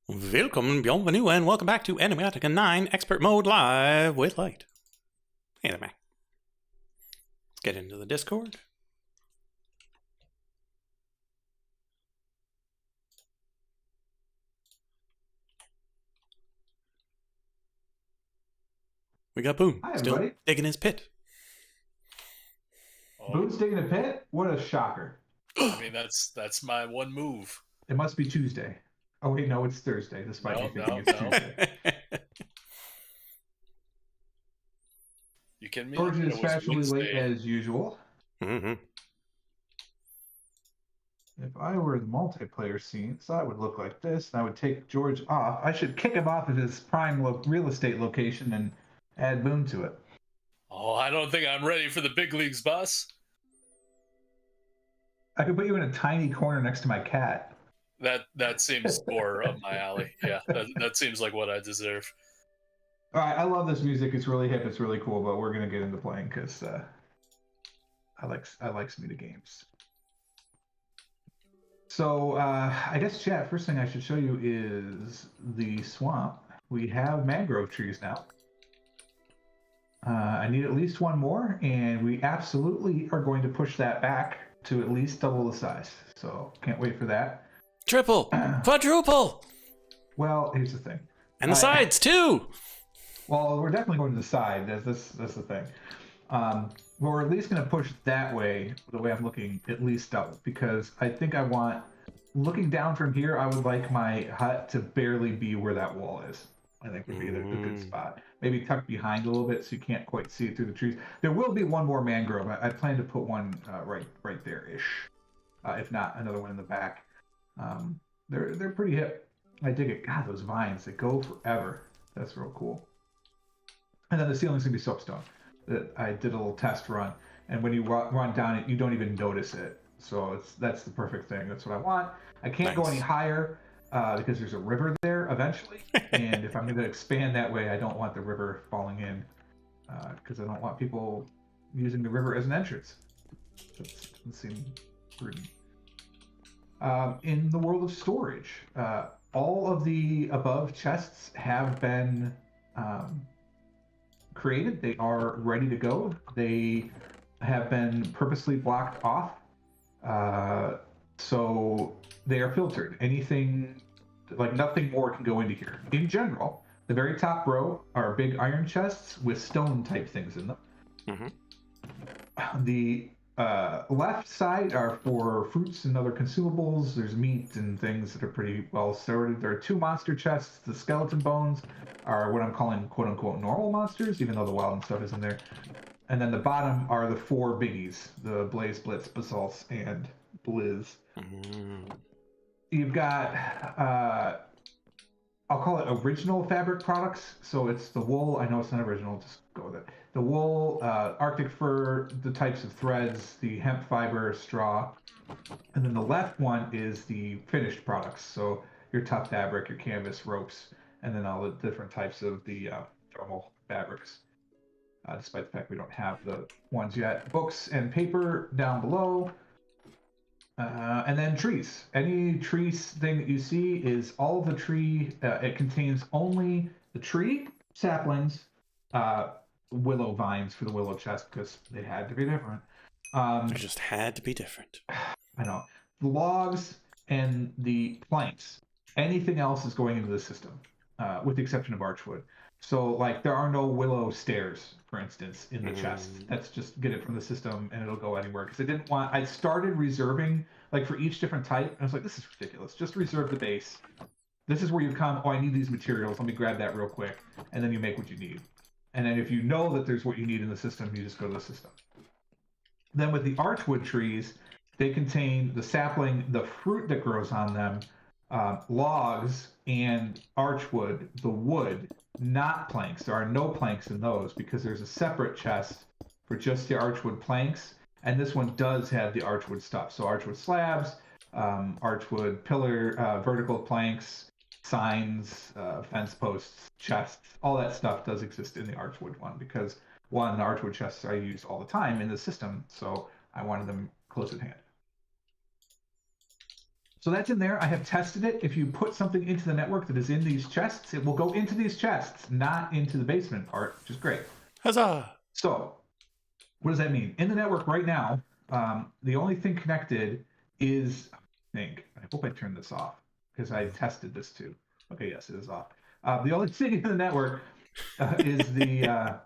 Willkommen, bienvenue, and welcome back to E9E Expert Mode Live with Light. Hey there, Mac. Let's get into the Discord. We got Boon, Hi, still everybody. digging his pit. Boon's digging a pit? What a shocker. I mean, that's my one move. It must be Tuesday. Oh, wait, no, it's Thursday, despite me thinking it's no. Tuesday. You kidding me? George It is was fashionably late Wednesday. as usual. Mm-hmm. If I were the multiplayer scene, so I would look like this, and I would take George off. I should kick him off of his prime real estate location and add Boon to it. Oh, I don't think I'm ready for the big leagues, boss. I could put you in a tiny corner next to my cat. That seems more up my alley. Yeah, that seems like what I deserve. All right, I love this music. It's really hip. It's really cool. But we're gonna get into playing because I like some of the games. So I guess, chat, first thing I should show you is the swamp. We have mangrove trees now. I need at least one more, and we absolutely are going to push that back to at least double the size. So can't wait for that. Triple, quadruple, Well, here's the thing. and the sides too. Well, we're definitely going to the side. That's the thing. Well, we're at least going to push that way, the way I'm looking, at least double, because I think I want, looking down from here, I would like my hut to barely be where that wall is. I think would be the good spot. Maybe tucked behind a little bit so you can't quite see it through the trees. There will be one more mangrove. I plan to put one right there-ish. If not, another one in the back. They're pretty hip. I dig it. God, those vines, they go forever. That's real cool. And then the ceiling's going to be soapstone. I did a little test run, and when you run down it, you don't even notice it. So that's the perfect thing. That's what I want. I can't go any higher because there's a river there eventually, and if I'm going to expand that way, I don't want the river falling in because I don't want people using the river as an entrance. That doesn't seem prudent. In the world of storage, all of the above chests have been created. They are ready to go. They have been purposely blocked off. So they are filtered. Anything, like nothing more can go into here. In general, the very top row are big iron chests with stone type things in them. Mm-hmm. The left side are for fruits and other consumables. There's meat and things that are pretty well sorted. There are two monster chests. The skeleton bones are what I'm calling quote unquote normal monsters, even though the wild and stuff is in there. And then the bottom are the four biggies, the Blaze, Blitz, Basalts, and Blizz. Mm-hmm. You've got, I'll call it original fabric products. So it's the wool. I know it's not original, just go with it. The wool, Arctic fur, the types of threads, the hemp fiber, straw. And then the left one is the finished products. So your tough fabric, your canvas, ropes, and then all the different types of the thermal fabrics. Despite the fact we don't have the ones yet. Books and paper down below. And then trees. Any trees thing that you see is all of the tree. It contains only the tree, saplings, willow vines for the willow chest because they had to be different. They just had to be different. I know. The logs and the planks. Anything else is going into the system, with the exception of archwood. So, like, there are no willow stairs, for instance, in the chest. That's just get it from the system and it'll go anywhere. Because I didn't want, I started reserving, like, for each different type. And I was like, this is ridiculous. Just reserve the base. This is where you come, oh, I need these materials. Let me grab that real quick. And then you make what you need. And then if you know that there's what you need in the system, you just go to the system. Then with the archwood trees, they contain the sapling, the fruit that grows on them, logs, and archwood, the wood, not planks. There are no planks in those because there's a separate chest for just the archwood planks, and this one does have the archwood stuff. So archwood slabs, archwood pillar, vertical planks, signs, fence posts, chests, all that stuff does exist in the archwood one because one, the archwood chests I use all the time in the system, so I wanted them close at hand. So that's in there. I have tested it. If you put something into the network that is in these chests, it will go into these chests, not into the basement part, which is great. Huzzah! So what does that mean? In the network right now, the only thing connected is, I hope I turned this off because I tested this too. Okay, yes, it is off. The only thing in the network is the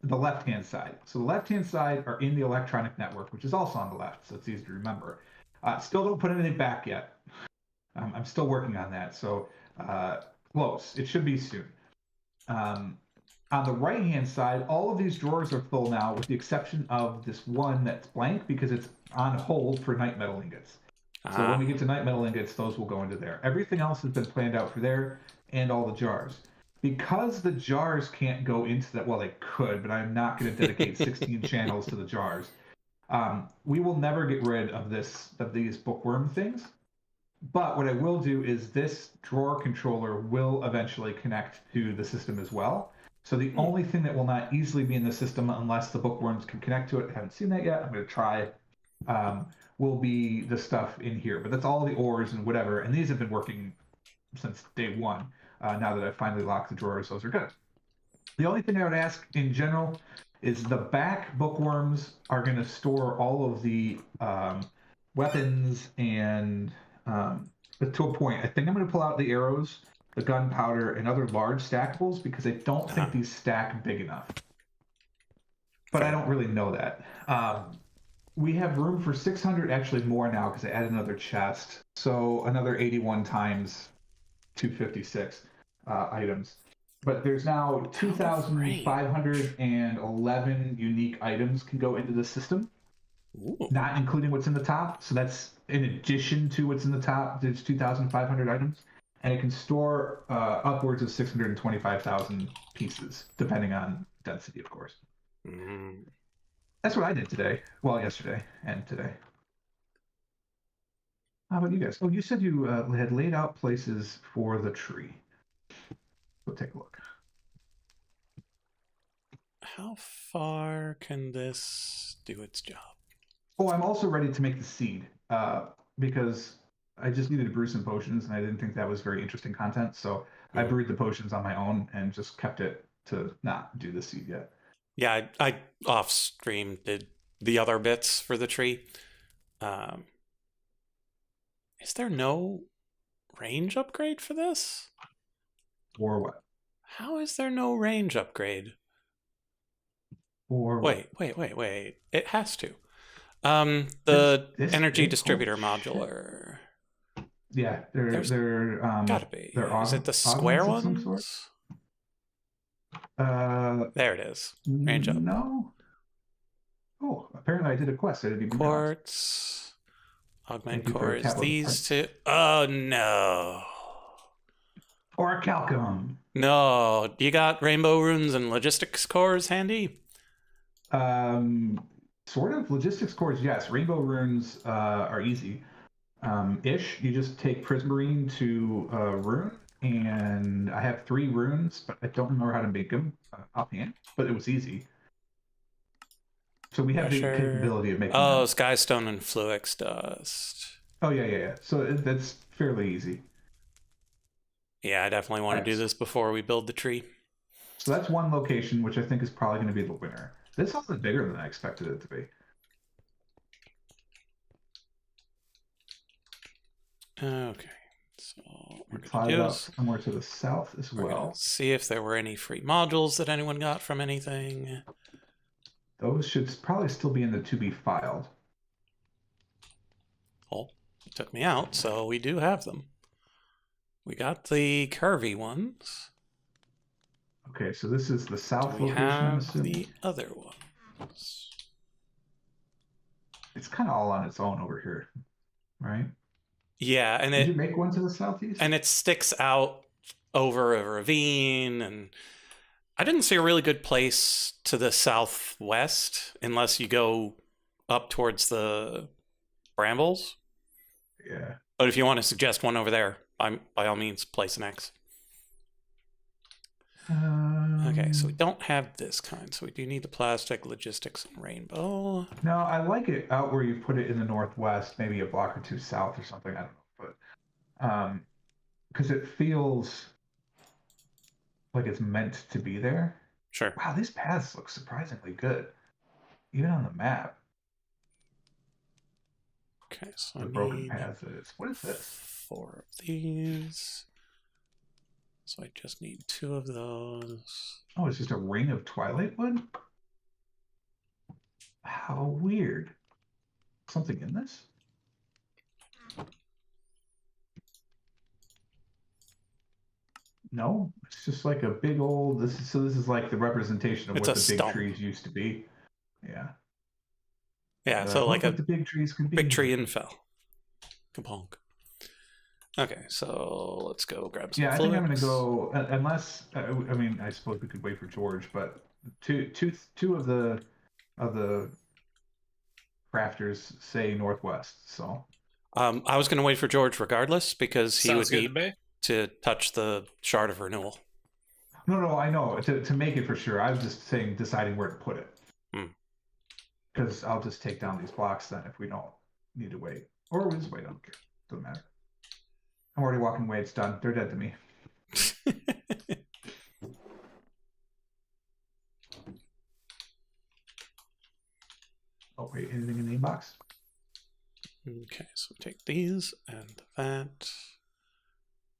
left-hand side. So the left-hand side are in the electronic network, which is also on the left, so it's easy to remember. Still don't put anything back yet. I'm still working on that, so close. It should be soon. On the right-hand side, all of these drawers are full now, with the exception of this one that's blank because it's on hold for night metal ingots. So when we get to night metal ingots, those will go into there. Everything else has been planned out for there, and all the jars. Because the jars can't go into that, well, they could, but I'm not going to dedicate 16 channels to the jars. We will never get rid of these bookworm things. But what I will do is this drawer controller will eventually connect to the system as well. So the only thing that will not easily be in the system unless the bookworms can connect to it, I haven't seen that yet, I'm going to try, will be the stuff in here. But that's all the ores and whatever. And these have been working since day one. Now that I've finally locked the drawers, those are good. The only thing I would ask in general is the back bookworms are going to store all of the weapons and but to a point. I think I'm going to pull out the arrows, the gunpowder, and other large stackables because I don't think these stack big enough. But I don't really know that. We have room for 600, actually more now because I added another chest. So another 81 times 256 items. But there's now 2,511 unique items can go into the system. Ooh. Not including what's in the top. So that's in addition to what's in the top. There's 2,500 items. And it can store upwards of 625,000 pieces, depending on density, of course. Mm-hmm. That's what I did today. Well, yesterday and today. How about you guys? Oh, you said you had laid out places for the tree. Go take a look. How far can this do its job? Oh, I'm also ready to make the seed because I just needed to brew some potions, and I didn't think that was very interesting content. So I brewed the potions on my own and just kept it to not do the seed yet. Yeah, I off stream did the other bits for the tree. Is there no range upgrade for this? Or what? How is there no range upgrade? Or wait. It has to. The energy distributor modular. Yeah, they're gotta be. Is it the square ones? There it is. Range up. No. Oh, apparently I did a quest. I didn't even Quartz. Augment cores. These two. Oh no. Orichalcum. No. You got rainbow runes and logistics cores handy? Sort of. Logistics cores, yes. Rainbow runes are easy. Ish. You just take prismarine to rune, and I have 3 runes, but I don't remember how to make them offhand. But it was easy. So we have the capability of making. Oh, them. Skystone and Fluix dust. Oh yeah. So that's fairly easy. Yeah, I definitely want to do this before we build the tree. So that's one location, which I think is probably going to be the winner. This is a little bigger than I expected it to be. Okay, so we're going to do somewhere to the south as well. See if there were any free modules that anyone got from anything. Those should probably still be in the to be filed. Well, it took me out, so we do have them. We got the curvy ones. Okay, so this is the south location. We have the other ones. It's kind of all on its own over here, right? Yeah, and did you make one to the southeast? And it sticks out over a ravine, and I didn't see a really good place to the southwest unless you go up towards the brambles. Yeah. But if you want to suggest one over there, by all means, place an X. Okay, so we don't have this kind, so we do need the plastic, logistics, and rainbow. No, I like it out where you put it in the northwest, maybe a block or 2 south or something. I don't know, because it feels like it's meant to be there. Sure. Wow, these paths look surprisingly good, even on the map. Okay, so The I broken need paths. Is what is this? 4 of these. So I just need 2 of those. Oh, it's just a ring of twilight wood. How weird. Something in this? No, it's just like a big old. This is like the representation of It's what a the big stump. trees used to be. Yeah. Yeah, so like what a the big trees could be. big tree infell. Kaponk. Okay, so let's go grab some Yeah, I think I'm fluids. gonna go unless I mean I suppose we could wait for George, but two of the crafters say northwest, so I was going to wait for George regardless because he Sounds would good to need me. to touch the shard of renewal. no, I know to make it for sure. I was just saying deciding where to put it because I'll just take down these blocks then if we don't need to wait, or we just wait. I don't care. Doesn't matter. I'm already walking away. It's done. They're dead to me. Oh wait, anything in the inbox? Okay, so take these and that.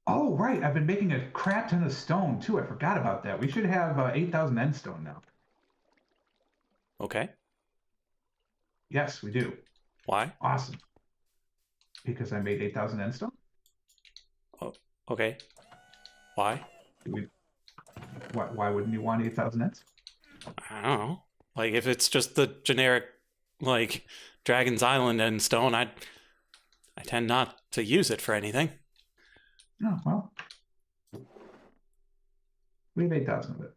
Oh right, I've been making a crap ton of stone too. I forgot about that. We should have 8,000 end stone now. Okay, Yes, we do. why? Awesome. Because I made 8,000 end stone. Oh, okay, why? We, why wouldn't you want 8,000 ends? I don't know. Like if it's just the generic, like Dragon's Island and stone, I tend not to use it for anything. Oh well, we have 8,000 of it.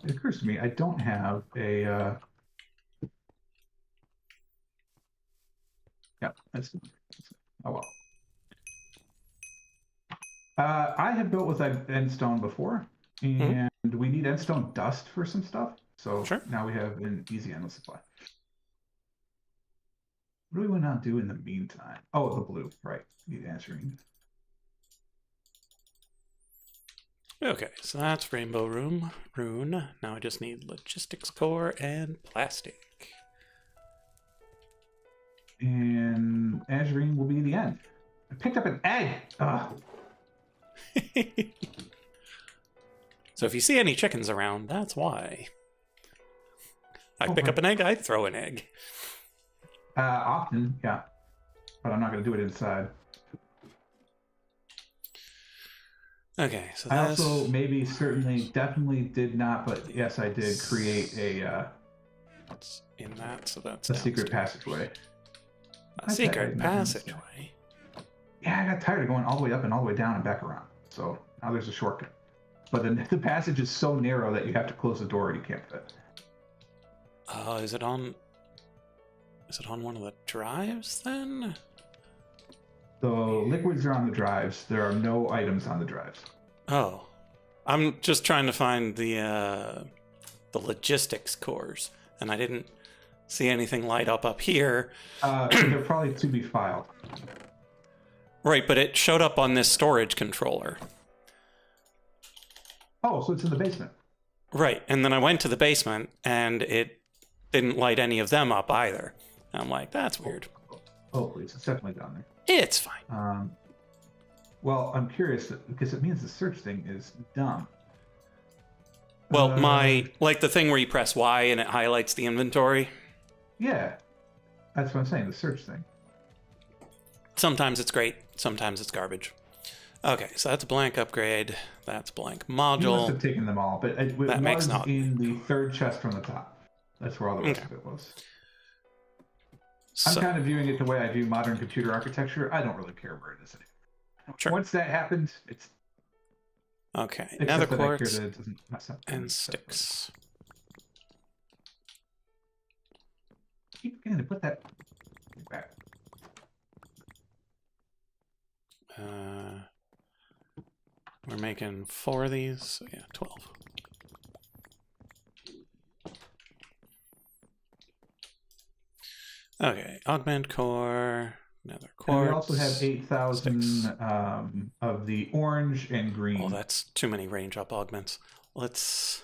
It occurs to me I don't have a. Yeah, oh well. I have built with endstone before, and we need endstone dust for some stuff. So Sure. now we have an easy endless supply. What do we want to do in the meantime? Oh, the blue, right? Need answering. Okay, so that's Rainbow Room Rune. Now I just need logistics core and plastic. And azurine will be the end. I picked up an egg. Ugh. So if you see any chickens around, that's why. I pick up an egg, I throw an egg. Often, yeah. But I'm not going to do it inside. Okay, so I this... also maybe, certainly, definitely did not, but yes, I did create a That's in that, so that's a secret downstairs. passageway. A secret passageway. Yeah, I got tired of going all the way up and all the way down and back around. So now there's a shortcut. But the passage is so narrow that you have to close the door or you can't fit. Is it on one of the drives then? The liquids are on the drives. There are no items on the drives. Oh. I'm just trying to find the logistics cores, and I didn't see anything light up here. So they're probably to be filed. Right, but it showed up on this storage controller. Oh, so it's in the basement. Right, and then I went to the basement, and it didn't light any of them up either. And I'm like, that's weird. Oh, please. It's definitely down there. It's fine. Well, I'm curious because it means the search thing is dumb. Well, like the thing where you press Y and it highlights the inventory. Yeah, that's what I'm saying. The search thing. Sometimes it's great. Sometimes it's garbage. Okay, so that's a blank upgrade. That's blank module. You must have taken them all, but it That makes was not- in the third chest from the top. That's where all the rest of it was. I'm So, kind of viewing it the way I view modern computer architecture. I don't really care where it is anymore. Sure. Once that happens, it's okay, except nether that I care quartz that it doesn't mess up and things. sticks. Keep forgetting to put that back. We're making 4 of these, so yeah, 12. Okay, augment core, Nether And we quartz. also have 8,000 sticks. of the orange and green. Oh, that's too many range up augments. Let's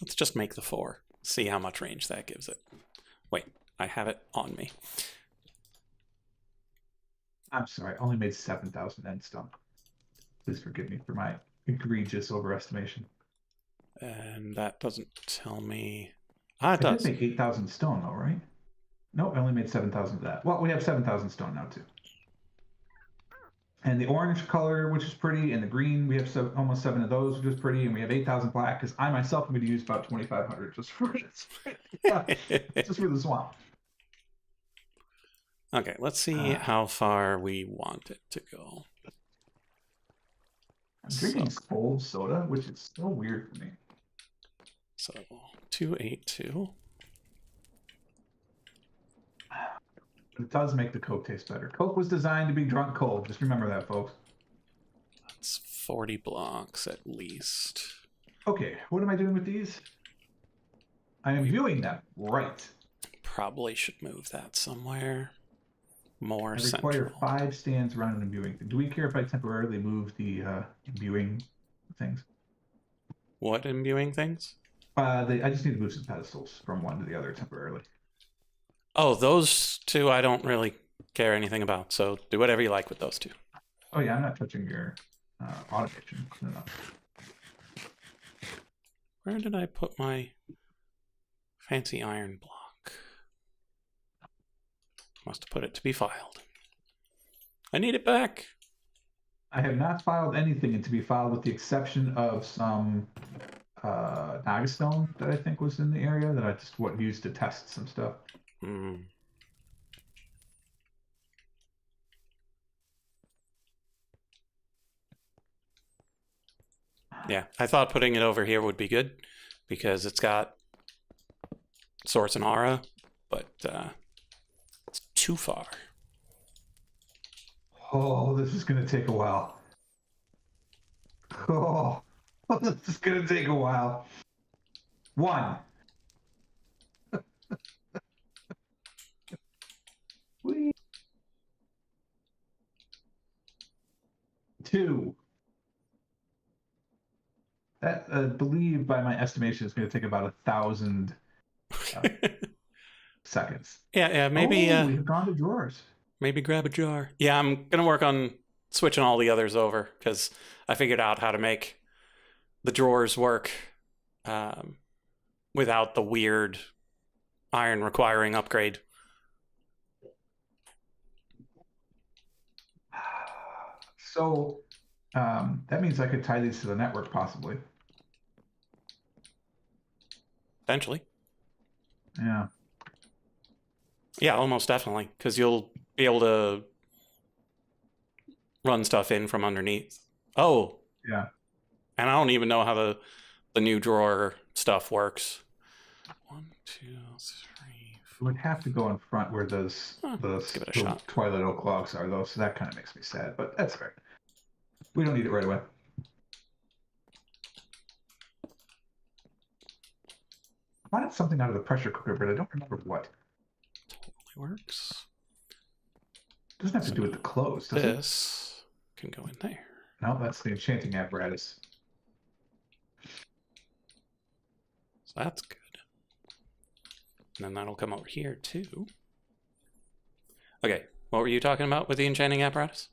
just make the 4. See how much range that gives it. Wait, I have it on me. I'm sorry, I only made 7,000 end stone. Please forgive me for my egregious overestimation. And that doesn't tell me. Ah, it I did does. make 8,000 stone, though, right? Nope, I only made 7,000 of that. Well, we have 7,000 stone now, too. And the orange color, which is pretty, and the green, we have almost 7 of those, which is pretty, and we have 8,000 black, because I myself am going to use about 2,500 just for this. Just for the swamp. Okay, let's see how far we want it to go. I'm drinking cold soda, which is so weird for me. So 282. It does make the Coke taste better. Coke was designed to be drunk cold. Just remember that, folks. That's 40 blocks at least. Okay, what am I doing with these? I am viewing them. Right. Probably should move that somewhere more I require central. 5 stands around an imbuing thing. Do we care if I temporarily move the imbuing things? What imbuing things? I just need to move some pedestals from one to the other temporarily. Oh, those two I don't really care anything about. So do whatever you like with those two. Oh yeah, I'm not touching your automation. No. Where did I put my fancy iron block? Must have put it to be filed. I need it back. I have not filed anything and to be filed with the exception of some Nagastone that I think was in the area that I just used to test some stuff. Yeah, I thought putting it over here would be good because it's got source and aura, but it's too far. Oh, this is going to take a while. Oh, this is going to take a while. 1. 2. That, I believe, by my estimation, is going to take about 1,000 seconds. Yeah, maybe. We've gone to drawers. Maybe grab a jar. Yeah, I'm gonna work on switching all the others over because I figured out how to make the drawers work without the weird iron requiring upgrade. So that means I could tie these to the network, possibly. Eventually. Yeah. Yeah, almost definitely, because you'll be able to run stuff in from underneath. Oh. Yeah. And I don't even know how the new drawer stuff works. 1, 2, 3. It would have to go in front where those give it a shot. Twilight Oak logs are, though, so that kind of makes me sad, but that's fair. We don't need it right away. I wanted something out of the pressure cooker, but I don't remember what. Totally works. Doesn't have to do with the clothes, does it? This can go in there. No, that's the enchanting apparatus. So that's good. And then that'll come over here too. Okay, what were you talking about with the enchanting apparatus?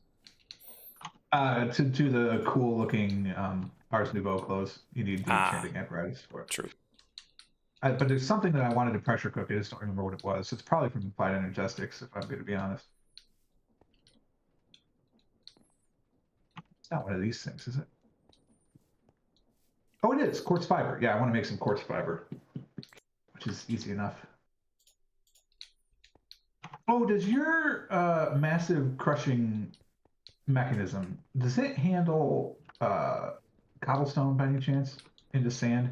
To the cool looking Ars Nouveau clothes, you need the enchanting apparatus for it. True. But there's something that I wanted to pressure cook. I just don't remember what it was. It's probably from Applied Energetics, if I'm going to be honest. It's not one of these things, is it? Oh, it is. Quartz fiber. Yeah, I want to make some quartz fiber, which is easy enough. Oh, does your massive crushing mechanism, does it handle cobblestone by any chance into sand?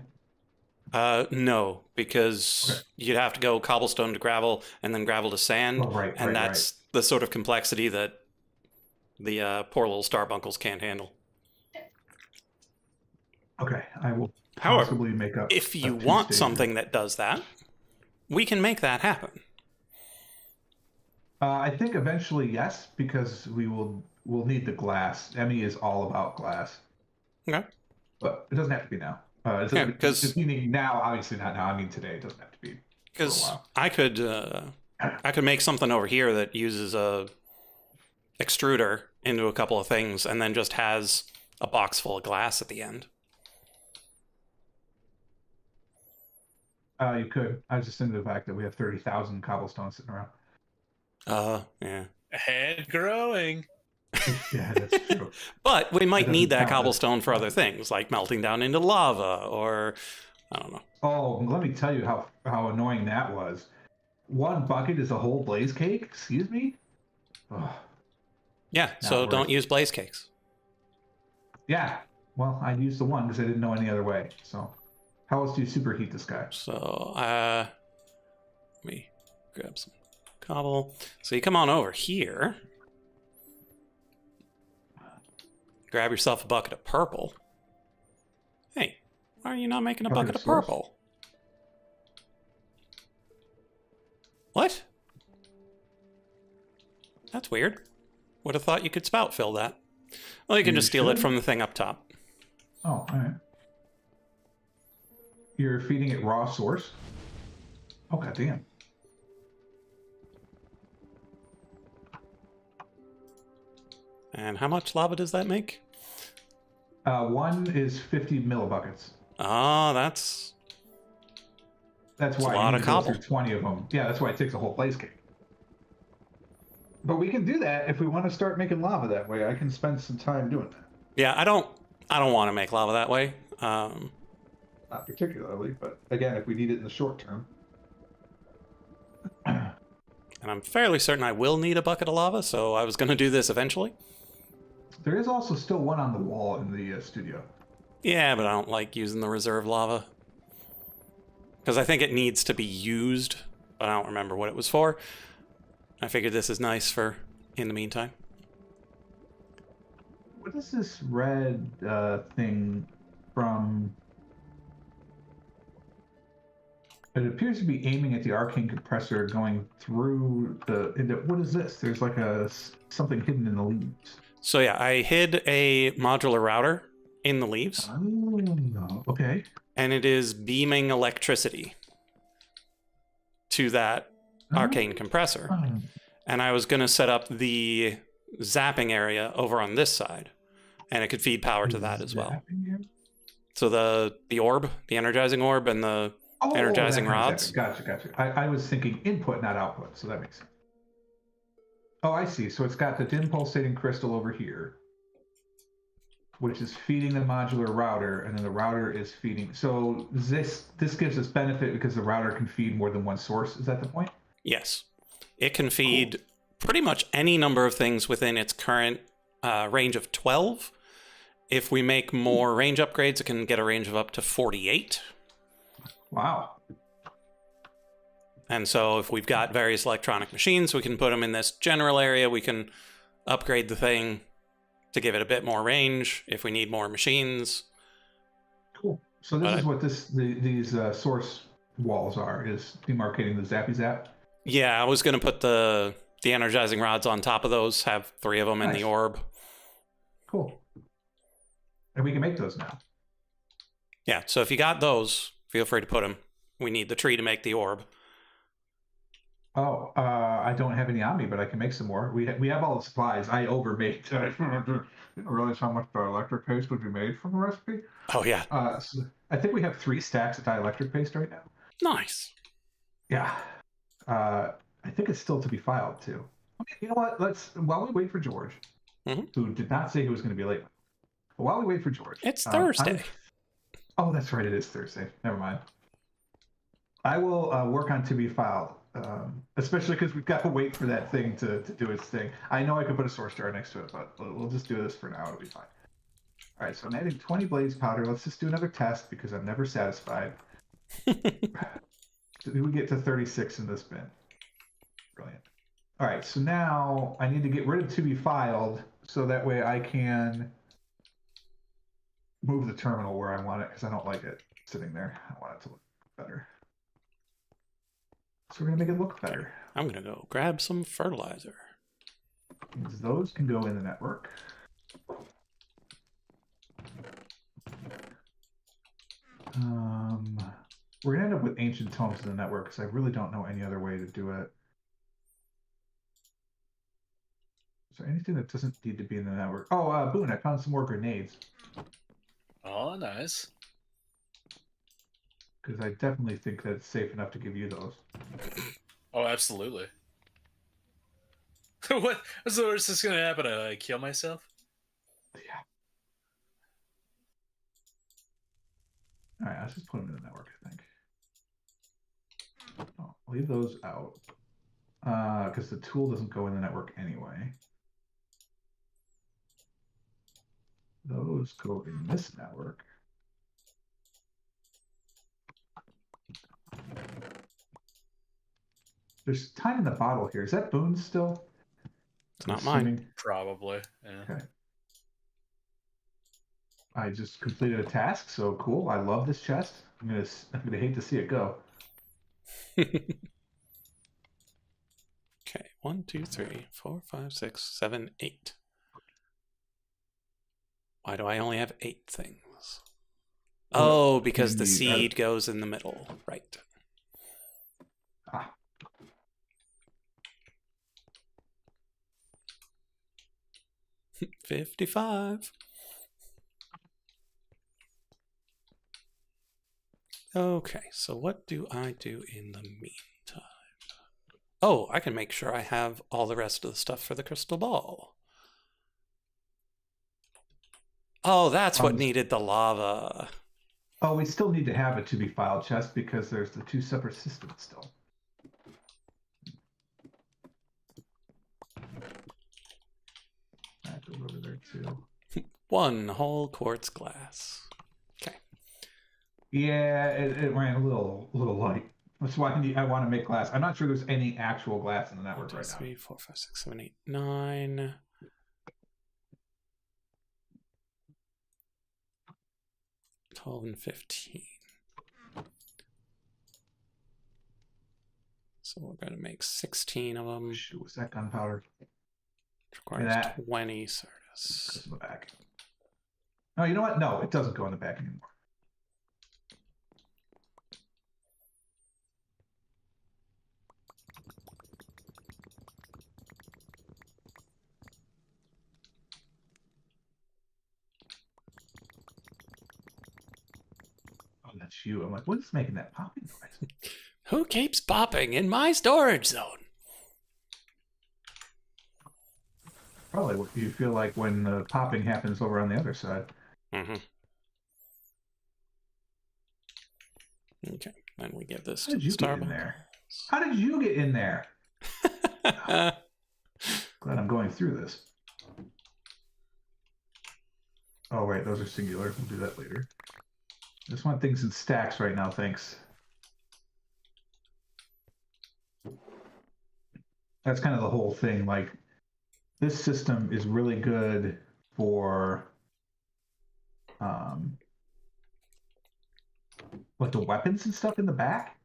No, because you'd have to go cobblestone to gravel and then gravel to sand. And that's the sort of complexity that the poor little starbunkles can't handle. Okay, I will However, possibly make up. If you want something that does that, we can make that happen. I think eventually yes, because we'll need the glass. Emmy is all about glass, Okay. but it doesn't have to be now. Yeah, If you need now, obviously not now. I mean today. It doesn't have to be for a because while. I could make something over here that uses a extruder into a couple of things, and then just has a box full of glass at the end. You could. I was just into the fact that we have 30,000 cobblestones sitting around. Yeah. And growing. Yeah, that's true. But we might That need doesn't that count as- cobblestone for other things, like melting down into lava, or I don't know. Oh, let me tell you how annoying that was. One bucket is a whole blaze cake. Excuse me. Oh, Yeah, so Not don't worth- use blaze cakes. yeah. Well, I used the one because I didn't know any other way. So, how else do you superheat this guy? So, let me grab some cobble. So you come on over here. Grab yourself a bucket of purple. Hey, why are you not making a Target bucket of source. purple? What? That's weird. Would have thought you could spout fill that. Well, you can You just steal it should. from the thing up top. Oh, all right. You're feeding it raw source. Oh, goddamn. And how much lava does that make? One is 50 millibuckets. Oh, that's That's It's a why lot you of need to go cobble. through 20 of them. Yeah, that's why it takes a whole blaze cake. But we can do that if we want to start making lava that way. I can spend some time doing that. yeah. I don't want to make lava that way. Not particularly, but again, if we need it in the short term. And I'm fairly certain I will need a bucket of lava, so I was going to do this eventually. There is also still one on the wall in the studio. Yeah, but I don't like using the reserve lava. Because I think it needs to be used, but I don't remember what it was for. I figured this is nice for in the meantime. What is this red thing from? It appears to be aiming at the arcane compressor going through what is this? There's like something hidden in the leaves. So yeah, I hid a modular router in the leaves, Oh, okay. and it is beaming electricity to that arcane compressor. Oh. And I was going to set up the zapping area over on this side, and it could feed power to that as well. Zapping here? So the orb, the energizing orb, and the Oh, energizing that kind of rods. zapping. Gotcha. I was thinking input, not output, so that makes sense. Oh, I see. So it's got the dim pulsating crystal over here, which is feeding the modular router, and then the router is feeding. So this gives us benefit because the router can feed more than one source. Is that the point? Yes. It can feed pretty much any number of things within its current range of 12. If we make more range upgrades, it can get a range of up to 48. Wow. And so if we've got various electronic machines, we can put them in this general area. We can upgrade the thing to give it a bit more range if we need more machines. Cool. So this is what these source walls are, is demarcating the zappy zap. Yeah, I was going to put the energizing rods on top of those, have 3 of them in the Nice. orb. Cool. And we can make those now. Yeah, so if you got those, feel free to put them. We need the tree to make the orb. Oh, I don't have any on me, but I can make some more. We have all the supplies. I overmade. I didn't realize how much dielectric paste would be made from the recipe. Oh, yeah. So I think we have 3 stacks of dielectric paste right now. Nice. Yeah. I think it's still to be filed too. Okay, you know what? While we wait for George, who did not say he was going to be late, but while we wait for George, It's Thursday. Oh, that's right. It is Thursday. Never mind. I will work on to be filed, especially because we've got to wait for that thing to do its thing. I know I could put a source jar next to it, but we'll just do this for now. It'll be fine. All right, so I'm adding 20 blaze powder. Let's just do another test because I'm never satisfied. We get to 36 in this bin. Brilliant. All right, so now I need to get rid of to be filed so that way I can move the terminal where I want it because I don't like it sitting there. I want it to look better. So we're going to make it look better. I'm gonna go grab some fertilizer. Means those can go in the network. We're gonna end up with ancient tomes in the network because I really don't know any other way to do it. Is there anything that doesn't need to be in the network? Oh, Boon, I found some more grenades. Oh, nice. Because I definitely think that's safe enough to give you those. Oh, absolutely. What's the worst that's gonna happen? I kill myself? Yeah. Alright, let's just put them in the network, I think. Oh, leave those out. Because the tool doesn't go in the network anyway. Those go in this network. There's time in the bottle here. Is that Boone still? It's not mine. Probably. Yeah. Okay. I just completed a task, so cool. I love this chest. I'm gonna hate to see it go. Okay, 1, 2, 3, 4, 5, 6, 7, 8. Why do I only have 8 things? Oh, because the seed goes in the middle. Right. Ah. $55. Okay, so what do I do in the meantime? Oh, I can make sure I have all the rest of the stuff for the crystal ball. Oh, that's what needed the lava. Oh, we still need to have a to-be filed chest because there's the 2 separate systems still. That goes over there too. 1 whole quartz glass. Okay. Yeah, it ran a little light. That's why I want to make glass. I'm not sure there's any actual glass in the network 1, 2, right 3, 4, 5, 6, 7, 8, 9. 12 and 15. So we're going to make 16 of them. Shoot, what's that gunpowder? Which requires 20 Certus. Goes in the back. Oh, you know what? No, it doesn't go in the back anymore. Oh, that's you. I'm like, what is making that popping noise? Who keeps popping in my storage zone? Probably what you feel like when the popping happens over on the other side. Mm-hmm. Okay, then we give this to the Starbucks. How did you get in there? Glad I'm going through this. Oh, wait, those are singular. We'll do that later. I just want things in stacks right now, thanks. That's kind of the whole thing. Like, this system is really good for like the weapons and stuff in the back.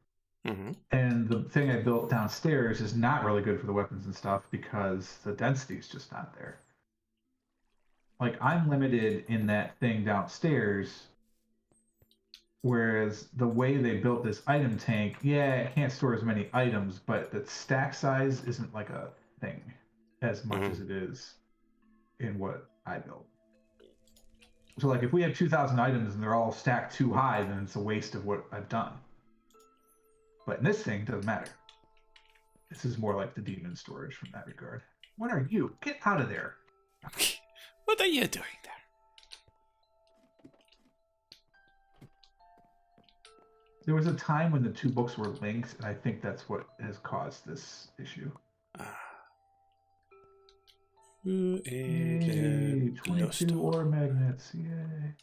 Mm-hmm. And the thing I built downstairs is not really good for the weapons and stuff because the density is just not there. Like, I'm limited in that thing downstairs, whereas the way they built this item tank, yeah, it can't store as many items, but the stack size isn't like a thing as much as it is in what I built. So, like, if we have 2,000 items and they're all stacked too high, then it's a waste of what I've done. But in this thing, doesn't matter. This is more like the demon storage from that regard. What are you? Get out of there. What are you doing there? There was a time when the 2 books were linked, and I think that's what has caused this issue. Yay, 22 ore magnets, yay.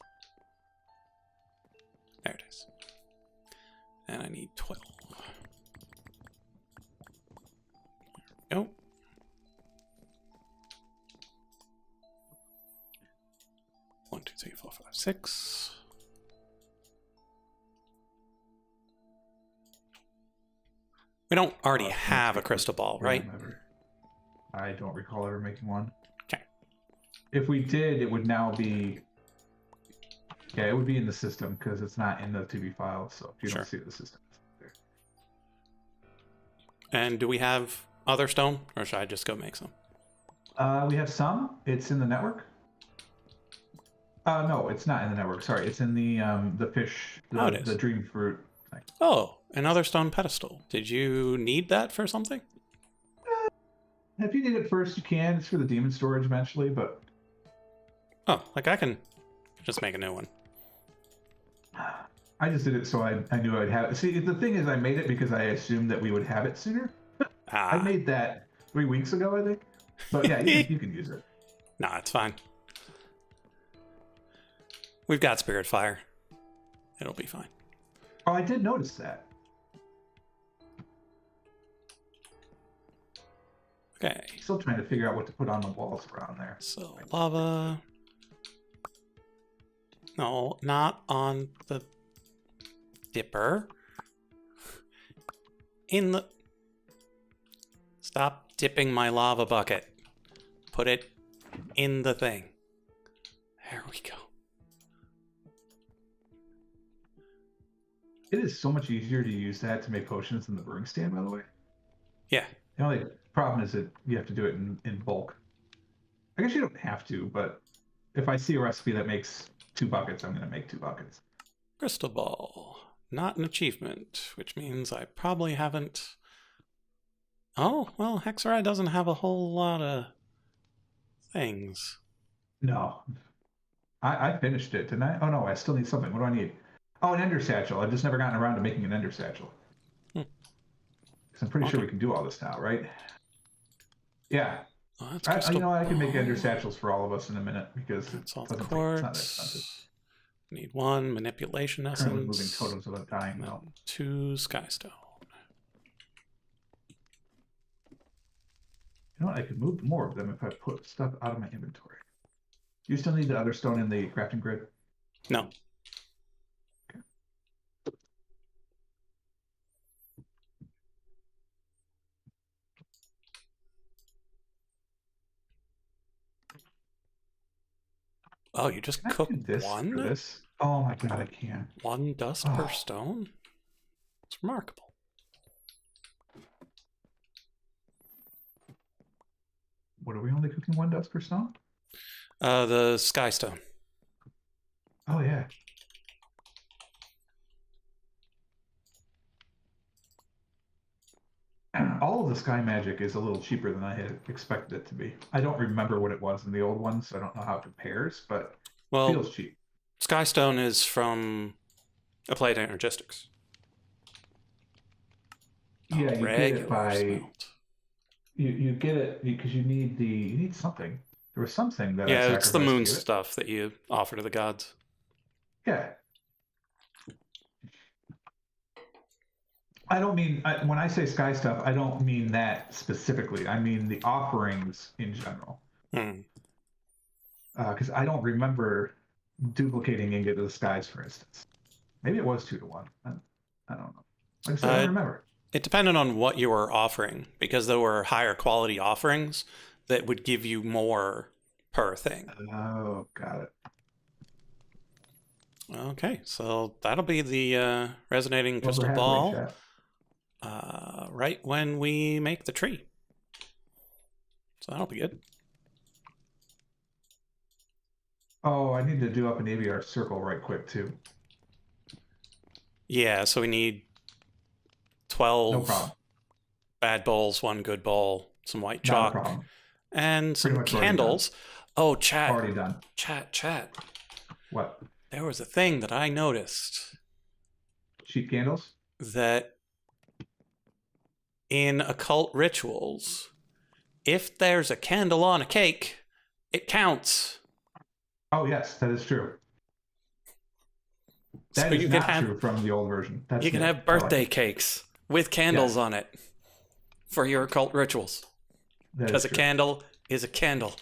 There it is. And I need 12. There we go. One, two, three, four, five, 6. We don't already Oh, have a crystal ball, right? I don't recall ever making one. Okay. If we did, it would now be... Yeah, it would be in the system because it's not in the 2B file. So if you Sure. don't see the system, it's there. And do we have other stone, or should I just go make some? We have some. It's in the network. No, it's not in the network. Sorry, it's in the fish, Oh, it the is. dream fruit thing. Oh, another stone pedestal. Did you need that for something? If you need it first, you can. It's for the demon storage eventually, but Oh, like I can just make a new one. I just did it so I knew I'd have it. See, the thing is, I made it because I assumed that we would have it sooner. I Ah, made that 3 weeks ago, I think. But yeah, you can use it. nah, it's fine. We've got spirit fire. It'll be fine. Oh, I did notice that. Okay, Still trying to figure out what to put on the walls around there. so lava. No, not on the dipper. In the... Stop dipping my lava bucket. Put it in the thing. There we go. It is so much easier to use that to make potions than the brewing stand, by the way. Yeah. The only problem is that you have to do it in bulk. I guess you don't have to, but if I see a recipe that makes 2 buckets, I'm going to make 2 buckets. Crystal ball. Not an achievement, which means I probably haven't... Oh, well, Hexerai doesn't have a whole lot of things. No. I finished it, didn't I? Oh, no, I still need something. What do I need? Oh, an ender satchel. I've just never gotten around to making an ender satchel. Because I'm pretty sure we can do all this now, right? Yeah. Oh, that's crystal You know, I can make ball. ender satchels for all of us in a minute because it That's all doesn't the take, it's not that quartz. expensive. Need 1 manipulation Currently moving essence. totems without dying, though. 2 skystone. You know what? I could move more of them if I put stuff out of my inventory. You still need the other stone in the crafting grid? No. Oh, you just Can I cook do this one? for this? Oh my god, I can. 1 dust per stone? It's remarkable. What are we only cooking 1 dust per stone? The skystone. Oh yeah. All of the sky magic is a little cheaper than I had expected it to be. I don't remember what it was in the old one, so I don't know how it compares, but it Well, feels cheap. skystone is from Applied Energistics. Yeah, you get Regular it by smelt. you get it because you need something. There was something that I Yeah, it's the sacrificed to moon get it. stuff that you offer to the gods. Yeah. I don't mean when I say sky stuff, I don't mean that specifically. I mean the offerings in general. Hmm. Because I don't remember duplicating Ingot of the Skies, for instance. Maybe it was 2 to 1. I don't know. Like I said, I don't remember. It depended on what you were offering, because there were higher quality offerings that would give you more per thing. Oh, got it. Okay, so that'll be the resonating crystal Over halfway, ball chat. right when we make the tree. So that'll be good. Oh, I need to do up an ABR circle right quick, too. Yeah, so we need No 12 problem. bad bowls, 1 good bowl, some white Not a chalk, problem. and some Pretty much already candles. Oh, chat, Already done. chat. What? There was a thing that I noticed Cheap candles? that in occult rituals, if there's a candle on a cake, it counts. Oh, yes, that is true. That So is you can not have true from the old version. That's you can new. have I like birthday it. cakes with candles Yes. on it for your occult rituals. That is Because a true. candle is a candle.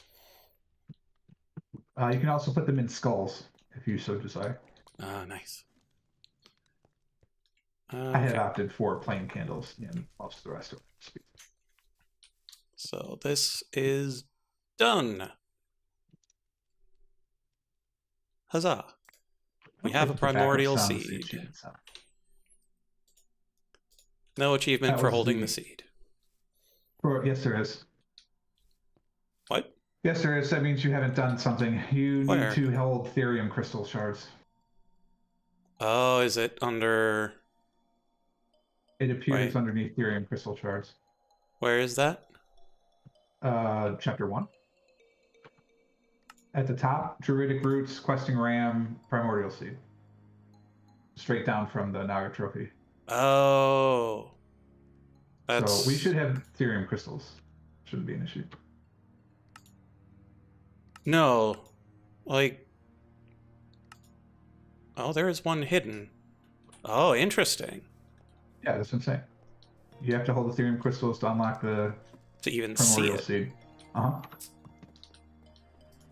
You can also put them in skulls if you so desire. Ah, nice. I had Okay. opted for plain candles in most of the rest of it. So this is done. Huzzah. We have a Let's go back with primordial some seed. achievements on. No achievement That for was holding the- the seed. Yes, there is. What? Yes, there is. That means you haven't done something. You Where? need to hold therium crystal shards. Oh, is it under... It appears Wait. underneath therium crystal shards. Where is that? Chapter 1. At the top, Druidic Roots, Questing Ram, Primordial Seed. Straight down from the Naga Trophy. Oh. That's... So we should have therium crystals. Shouldn't be an issue. No. Like... Oh, there is one hidden. Oh, interesting. Yeah, that's what I'm saying. You have to hold the therium crystals to unlock the To even see Primordial it. Seed. Uh-huh.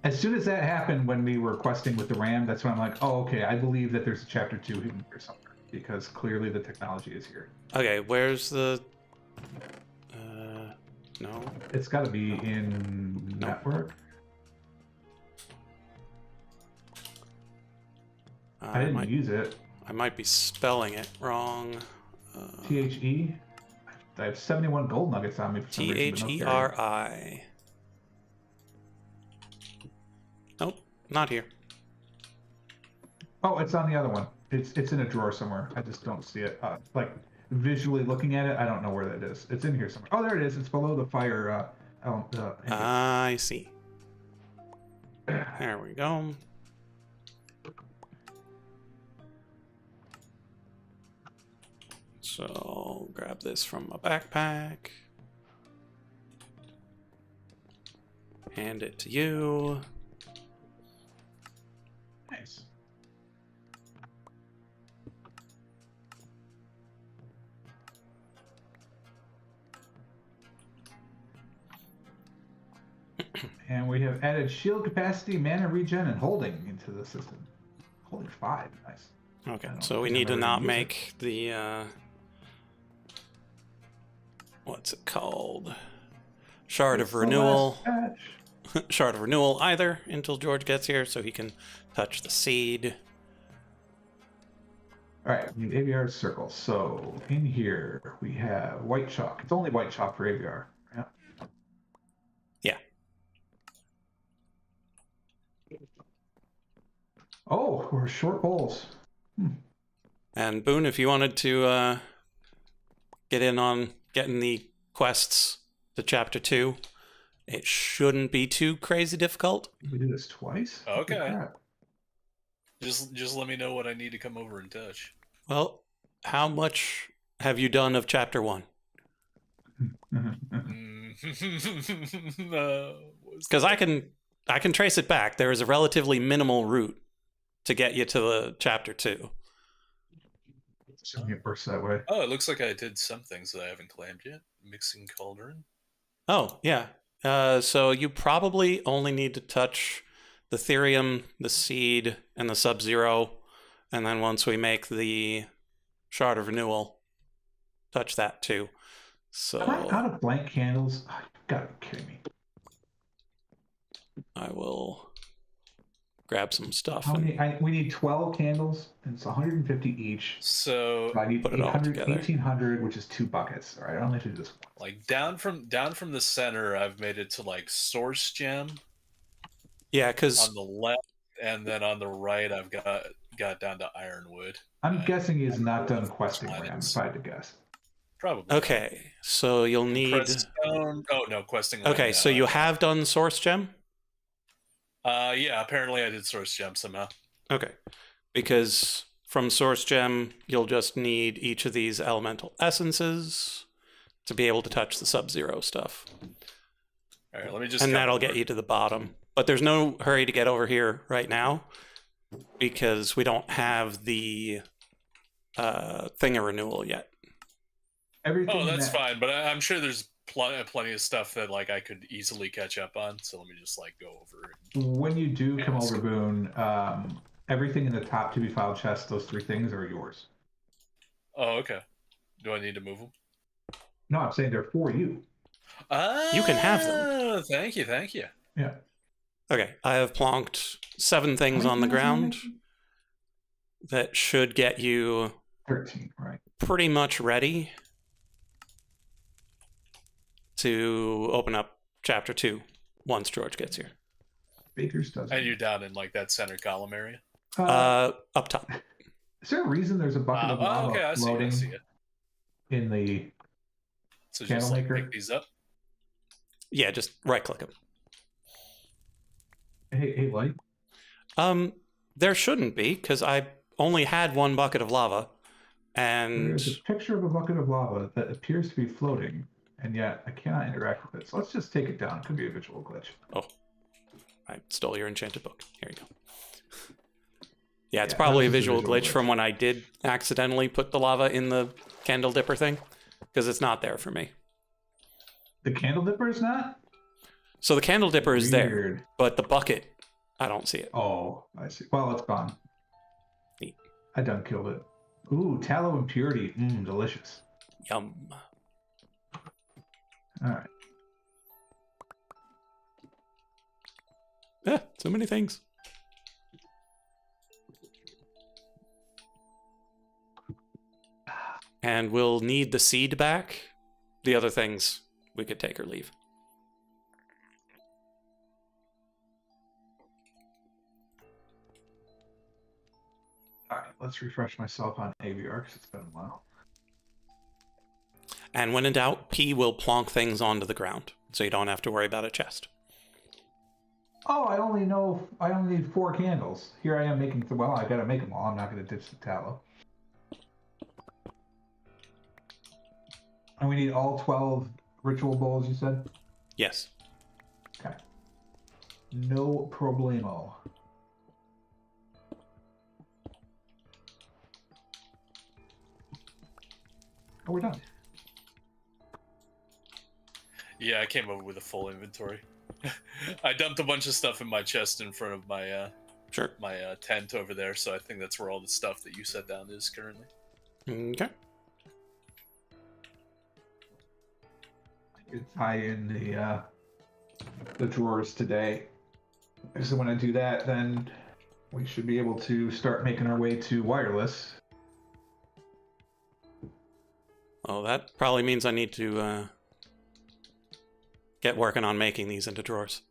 As soon as that happened when we were questing with the Ram, that's when I'm like, oh, okay, I believe that there's a chapter 2 hidden here somewhere. Because clearly the technology is here. Okay, where's the... No. It's got to be in No. network. I I didn't might, use it. I might be spelling it wrong. THE. I have 71 gold nuggets on me for some reason. but no carry. Theri. Nope, not here. Oh, it's on the other one. It's in a drawer somewhere. I just don't see it. Like visually looking at it, I don't know where that is. It's in here somewhere. Oh, there it is. It's below the fire. I see. There we go. So I'll grab this from my backpack. Hand it to you. Nice. And we have added shield capacity, mana regen, and holding into the system. Holding 5, nice. Okay, I don't so we think need to I've ever not used it. make the, what's it called? Shard of It's the Renewal. last patch. Shard of Renewal either until George gets here so he can touch the seed. All right, we need AVR circles. So in here we have white chalk. It's only white chalk for AVR. Yeah. Yeah. Oh, we're short bowls. And Boon, if you wanted to get in on getting the quests to Chapter 2, it shouldn't be too crazy difficult. We do this twice. Okay. Holy crap. Just let me know what I need to come over and touch. Well, how much have you done of Chapter 1? Because I can trace it back. There is a relatively minimal route to get you to the Chapter 2. It works that way. Oh, it looks like I did some things that I haven't claimed yet. Mixing cauldron. Oh, yeah. So you probably only need to touch the Therium, the Seed, and the Sub-Zero. And then once we make the Shard of Renewal, touch that too. So Am I out of blank candles? Oh, you gotta be kidding me. I will grab some stuff. How and many? We need 12 candles, and it's 150 each. So So I need Put it all 800, together. 1800, which is 2 buckets. All right, I only have to do this once. like down from the center, I've made it to like source gem Yeah, because on the left, and then on the right, I've got down to ironwood. I'm guessing he has I not don't done know questing which ram, items. if I had to guess. Probably. okay, so you'll need. Pressstone. Oh no, questing. land Okay, now. so you have done Source Gem. Yeah, apparently I did source gem somehow. Okay, because from Source Gem you'll just need each of these elemental essences to be able to touch the Sub-Zero stuff. All right, let me just. And come that'll over. get you to the bottom. But there's no hurry to get over here right now because we don't have the thing of renewal yet. Everything. Oh, that's that- fine. But I'm sure there's plenty of stuff that like I could easily catch up on. So let me just like go over it. When you do come Yeah, over, Boon, everything in the top to be filed chest, those 3 things are yours. Oh, okay. Do I need to move them? No, I'm saying they're for you. You can have them. Thank you, thank you. Yeah. Okay, I have plonked 7 things on the ground. That should get you 13, right? pretty much ready to open up chapter 2 once George gets here. Baker's dozen. And you're down in like that center column area. Up top. Is there a reason there's a bucket of lava okay, I see floating it. in the So candle just like maker? pick these up. Yeah, just right click them. Hey, light. There shouldn't be, because I only had 1 bucket of lava, and There's a picture of a bucket of lava that appears to be floating, and yet I cannot interact with it. So let's just take it down. It could be a visual glitch. oh, I stole your enchanted book. Here you go. Yeah, it's Yeah, probably a that's just a visual visual glitch glitch. from when I did accidentally put the lava in the candle dipper thing, because it's not there for me. The candle dipper is not? So the candle dipper is there, Weird. but the bucket, I don't see it. Oh, I see. Well, it's gone. Neat. I done killed it. Ooh, tallow impurity. Delicious. Yum. All right. So many things. And we'll need the seed back. The other things we could take or leave. All right, let's refresh myself on AVR because it's been a while. And when in doubt, P will plonk things onto the ground, so you don't have to worry about a chest. Oh, I only need 4 candles. Here I am making, well, I gotta make them all. I'm not gonna ditch the tallow. And we need all 12 ritual bowls, you said? Yes. Okay. No problemo. Oh, we're done. Yeah, I came over with a full inventory. I dumped a bunch of stuff in my chest in front of my Sure. my tent over there, so I think that's where all the stuff that you set down is currently. Okay. You tie in the drawers today. So when I do that, then we should be able to start making our way to wireless. Well, that probably means I need to get working on making these into drawers.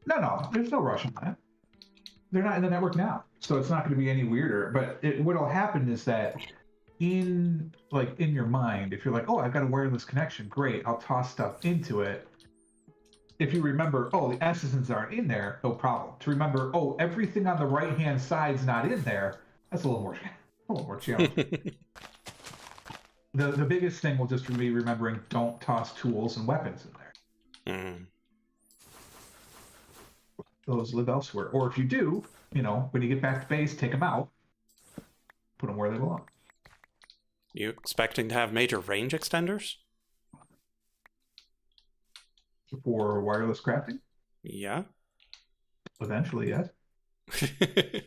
No, there's no rush on that. They're not in the network now, so it's not going to be any weirder. But what'll happen is that in your mind, if you're like, oh, I've got a wireless connection, great, I'll toss stuff into it. If you remember, oh, the S's aren't in there, no problem. To remember, oh, everything on the right-hand side's not in there, that's a little more challenging. The biggest thing will just be remembering, don't toss tools and weapons in there. Mm. Those live elsewhere. Or if you do, when you get back to base, take them out, put them where they belong. You expecting to have major range extenders? For wireless crafting? Yeah. Eventually, yes. Is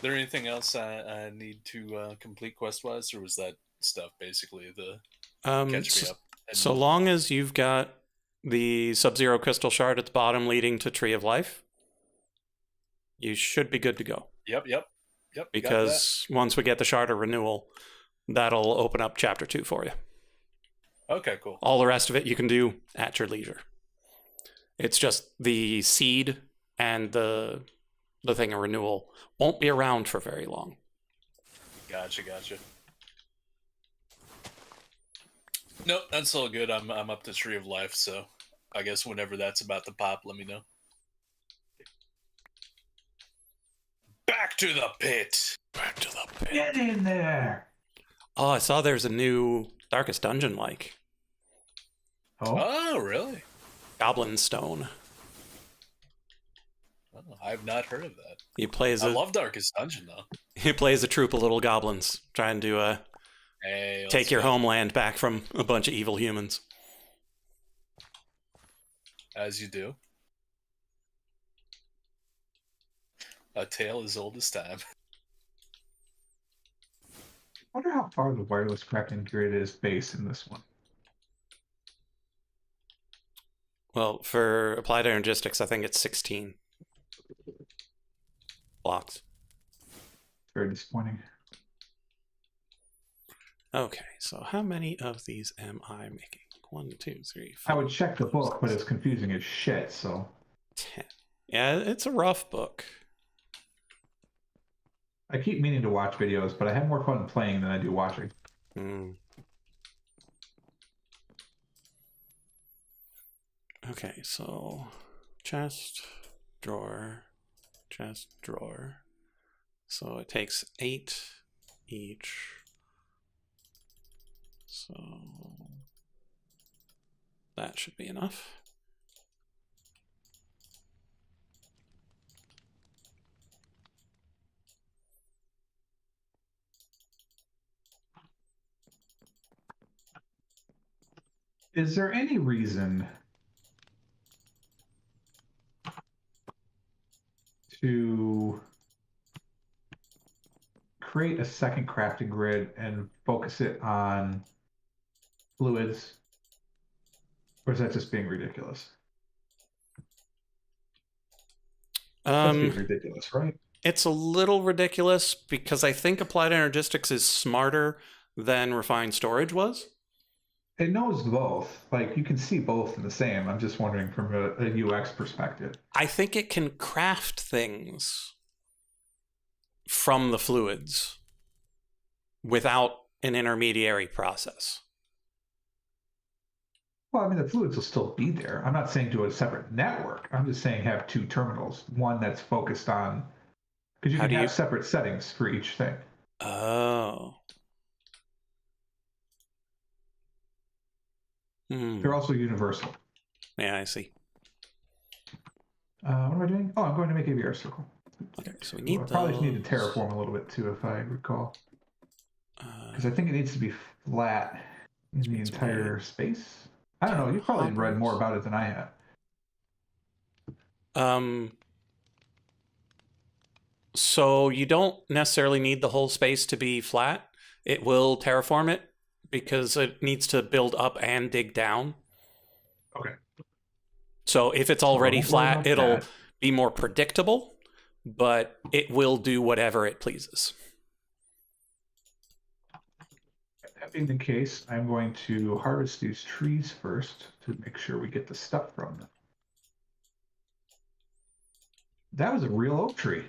there anything else I need to complete quest-wise, or was that stuff basically the catch me up? So long as you've got the Sub-Zero crystal shard at the bottom leading to Tree of Life, you should be good to go. Yep. Because once we get the Shard of Renewal, that'll open up Chapter 2 for you. Okay, cool. All the rest of it you can do at your leisure. It's just the seed and the thing of renewal won't be around for very long. Gotcha. Nope, that's all good. I'm up to Tree of Life, so I guess whenever that's about to pop, let me know. Back to the pit. Back to the pit. Get in there! Oh, I saw there's a new Darkest Dungeon like. Oh, really? Goblin Stone. Oh, I've not heard of that. He plays I love Darkest Dungeon, though. He plays a troop of little goblins trying to Hey, take your go. homeland back from a bunch of evil humans. As you do. A tale as old as time. I wonder how far the wireless crafting grid is based in this one. Well, for applied energistics, I think it's 16 blocks. Very disappointing. Okay, so how many of these am I making? 1, 2, 3, 4. I would check the 5, book, but 6, it's confusing as shit, so. 10. Yeah, it's a rough book. I keep meaning to watch videos, but I have more fun playing than I do watching. Okay, so chest, drawer, chest, drawer. So it takes 8 each. So that should be enough. Is there any reason to create a second crafting grid and focus it on fluids? Or is that just being ridiculous? That's being ridiculous, right? It's a little ridiculous because I think applied energistics is smarter than refined storage was. It knows both. Like, you can see both in the same. I'm just wondering from a UX perspective. I think it can craft things from the fluids without an intermediary process. Well, I mean, the fluids will still be there. I'm not saying do a separate network. I'm just saying have 2 terminals, one that's focused on, because you can have separate settings for each thing. Oh. They're also universal. Yeah, I see. What am I doing? Oh, I'm going to make a VR circle. Okay, so we need I probably need to terraform a little bit too, if I recall. Because I think it needs to be flat in the entire space. I don't know. You probably read more about it than I have. So you don't necessarily need the whole space to be flat. It will terraform it because it needs to build up and dig down. Okay. So if it's already flat, it'll be more predictable, but it will do whatever it pleases. That being the case, I'm going to harvest these trees first to make sure we get the stuff from them. That was a real oak tree.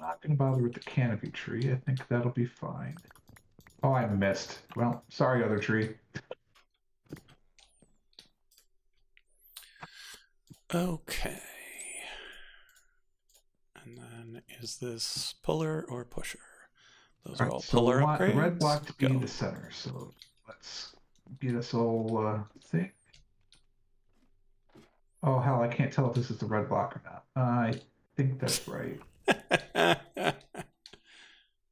Not going to bother with the canopy tree. I think that'll be fine. Oh, I missed. Well, sorry, other tree. Okay. And then is this puller or pusher? Those are all puller upgrades. We want the red block to be the center. So let's get us all thing. Oh, hell, I can't tell if this is the red block or not. I think that's right. I'm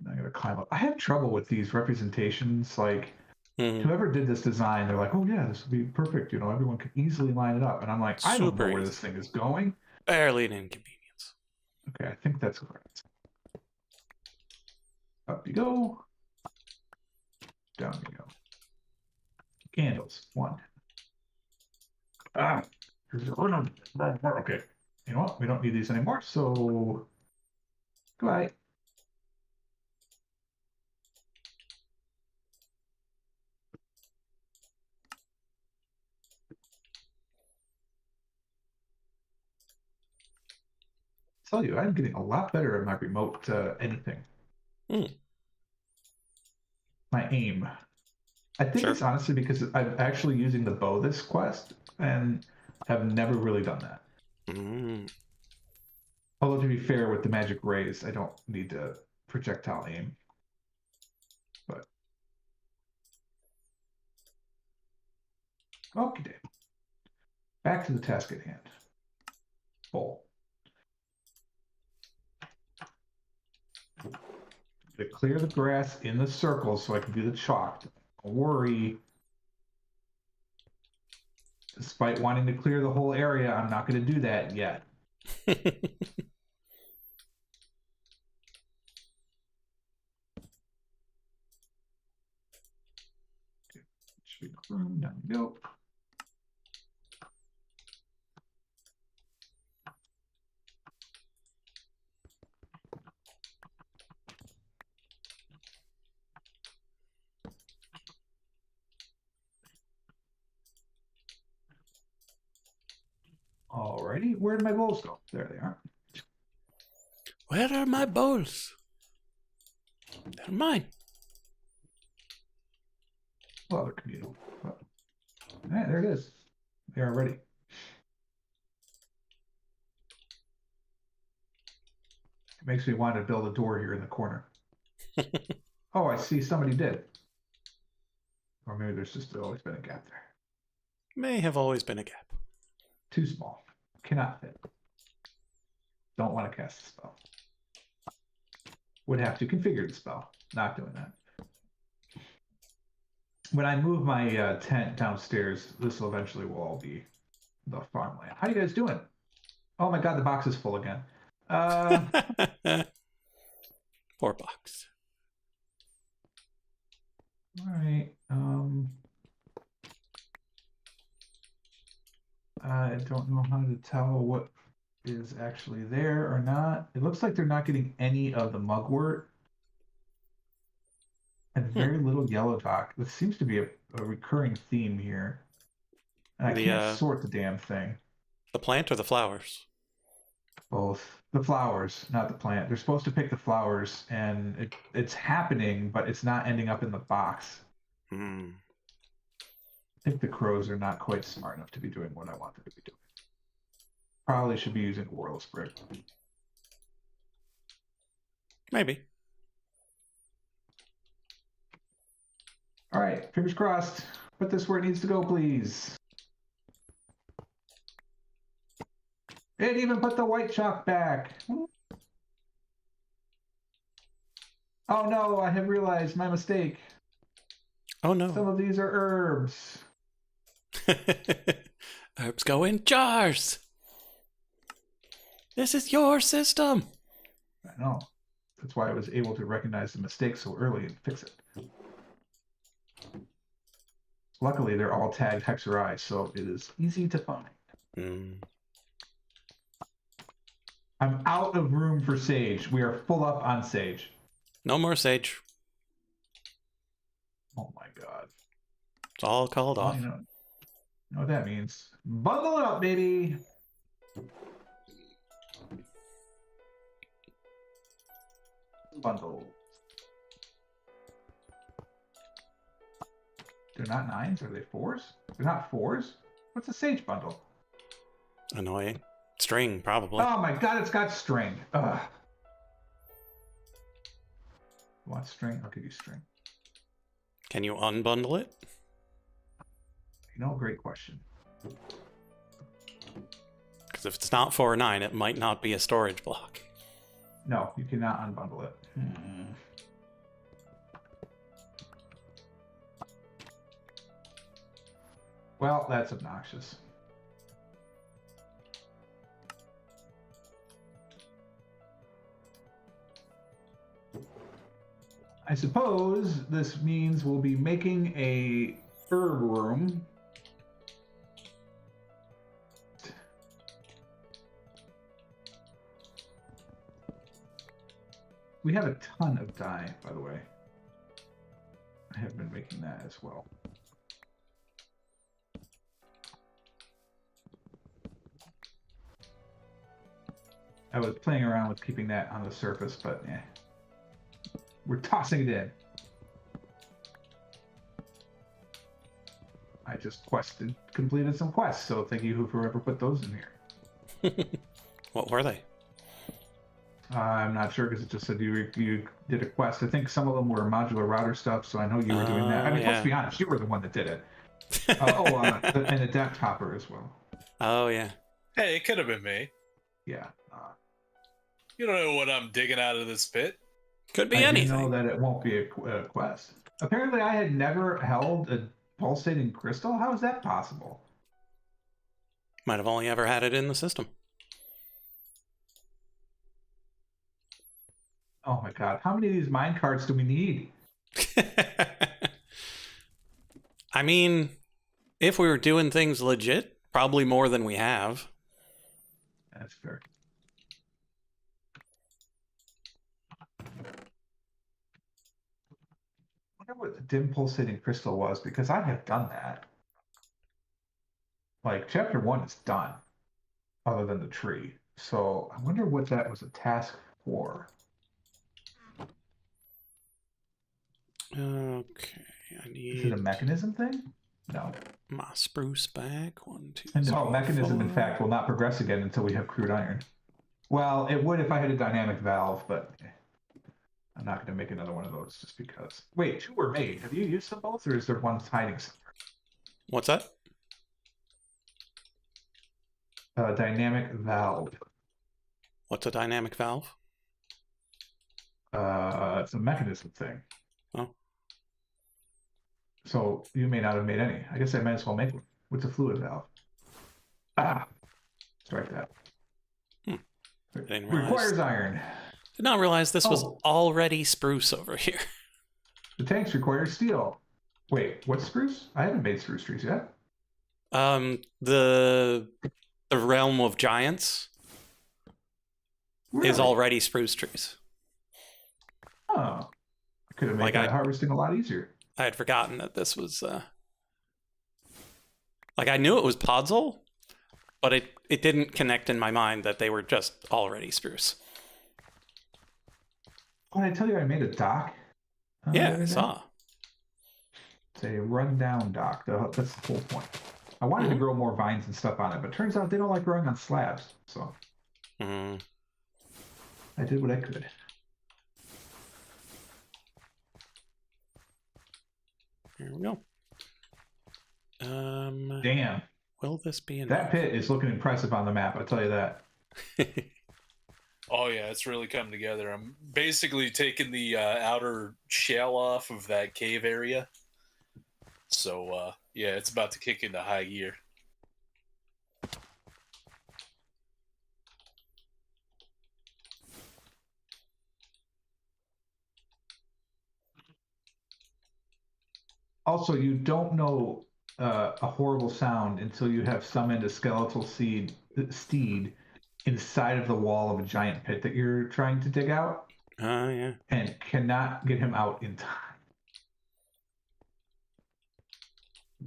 going to climb up. I have trouble with these representations. Like, whoever did this design, they're like, oh, yeah, this would be perfect. You know, everyone can easily line it up. And I'm like, I don't know where this thing is going. Barely an inconvenience. Okay, I think that's correct. Up you go. Down you go. Candles. 1. Ah. Okay. You know what? We don't need these anymore, so goodbye. I tell you, I'm getting a lot better at my remote anything. My aim. I think it's honestly because I'm actually using the bow this quest and have never really done that. Although to be fair, with the magic rays, I don't need to projectile aim. But okay, back to the task at hand. Bowl. to clear the grass in the circle so I can do the chalk. Don't worry. Despite wanting to clear the whole area, I'm not going to do that yet. Should be room. Down we go. Alrighty, where did my bowls go? There they are. Where are my bowls? They're mine. Well, they're communal. But... Alright, there it is. They are ready. It makes me want to build a door here in the corner. Oh, I see somebody did. Or maybe there's just always been a gap there. May have always been a gap. Too small. Cannot fit. Don't want to cast the spell. Would have to configure the spell. Not doing that. When I move my tent downstairs, this will eventually will all be the farmland. How you guys doing? Oh my god, the box is full again. Poor box. All right. I don't know how to tell what is actually there or not. It looks like they're not getting any of the mugwort. And very little yellow dock. This seems to be a recurring theme here. And I can't sort the damn thing. The plant or the flowers? Both. The flowers, not the plant. They're supposed to pick the flowers, and it's happening, but it's not ending up in the box. Hmm. I think the crows are not quite smart enough to be doing what I want them to be doing. Probably should be using Warless Brick. Maybe. All right, fingers crossed. Put this where it needs to go, please. It even put the white chalk back. Oh no, I have realized my mistake. Oh no. Some of these are herbs. Herbs go in jars. This is your system. I know. That's why I was able to recognize the mistake so early and fix it. Luckily, they're all tagged Hex or I, so it is easy to find. I'm out of room for sage. We are full up on sage. No more sage. Oh my god. It's all called off. You know what that means. Bundle it up, baby! Bundle. They're not 9s, are they 4s? They're not 4s? What's a sage bundle? Annoying. String, probably. Oh my god, it's got string. Ugh. You want string? I'll give you string. Can you unbundle it? You know, great question. Because if it's not 4 or 9, it might not be a storage block. No, you cannot unbundle it. Well, that's obnoxious. I suppose this means we'll be making a herb room. We have a ton of dye, by the way. I have been making that as well. I was playing around with keeping that on the surface, but eh. We're tossing it in. I just completed some quests, so thank you whoever put those in here. What were they? I'm not sure because it just said you did a quest. I think some of them were modular router stuff, so I know you were doing that. I mean, let's be honest, you were the one that did it. And a depth hopper as well. Oh, yeah. Hey, it could have been me. Yeah. You don't know what I'm digging out of this pit. Could be I do anything. know that it won't be a quest. Apparently, I had never held a pulsating crystal. How is that possible? Might have only ever had it in the system. Oh my god, how many of these mine carts do we need? I mean, if we were doing things legit, probably more than we have. That's fair. I wonder what the dim pulsating crystal was, because I have done that. Like, chapter 1 is done, other than the tree. So I wonder what that was a task for. Okay, I Is it need a mechanism thing? No. my spruce back. 1, 2, And no, 3, mechanism, 4. in fact, will not progress again until we have crude iron. Well, it would if I had a dynamic valve, but I'm not going to make another one of those just because. Wait, 2 were made. Have you used them both, or is there one hiding somewhere? What's that? Dynamic valve. What's a dynamic valve? It's a mechanism thing. Oh. So you may not have made any. I guess I might as well make one. What's a fluid valve? Ah, strike that. Didn't realize. Requires iron. Did not realize this was Oh. already spruce over here. The tanks require steel. Wait, what's spruce? I haven't made spruce trees yet. The realm of giants Really? is already spruce trees. Oh, I could have made that harvesting a lot easier. I had forgotten that this was like, I knew it was podzol, but it didn't connect in my mind that they were just already spruce. Oh, did I tell you I made a dock? Yeah, I saw. It's a rundown dock. That's the whole point. I wanted to grow more vines and stuff on it, but turns out they don't like growing on slabs. So I did what I could. Here we go. Damn. Will this be enough? That pit is looking impressive on the map, I'll tell you that. Oh yeah, it's really come together. I'm basically taking the outer shell off of that cave area. So yeah, it's about to kick into high gear. Also, you don't know a horrible sound until you have summoned a skeletal steed inside of the wall of a giant pit that you're trying to dig out. Yeah. And cannot get him out in time.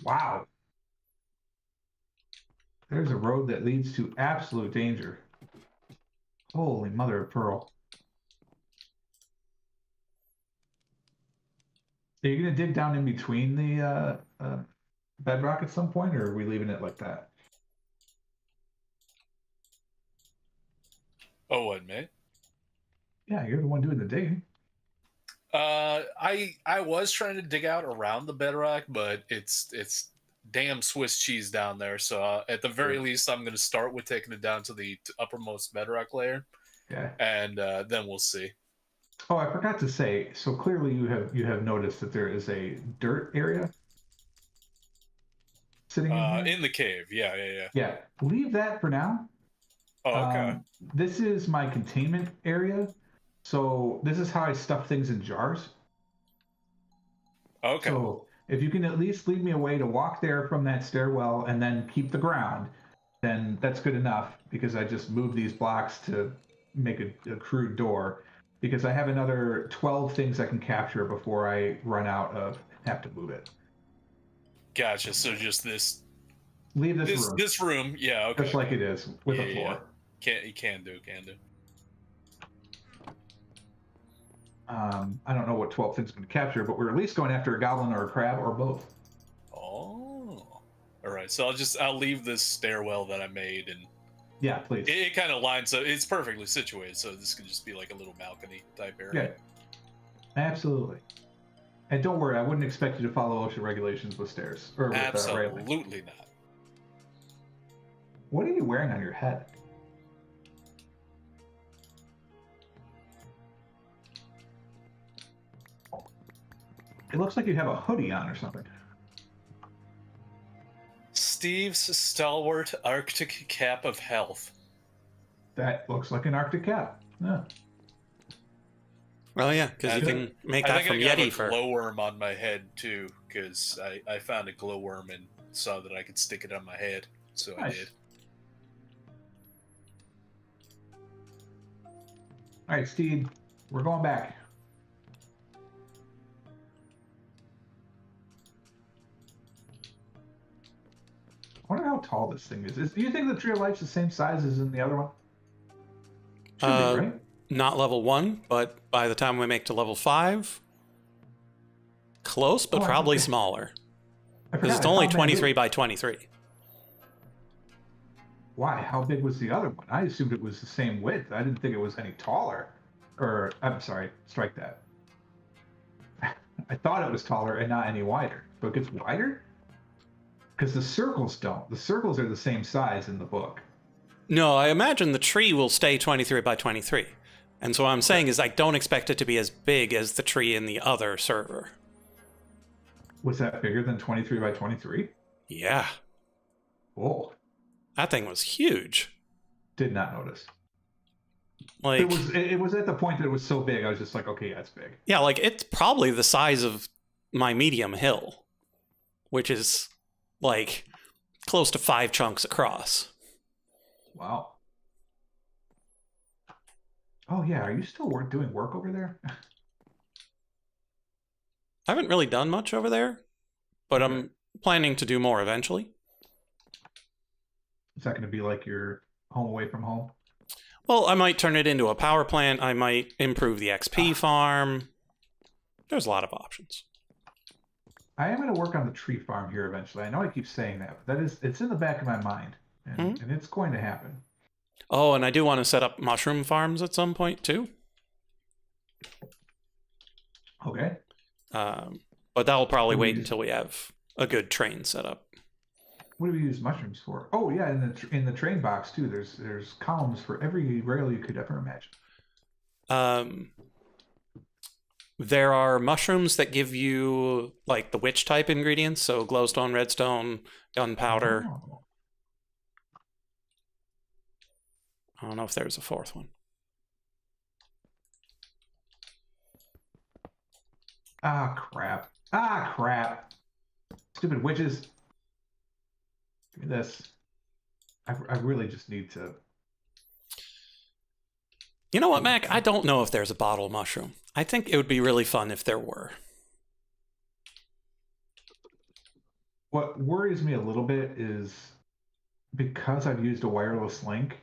Wow. There's a road that leads to absolute danger. Holy mother of pearl. Are you going to dig down in between the bedrock at some point, or are we leaving it like that? Oh, what, mate? Yeah, you're the one doing the digging. I was trying to dig out around the bedrock, but it's damn Swiss cheese down there. So at the very least, I'm going to start with taking it down to the uppermost bedrock layer. Yeah. And then we'll see. Oh, I forgot to say. So clearly, you have noticed that there is a dirt area sitting in the cave. Yeah. Yeah. Leave that for now. Oh, okay. This is my containment area. So this is how I stuff things in jars. Okay. So if you can at least leave me a way to walk there from that stairwell and then keep the ground, then that's good enough, because I just moved these blocks to make a crude door, because I have another 12 things I can capture before I run out of have to move it. Gotcha. So just this. Leave this room. This room, yeah, okay. Just like it is with a floor. Yeah. Can do. I don't know what 12 things I'm going to capture, but we're at least going after a goblin or a crab or both. Oh. All right. So I'll leave this stairwell that I made, and yeah, please. It kind of lines up. It's perfectly situated, so this can just be like a little balcony type area. Yeah. Absolutely. And don't worry, I wouldn't expect you to follow OSHA regulations with stairs or with railing. Absolutely not. What are you wearing on your head? It looks like you have a hoodie on or something. Steve's stalwart Arctic cap of health. That looks like an Arctic cap. Yeah. Well, yeah, because you can make that from I got Yeti a fur. glowworm on my head too, because I found a glowworm and saw that I could stick it on my head, so Nice. I did. All right, Steve, we're going back. I wonder how tall this thing is. Do you think the Tree of Life's the same size as in the other one? Should be, right? Not level 1, but by the time we make to level 5, close, but probably smaller. Because it's only 23 by 23. Why? How big was the other one? I assumed it was the same width. I didn't think it was any taller. Or, I'm sorry, strike that. I thought it was taller and not any wider. So it gets wider? Because the circles don't. The circles are the same size in the book. No, I imagine the tree will stay 23 by 23. And so what I'm saying is I don't expect it to be as big as the tree in the other server. Was that bigger than 23 by 23? Yeah. Whoa. That thing was huge. Did not notice. Like it was at the point that it was so big, I was just like, okay, that's big. Yeah, like it's probably the size of my medium hill, which is like close to 5 chunks across. Wow. Oh yeah, are you still doing work over there? I haven't really done much over there, but I'm planning to do more eventually. Is that going to be like your home away from home? Well, I might turn it into a power plant. I might improve the XP farm. There's a lot of options. I am going to work on the tree farm here eventually. I know I keep saying that, but it's in the back of my mind, and it's going to happen. Oh, and I do want to set up mushroom farms at some point too. Okay. But that'll probably wait until we have a good train set up. What do we use mushrooms for? Oh yeah, in the train box too. There's columns for every rail you could ever imagine. There are mushrooms that give you like the witch type ingredients, so glowstone, redstone, gunpowder. Oh. I don't know if there's a fourth one. Ah crap! Ah crap! Stupid witches! Give me this. I really just need to. You know what, Mac? I don't know if there's a bottle mushroom. I think it would be really fun if there were. What worries me a little bit is because I've used a wireless link,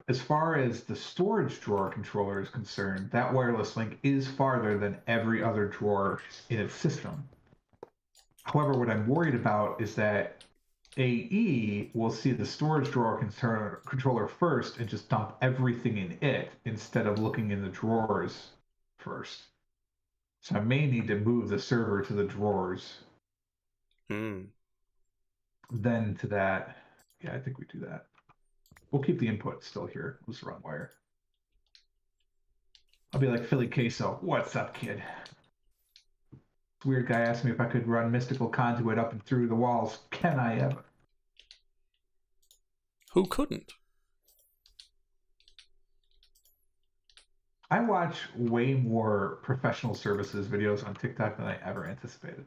as far as the storage drawer controller is concerned, that wireless link is farther than every other drawer in its system. However, what I'm worried about is that AE will see the storage drawer controller first and just dump everything in it instead of looking in the drawers first. So I may need to move the server to the drawers. Then to that. Yeah, I think we do that. We'll keep the input still here. We'll just run wire. I'll be like Philly Queso. What's up, kid? This weird guy asked me if I could run mystical conduit up and through the walls. Can I ever? Who couldn't? I watch way more professional services videos on TikTok than I ever anticipated.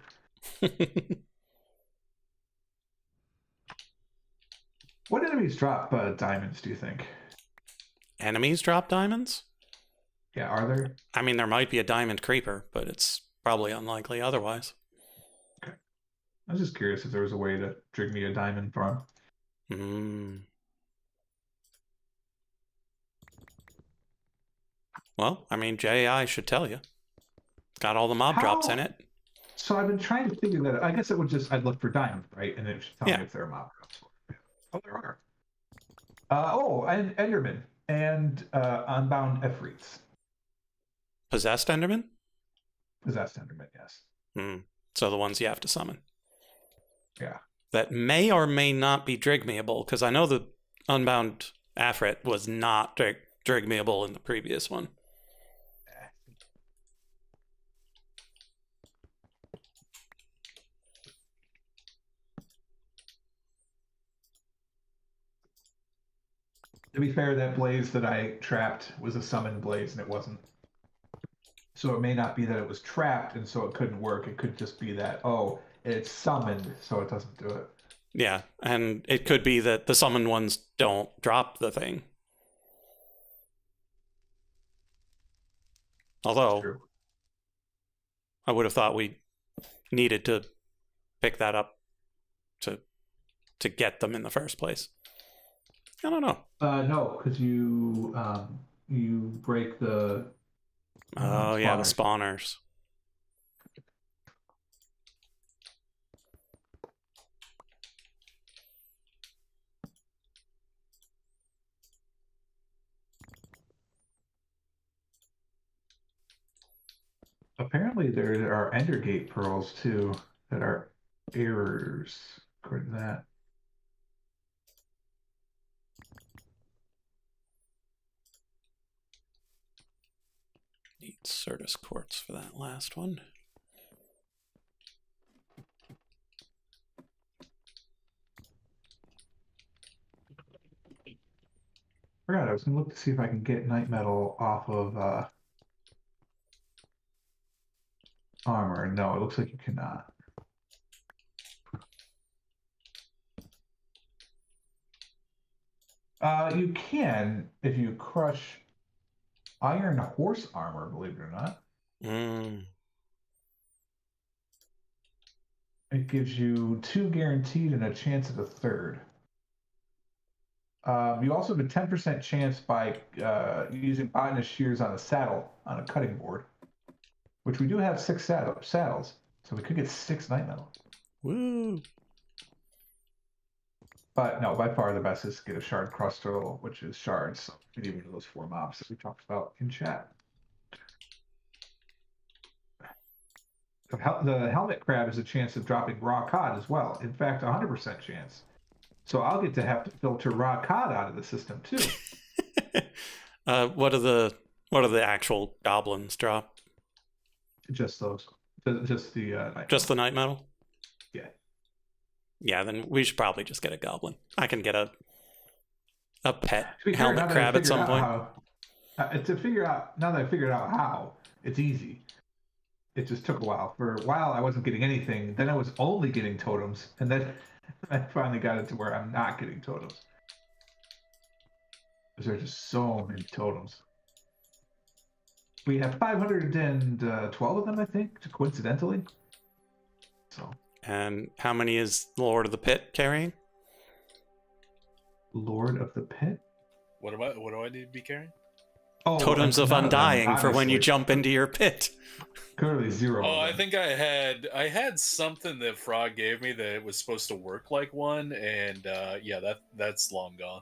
What enemies drop diamonds, do you think? Enemies drop diamonds? Yeah, are there? I mean, there might be a diamond creeper, but it's probably unlikely otherwise. Okay. I was just curious if there was a way to trig me a diamond farm. Well, I mean, JI should tell you. It's got all the mob drops in it. So I've been trying to figure that out. I guess it would just, I'd look for diamond, right? And it should tell me if there are mob drops for it. Oh, there are. And Enderman and Unbound Efreets. Possessed Enderman? Possessed Enderman, yes. So the ones you have to summon. Yeah. That may or may not be drigmeable, because I know the Unbound Afrit was not drigmeable in the previous one. To be fair, that blaze that I trapped was a summoned blaze, and it wasn't. So it may not be that it was trapped, and so it couldn't work. It could just be that, oh, it's summoned, so it doesn't do it. Yeah, and it could be that the summoned ones don't drop the thing. Although, True. I would have thought we needed to pick that up to get them in the first place. I don't know. No, because you break the. Oh, yeah, the spawners. spawners. Apparently, there are Ender Gate pearls too that are errors, according to that. Need Certus quartz for that last one. Forgot, I was gonna look to see if I can get night metal off of armor. No, it looks like you cannot. You can if you crush iron horse armor, believe it or not. Mm. It gives you 2 guaranteed and a chance at a third. You also have a 10% chance by using botanist shears on a saddle on a cutting board, which we do have 6 saddles, so we could get 6 night metal. Woo! But no, by far the best is to get a shard crustal, which is shards. So we need one of those 4 mobs that we talked about in chat. The helmet crab is a chance of dropping raw cod as well. In fact, 100% chance. So I'll get to have to filter raw cod out of the system too. What are the actual goblins drop? Just those. Just the night Just the night metal? Yeah. Yeah, then we should probably just get a goblin. I can get a pet To be fair, helmet now that I crab at figured some out point. to figure out, now that I figured out how, it's easy. It just took a while. For a while, I wasn't getting anything. Then I was only getting totems, and then I finally got it to where I'm not getting totems. Because there are just so many totems. We have 512 of them, I think, coincidentally. So. And how many is Lord of the Pit carrying? Lord of the Pit? What do I need to be carrying? Oh, Totems of none Undying them, for when you obviously. jump into your pit. Clearly 0. Oh, of I them. think I had something that Frog gave me that it was supposed to work like one, and yeah, that's long gone.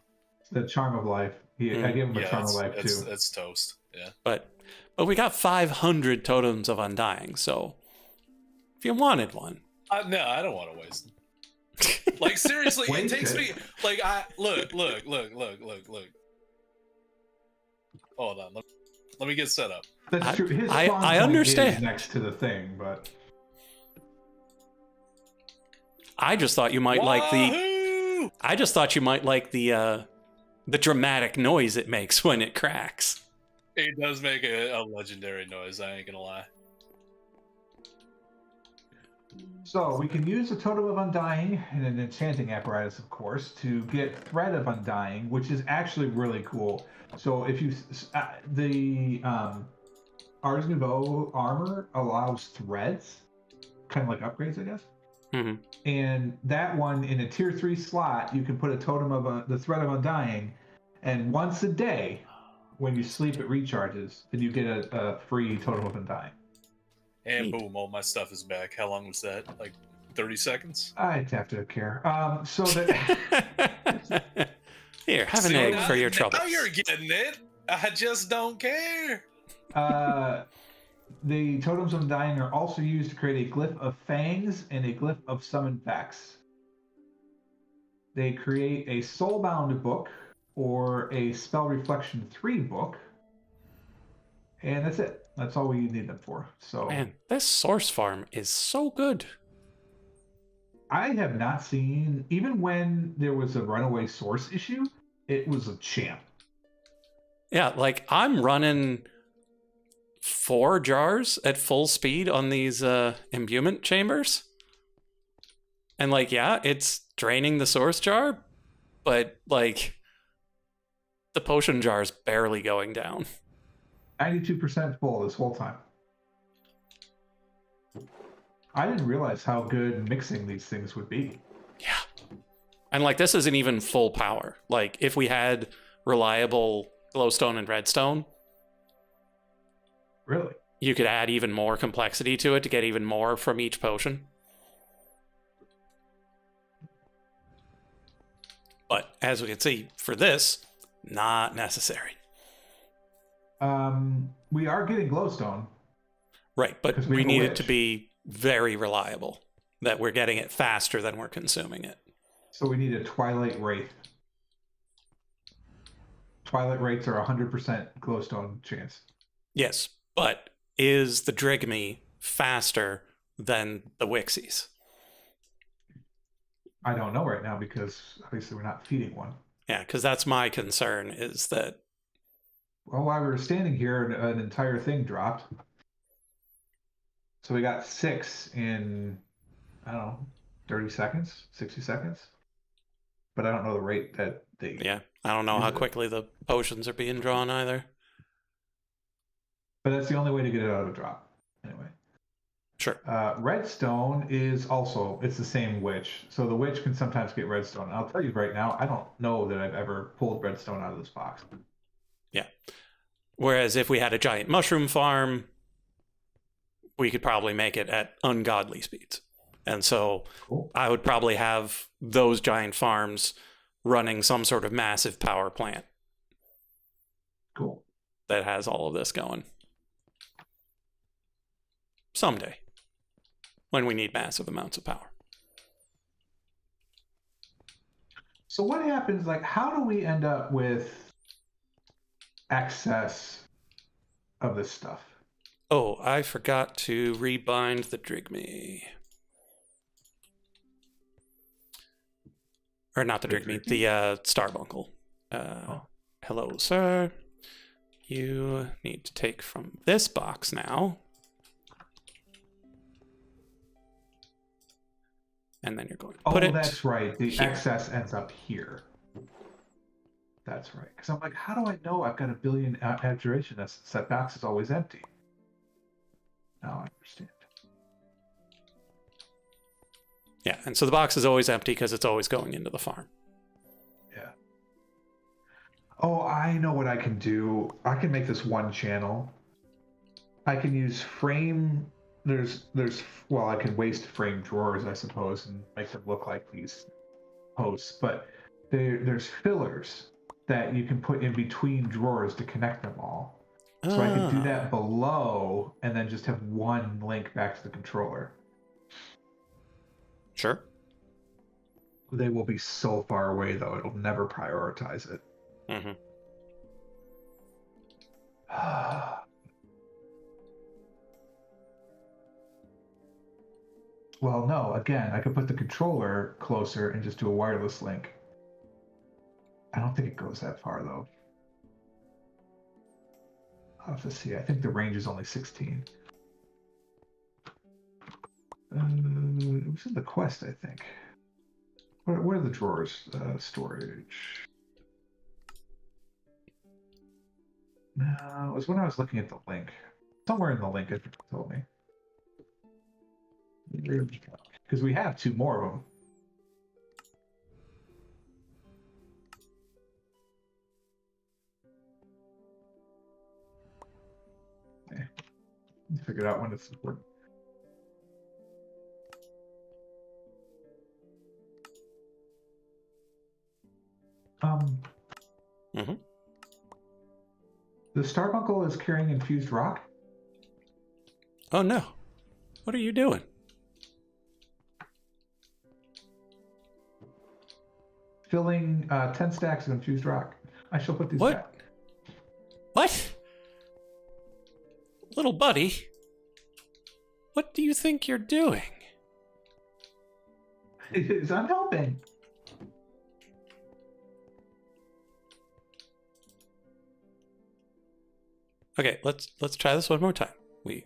The Charm of Life. I gave him a Yeah, Charm of Life too. that's toast. Yeah. But we got 500 totems of Undying, so if you wanted one. No, I don't want to waste them. Like seriously, it Waste takes it. me like I look. Hold on, let me get set up. That's true. His I spawn point understand. is next to the thing, but I just thought you might like Wahoo! the dramatic noise it makes when it cracks. It does make a legendary noise. I ain't gonna lie. so we can use a Totem of Undying and an enchanting apparatus, of course, to get Thread of Undying, which is actually really cool. So if you the Ars Nouveau armor allows threads, kind of like upgrades, I guess. Mm-hmm. And that one in a tier 3 slot, you can put a totem of the Thread of Undying, and once a day, when you sleep, it recharges, and you get a free Totem of Undying. And boom, all my stuff is back. How long was that? Like 30 seconds? I'd have to care. So that Here, have an See, egg now- for your trouble. Now you're getting it. I just don't care. the Totems of Undying are also used to create a glyph of fangs and a glyph of summoned Vex. They create a Soulbound book or a Spell Reflection 3 book. And that's it. That's all we need them for. So Man, this source farm is so good. I have not seen, even when there was a runaway source issue, it was a champ. Yeah, like I'm running 4 jars at full speed on these imbuement chambers. And like, yeah, it's draining the source jar, but like the potion jar is barely going down. 92% full this whole time. I didn't realize how good mixing these things would be. Yeah. And like this isn't even full power. Like if we had reliable glowstone and redstone, Really? you could add even more complexity to it to get even more from each potion. But as we can see, for this, not necessary. We are getting glowstone. Right, but 'Cause we have a need it witch. to be very reliable, that we're getting it faster than we're consuming it. So we need a Twilight Wraith. Twilight Wraiths are 100% glowstone chance. Yes, but is the Drigme faster than the Wixies? I don't know right now because obviously we're not feeding one. Yeah, because that's my concern, is that... Well, while we were standing here, an entire thing dropped. So we got 6 in, I don't know, 30 seconds, 60 seconds. But I don't know the rate that they... Yeah, I don't know how quickly the potions are being drawn either. But that's the only way to get it out of a drop. Anyway. Sure. Redstone is also, it's the same witch. So the witch can sometimes get redstone. And I'll tell you right now, I don't know that I've ever pulled redstone out of this box. Yeah. Whereas if we had a giant mushroom farm, we could probably make it at ungodly speeds. And so Cool. I would probably have those giant farms running some sort of massive power plant Cool. that has all of this going. Someday, when we need massive amounts of power. So what happens, like, how do we end up with excess of this stuff? Oh, I forgot to rebind the Drigme. Or not the Drigme, the Starbuncle. Hello, sir. You need to take from this box now. And then you're going to put it... Oh, that's right. The here. excess ends up here. That's right. Because I'm like, how do I know I've got a billion abjuration? That box is always empty. Now I understand. Yeah, and so the box is always empty because it's always going into the farm. Yeah. Oh, I know what I can do. I can make this one channel. I can use frame. Well, I can waste frame drawers, I suppose, and make them look like these posts. But there's fillers that you can put in between drawers to connect them all. So I could do that below and then just have one link back to the controller. Sure. They will be so far away, though. It'll never prioritize it. Mm-hmm. Well, no. Again, I could put the controller closer and just do a wireless link. I don't think it goes that far, though. I'll have to see. I think the range is only 16. It was in the quest, I think. Where are the drawers? Storage. No, it was when I was looking at the link. Somewhere in the link, I think it told me. Because we have 2 more of them. Figure out when it's important. Mm-hmm. The Starbuncle is carrying infused rock. Oh no. What are you doing? Filling 10 stacks of infused rock. I shall put these What? back. What? Little buddy, what do you think you're doing? I'm helping. Okay, let's try this one more time. We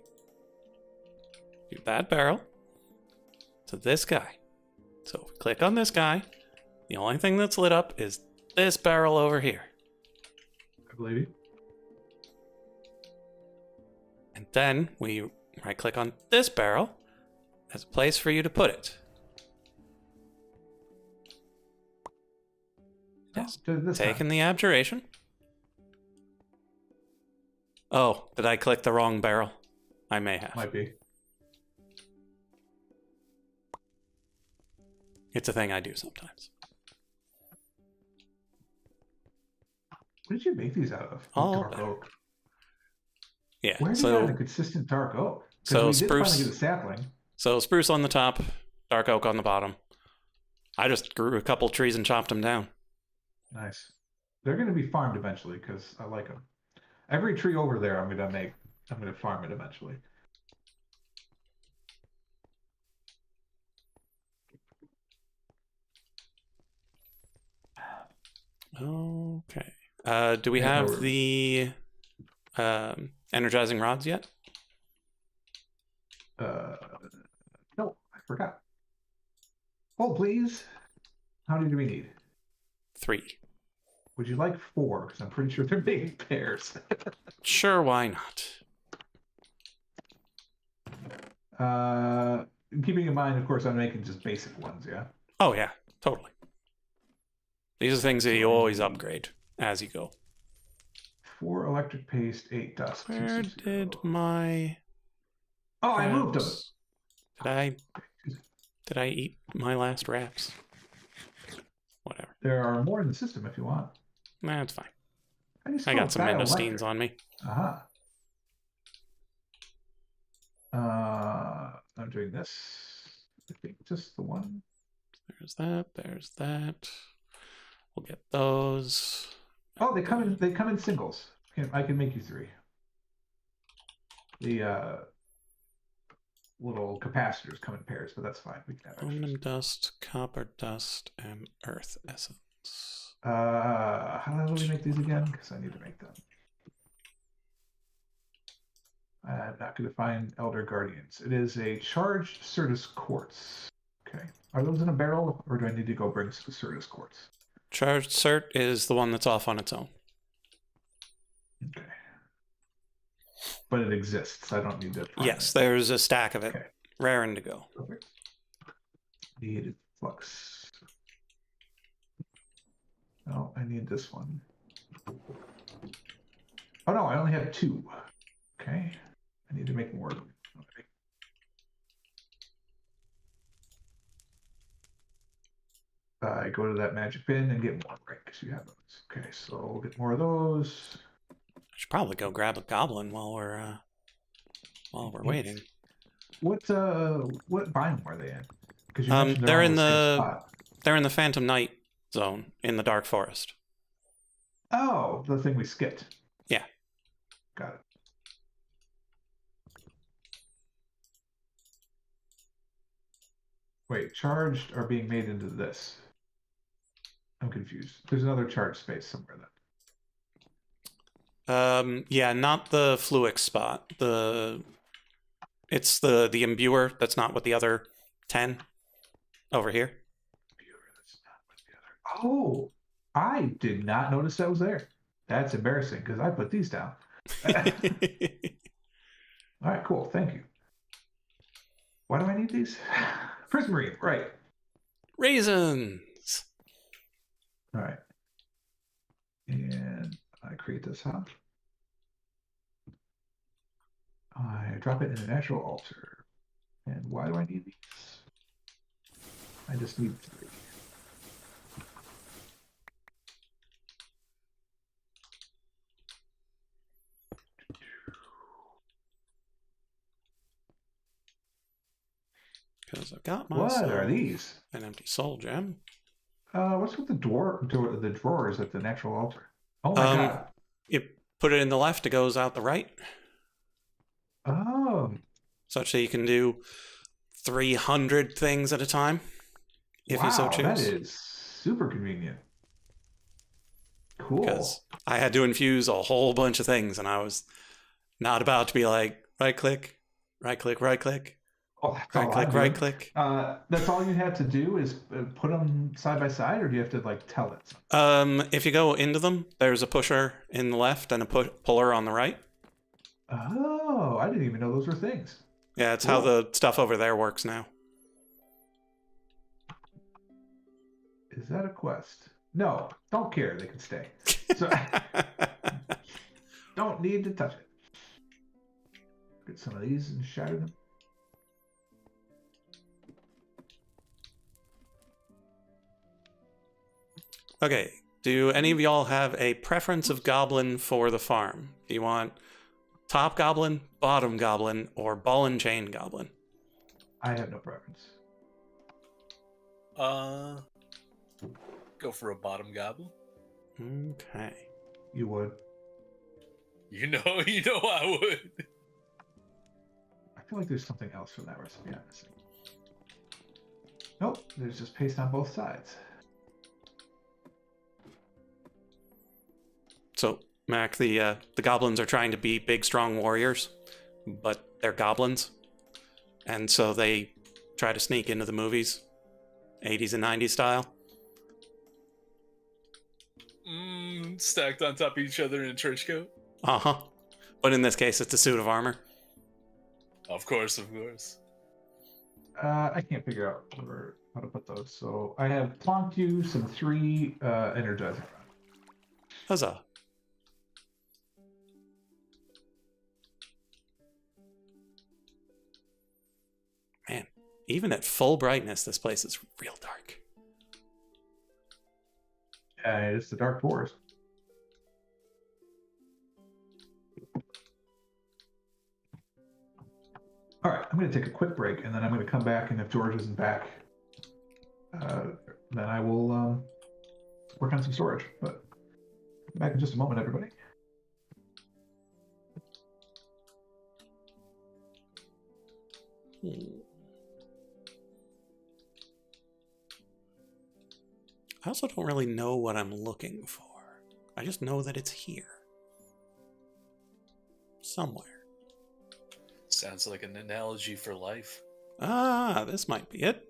do that barrel to this guy. So if we click on this guy, the only thing that's lit up is this barrel over here. I believe you. And then we right click on this barrel as a place for you to put it. Yes. Taking the abjuration. Oh, did I click the wrong barrel? I may have. Might be. It's a thing I do sometimes. What did you make these out of? All Dark better. oak. Yeah. Where did you get a consistent dark oak? So we spruce. did finally get a sapling. So spruce on the top, dark oak on the bottom. I just grew a couple trees and chopped them down. Nice. They're going to be farmed eventually because I like them. Every tree over there, I'm going to farm it eventually. Okay. Do we have the energizing rods yet? No, I forgot. Hold, please. How many do we need? 3. Would you like 4? Because I'm pretty sure they're big pairs. Sure, why not? Keeping in mind, of course, I'm making just basic ones, yeah? Oh, yeah, totally. These are things that you always upgrade as you go. 4 electric paste, 8 dust. Where did my... Oh, I moved them. Did I eat my last wraps? Whatever. There are more in the system if you want. Nah, it's fine. I got some mendostines on me. Uh-huh. I'm doing this. I think just the one. There's that. There's that. We'll get those. Oh, they come in singles. I can make you 3. The little capacitors come in pairs, but that's fine. We can have Aluminum dust, copper dust, and earth essence. How do we make these again? Because I need to make them. I'm not going to find Elder Guardians. It is a charged Certus quartz. Okay. Are those in a barrel, or do I need to go bring some Certus quartz? Charged cert is the one that's off on its own. Okay. But it exists. I don't need to. Yes, there's a stack of it. Okay. Raring to go. Perfect. Need flux. Oh, I need this one. Oh no, I only have 2. Okay. I need to make more. Okay. I go to that magic bin and get more, right? Because you have those. Okay, so we'll get more of those. I should probably go grab a goblin while we're waiting. What biome are they in? Because you mentioned they're all in the same the spot. they're in the Phantom Night zone in the Dark Forest. Oh, the thing we skipped. Yeah. Got it. Wait, charged are being made into this. I'm confused. There's another charge space somewhere then. Yeah, not the Fluix spot. It's the imbuer. That's not with the other 10 over here. Oh, I did not notice that was there. That's embarrassing because I put these down. All right, cool. Thank you. Why do I need these? Prismarine, right. Raisins. All right. And I create this, huh? I drop it in a natural altar. And why do I need these? I just need 3. Because I've got What are these? an empty soul gem. What's with the the drawers at the natural altar? Oh my god. You put it in the left, it goes out the right. Oh. Such that you can do 300 things at a time, if you so choose. That is super convenient. Cool. Because I had to infuse a whole bunch of things, and I was Not about to be like right click, right click, right click, Oh, that's right all click, I'm right doing. click. That's all you have to do is put them side by side, or do you have to like tell it? If you go into them, there's a pusher in the left and a puller on the right. Oh, I didn't even know those were things. Yeah, it's how Cool. the stuff over there works now. Is that a quest? No, don't care. They can stay. So don't need to touch it. Get some of these and shatter them. Okay, do any of y'all have a preference of goblin for the farm? Do you want top goblin, bottom goblin, or ball and chain goblin? I have no preference. Go for a bottom goblin. Okay. You would. You know I would. I feel like there's something else from that recipe I'm missing. Nope, there's just paste on both sides. So, Mac, the goblins are trying to be big, strong warriors, but they're goblins, and so they try to sneak into the movies, 80s and 90s style. Stacked on top of each other in a trench coat. Uh-huh. But in this case, it's a suit of armor. Of course, of course. I can't figure out how to put those. So I have plonked you some 3 energizer. Huzzah. Man, even at full brightness, this place is real dark. It's the Dark Forest. All right, I'm going to take a quick break, and then I'm going to come back, and if George isn't back, then I will work on some storage. But back in just a moment, everybody. I also don't really know what I'm looking for. I just know that it's here. Somewhere. Sounds like an analogy for life. Ah, this might be it.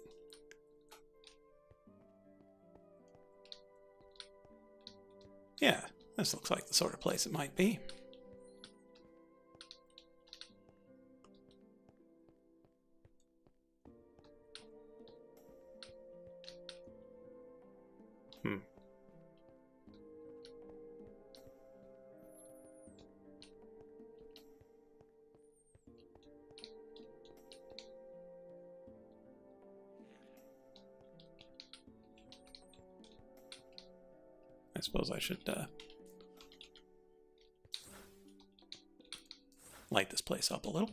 Yeah, this looks like the sort of place it might be. I suppose I should light this place up a little.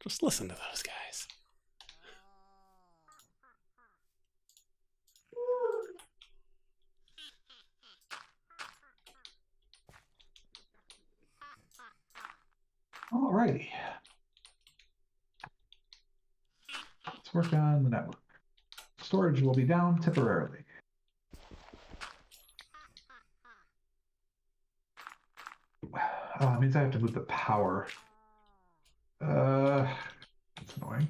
Just listen to those guys. Alrighty. Let's work on the network. Storage will be down temporarily. Oh, it means I have to move the power. That's annoying.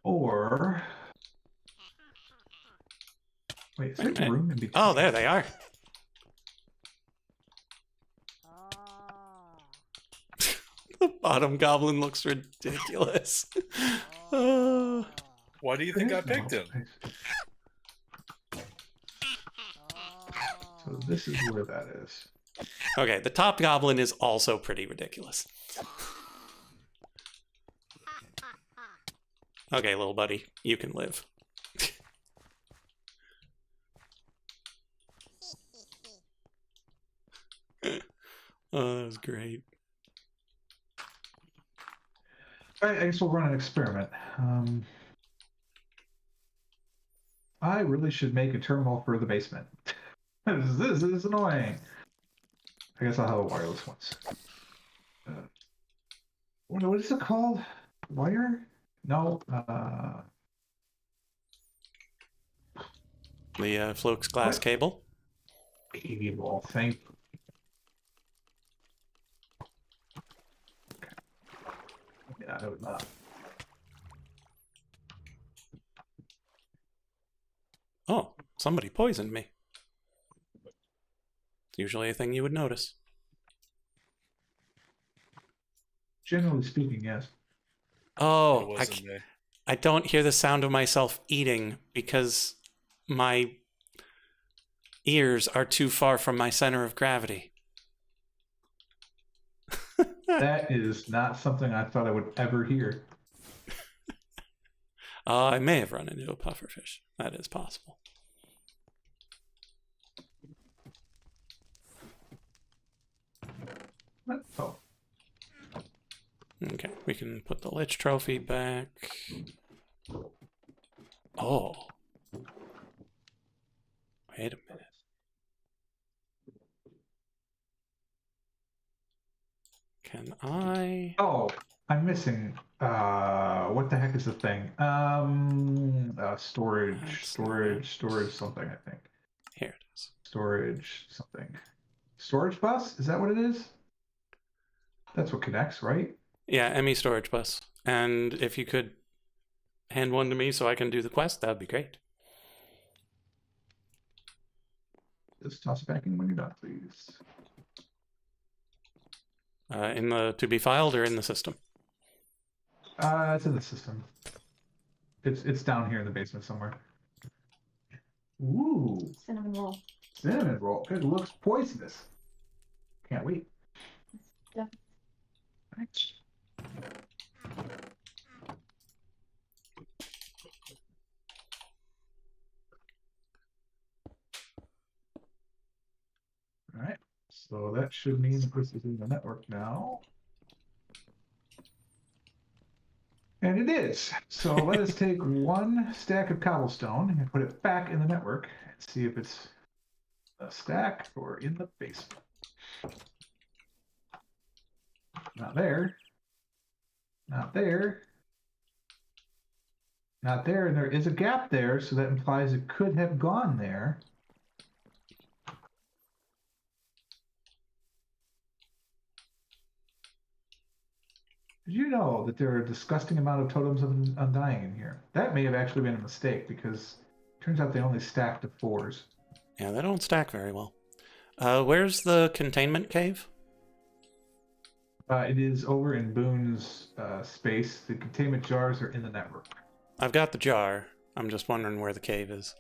Or wait, is Wait a there minute. room in between? Oh, there they are. The bottom goblin looks ridiculous. Why do you There think I is no picked him? space. So this is where that is. Okay, the top goblin is also pretty ridiculous. Okay, little buddy, you can live. Oh, that was great. All right, I guess we'll run an experiment. I really should make a terminal for the basement. This is annoying. I guess I'll have a wireless once. What is it called? Wire? No. The Flux glass What? cable. Cable. Thank you. Yeah, I would not. Oh, somebody poisoned me. It's usually a thing you would notice. Generally speaking, yes. It Oh, wasn't me. I don't hear the sound of myself eating because my ears are too far from my center of gravity. That is not something I thought I would ever hear. I may have run into a pufferfish. That is possible. What? Oh, Okay, we can put the Lich trophy back. Oh. Wait a minute. Can I? oh, I'm missing. What the heck is the thing? Storage, something. I think Here it is. storage something. Storage bus? Is that what it is? That's what connects, right? Yeah, ME storage bus. And if you could hand one to me so I can do the quest, that would be great. Just toss it back in when you're done, please. In the to be filed or in the system? It's in the system. It's down here in the basement somewhere. Ooh, Cinnamon roll. cinnamon roll. It looks poisonous. Can't wait. Yeah. Thanks. All right. So that should mean this is in the network now. And it is. So let us take one stack of cobblestone and put it back in the network and see if it's a stack or in the basement. Not there. Not there. Not there. And there is a gap there, so that implies it could have gone there. Did you know that there are a disgusting amount of totems of undying in here? That may have actually been a mistake because it turns out they only stack to 4s. Yeah, they don't stack very well. Where's the containment cave? It is over in Boon's space. The containment jars are in the network. I've got the jar. I'm just wondering where the cave is.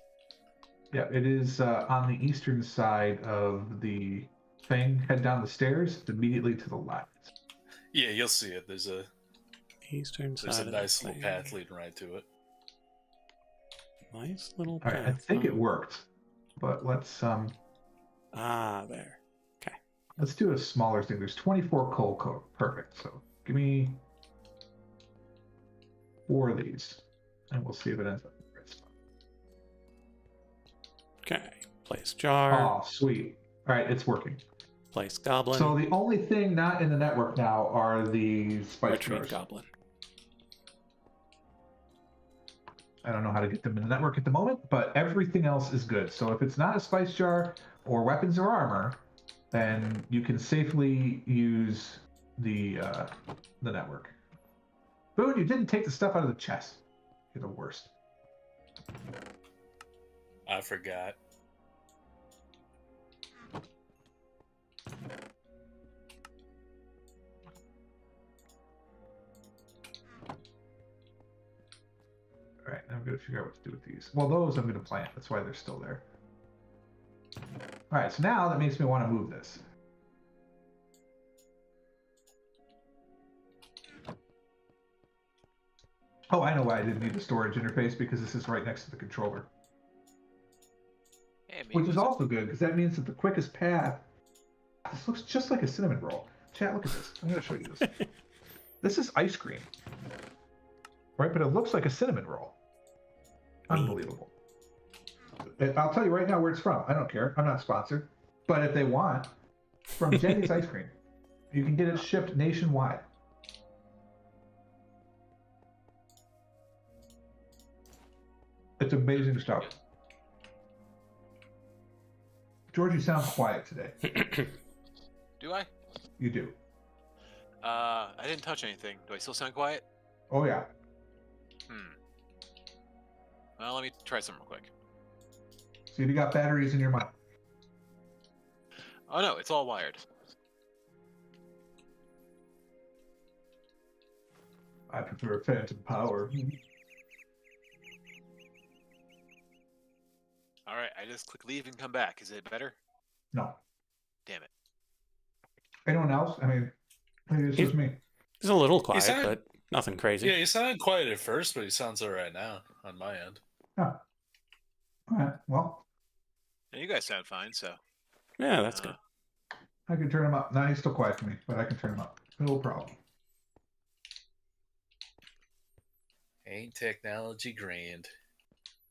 Yeah, it is on the eastern side of the thing. Head down the stairs. It's immediately to the left. Yeah, you'll see it. There's a Eastern side of the nice little thing. path leading right to it. Nice little All path. right, I think it huh? worked, but let's There. Okay. let's do a smaller thing. There's 24 coal code. Perfect. So give me 4 of these, and we'll see if it ends up in the right spot. Okay. Place jar. Oh, sweet. All right, it's working. Place goblin. So the only thing not in the network now are the spice Retrieve jars. goblin. I don't know how to get them in the network at the moment, but everything else is good. So if it's not a spice jar or weapons or armor, then you can safely use the network. Boon, you didn't take the stuff out of the chest. You're the worst. I forgot. All right, and figure out what to do with these. Well, those I'm going to plant. That's why they're still there. All right, so now that makes me want to move this. Oh, I know why I didn't need the storage interface, because this is right next to the controller. Hey, maybe Which is there's a- also good, because that means that the quickest path... This looks just like a cinnamon roll. Chat, look at this. I'm going to show you this. This is ice cream. Right, but it looks like a cinnamon roll. Unbelievable. I'll tell you right now where it's from. I don't care. I'm not sponsored. But if they want, from Jenny's Ice Cream, you can get it shipped nationwide. It's amazing stuff. George, you sound quiet today. Do I? You do. I didn't touch anything. Do I still sound quiet? Oh, yeah. Well, let me try some real quick. See if you got batteries in your mind. Oh no, it's all wired. I prefer phantom power. All right, I just click leave and come back. Is it better? No. Damn it. Anyone else? I mean, maybe it's just me. It's a little quiet, sound- but nothing crazy. Yeah, he sounded quiet at first, but he sounds all right now on my end. Huh. All right. Well, And you guys sound fine, so. Yeah, that's good. I can turn him up. Now he's still quiet to me, but I can turn him up. No problem. Ain't technology grand.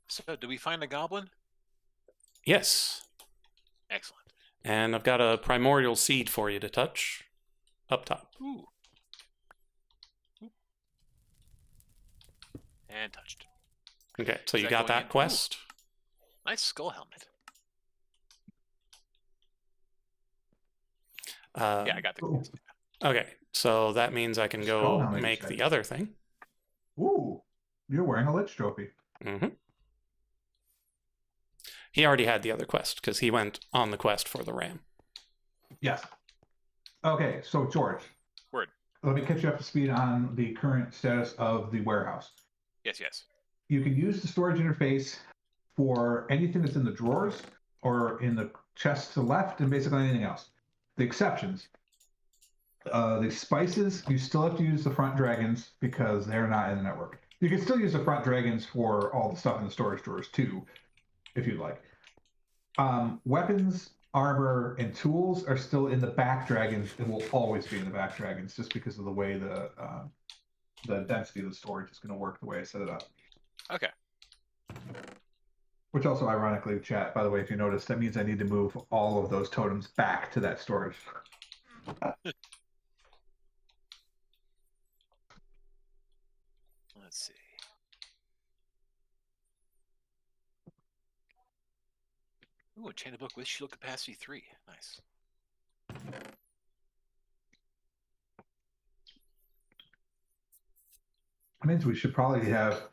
So, do we find a goblin? Yes. Excellent. And I've got a primordial seed for you to touch up top. Ooh. And touched. Okay, so Is you that got going that in? quest. Nice skull helmet. Yeah, I got the. Ooh. Okay, so that means I can Skull go helmet, make you the said. other thing. Ooh, you're wearing a Lich trophy. hmm He already had the other quest because he went on the quest for the ram. Yes. Okay, so George. Word. Let me catch you up to speed on the current status of the warehouse. Yes, yes. You can use the storage interface for anything that's in the drawers or in the chest to the left and basically anything else. The exceptions. The spices, you still have to use the front dragons because they're not in the network. You can still use the front dragons for all the stuff in the storage drawers too, if you'd like. Weapons, armor, and tools are still in the back dragons and will always be in the back dragons just because of the way the density of the storage is going to work the way I set it up. Okay. Which also, ironically, chat, by the way, if you notice, that means I need to move all of those totems back to that storage. Let's see. Ooh, enchanted book with shield capacity 3. Nice. That means we should probably have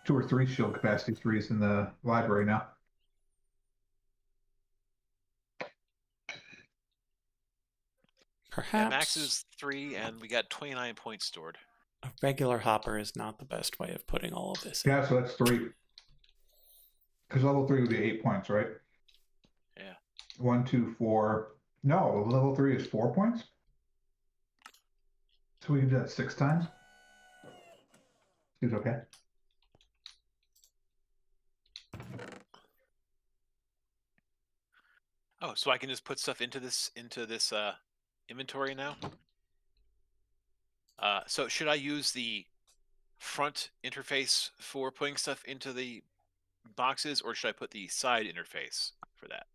2 or 3 shield capacity 3s in the library now. Perhaps Max is 3, and we got 29 points stored. a regular hopper is not the best way of putting all of this in. Yeah, so that's 3. Because level 3 would be 8 points, right? Yeah. 1, 2, 4. No, level 3 is 4 points. So we can do that 6 times. Seems okay. Oh, so I can just put stuff into this inventory now? So should I use the front interface for putting stuff into the boxes, or should I put the side interface for that?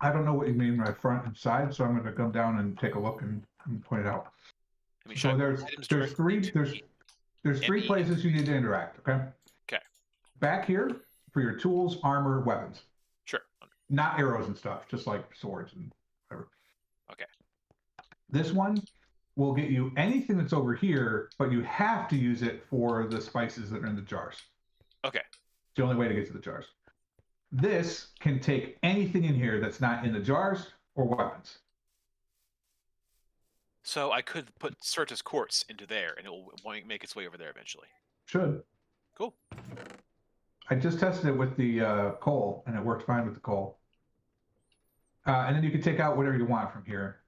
I don't know what you mean by front and side, so I'm going to come down and take a look and point it out. I mean, So should I put there's items there's directly 3 into there's the 3 ME? places you need to interact. Okay. Okay. Back here for your tools, armor, weapons. Sure. Not arrows and stuff, just like swords and whatever. Okay. This one will get you anything that's over here, but you have to use it for the spices that are in the jars. Okay. It's the only way to get to the jars. This can take anything in here that's not in the jars or weapons. So I could put Certus Quartz into there, and it will make its way over there eventually. Should. Cool. I just tested it with the coal, and it worked fine with the coal. And then you can take out whatever you want from here.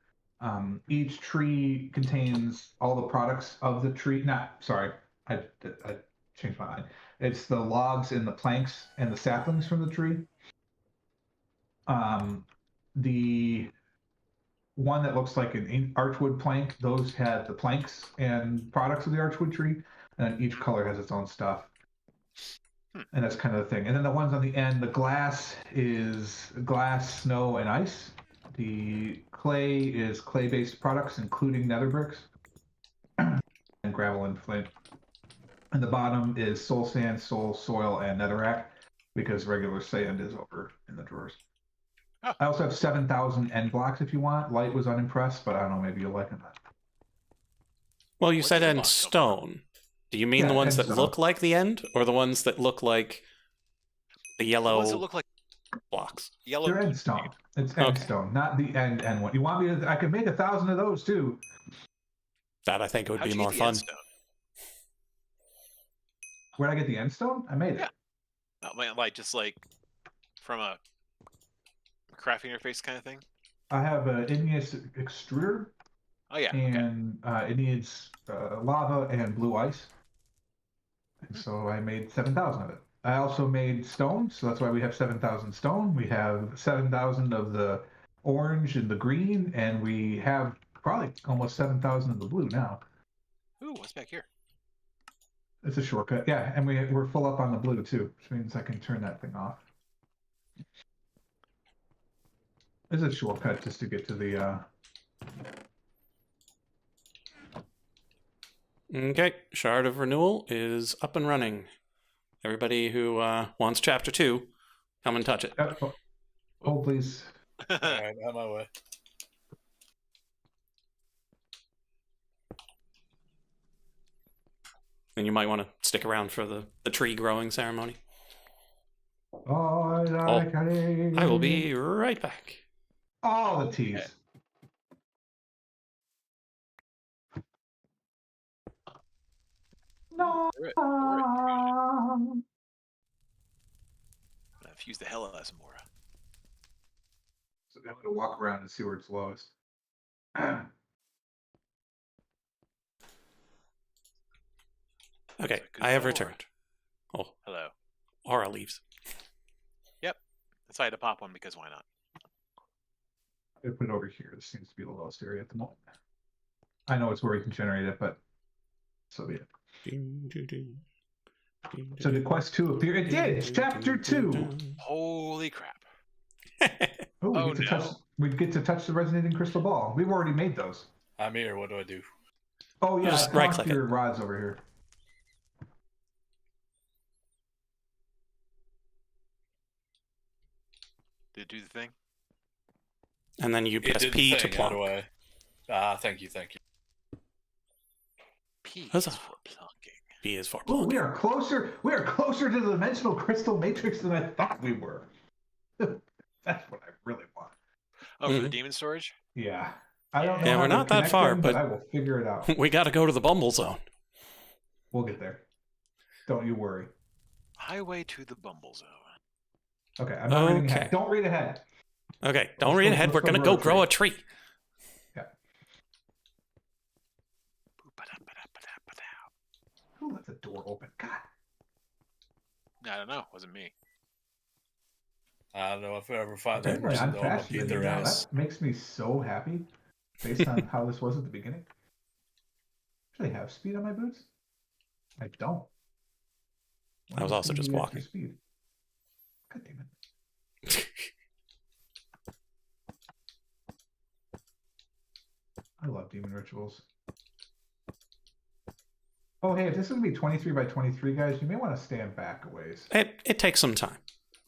Each tree contains all the products of the tree. Sorry, I changed my mind. It's the logs and the planks and the saplings from the tree. The one that looks like an archwood plank, those had the planks and products of the archwood tree, and then each color has its own stuff. And that's kind of the thing. And then the ones on the end, the glass is glass, snow, and ice. The clay is clay-based products, including nether bricks, and gravel and flint. And the bottom is soul sand, soul, soil, and netherrack, because regular sand is over in the drawers. Oh. I also have 7,000 end blocks if you want. Light was unimpressed, but I don't know, maybe you'll like them. Well, you What said does a end box come stone. Do you mean Yeah, the ones end that stone. look like the end, or the ones that look like the The yellow ones that look like blocks? yellow. They're end stone. It's end Okay. stone, not the end one. You want me to? I can make 1,000 of those too. That I think would How'd be you more get the fun. end stone? Where'd I get the end stone? I made it. Yeah. Not like just like from a crafting interface kind of thing. I have an igneous extruder, Oh yeah. Okay. and it needs lava and blue ice. And so I made 7,000 of it. I also made stone, so that's why we have 7,000 stone. We have 7,000 of the orange and the green, and we have probably almost 7,000 of the blue now. Ooh, what's back here? It's a shortcut, yeah, and we're full up on the blue too, which means I can turn that thing off. It's a shortcut just to get to the. Okay, Shard of Renewal is up and running. Everybody who wants Chapter 2, come and touch it. Oh, please. All right, on my way. And you might want to stick around for the tree growing ceremony. Oh, I will be right back. all the teas. No. Fuse the hell out of some more. So I'm going to walk around and see where it's lowest. Okay, good I have forward. returned. Oh, Hello. Aura leaves. That's why I had to pop one because why not? I put it over here. This seems to be the lowest area at the moment. I know it's where we can generate it, but so be it. So did Quest 2 appear? It did! It's Chapter 2! Holy crap. Ooh, Oh, we get to no. touch. We get to touch the resonating crystal ball. We've already made those. I'm here. What do I do? Oh yeah, Just I right-click your rods over here. Did it do the thing? And then you It press did the P to thing. How do plonk. I? Thank you. P is Huzzah. for plunking. P is for Ooh, plonking. we are closer. We are closer to the dimensional crystal matrix than I thought we were. That's what I really want. Oh, for the Mhm. demon storage? Yeah. I don't know Yeah, how we're to not that connect far, them, but- I will figure it out. We got to go to the Bumble Zone. We'll get there. Don't you worry. Highway to the Bumble Zone. Okay, I'm not reading Okay. ahead. Don't read ahead. Okay, don't Let's read go- ahead. let's We're go going to grow go a grow a tree. Who let the door open? God. I don't know. Wasn't me. I don't know if I ever find Okay. that person I'm though. I'm gonna faster than beat you their now. ass. That makes me so happy based on how this was at the beginning. Actually have speed on my boots? I don't. I was also just walking. Speed? God damn it. I love demon rituals. Oh, hey, if this is going to be 23 by 23, guys, you may want to stand back a ways. It takes some time,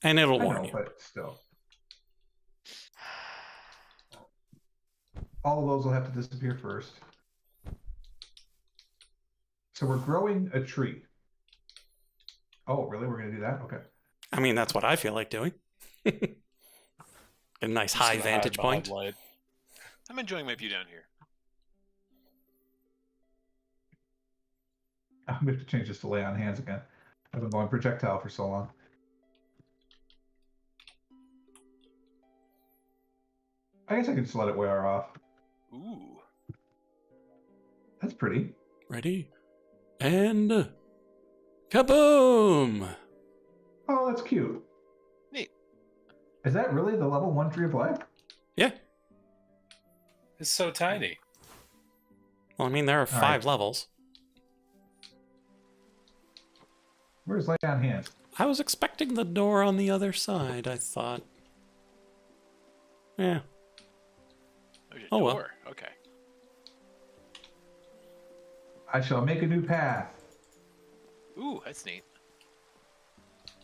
and it'll I warn know, you. but still. All of those will have to disappear first. So we're growing a tree. Oh, really? We're going to do that? Okay. I mean, that's what I feel like doing. A nice Just high gonna hide vantage behind point. light. I'm enjoying my view down here. I'm going to change this to lay on hands again. I've been going projectile for so long. I guess I could just let it wear off. Ooh. That's pretty. Ready? And kaboom! Oh, that's cute. Neat. Is that really the level 1 tree of life? Yeah. It's so tiny. Well, I mean, there are 5 right. levels. Where's Lay on Hands? I was expecting the door on the other side, I thought. Yeah. There's a Oh, door. well. Okay. I shall make a new path. Ooh, that's neat.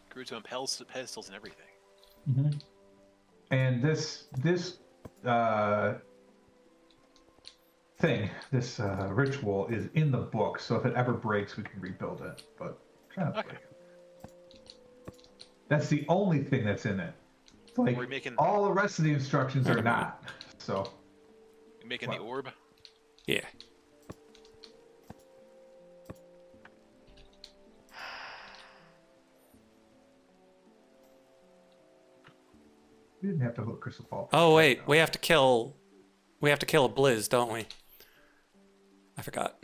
Grew to pedestals and everything. Mm-hmm. And this thing, this ritual is in the book, so if it ever breaks, we can rebuild it. But try not to Okay. break it. That's the only thing that's in it. It's like We're making all the rest of the instructions are not. So making What? the orb. Yeah. we didn't have to hook crystal ball. Oh, wait. We have to kill a blizz, don't we? I forgot.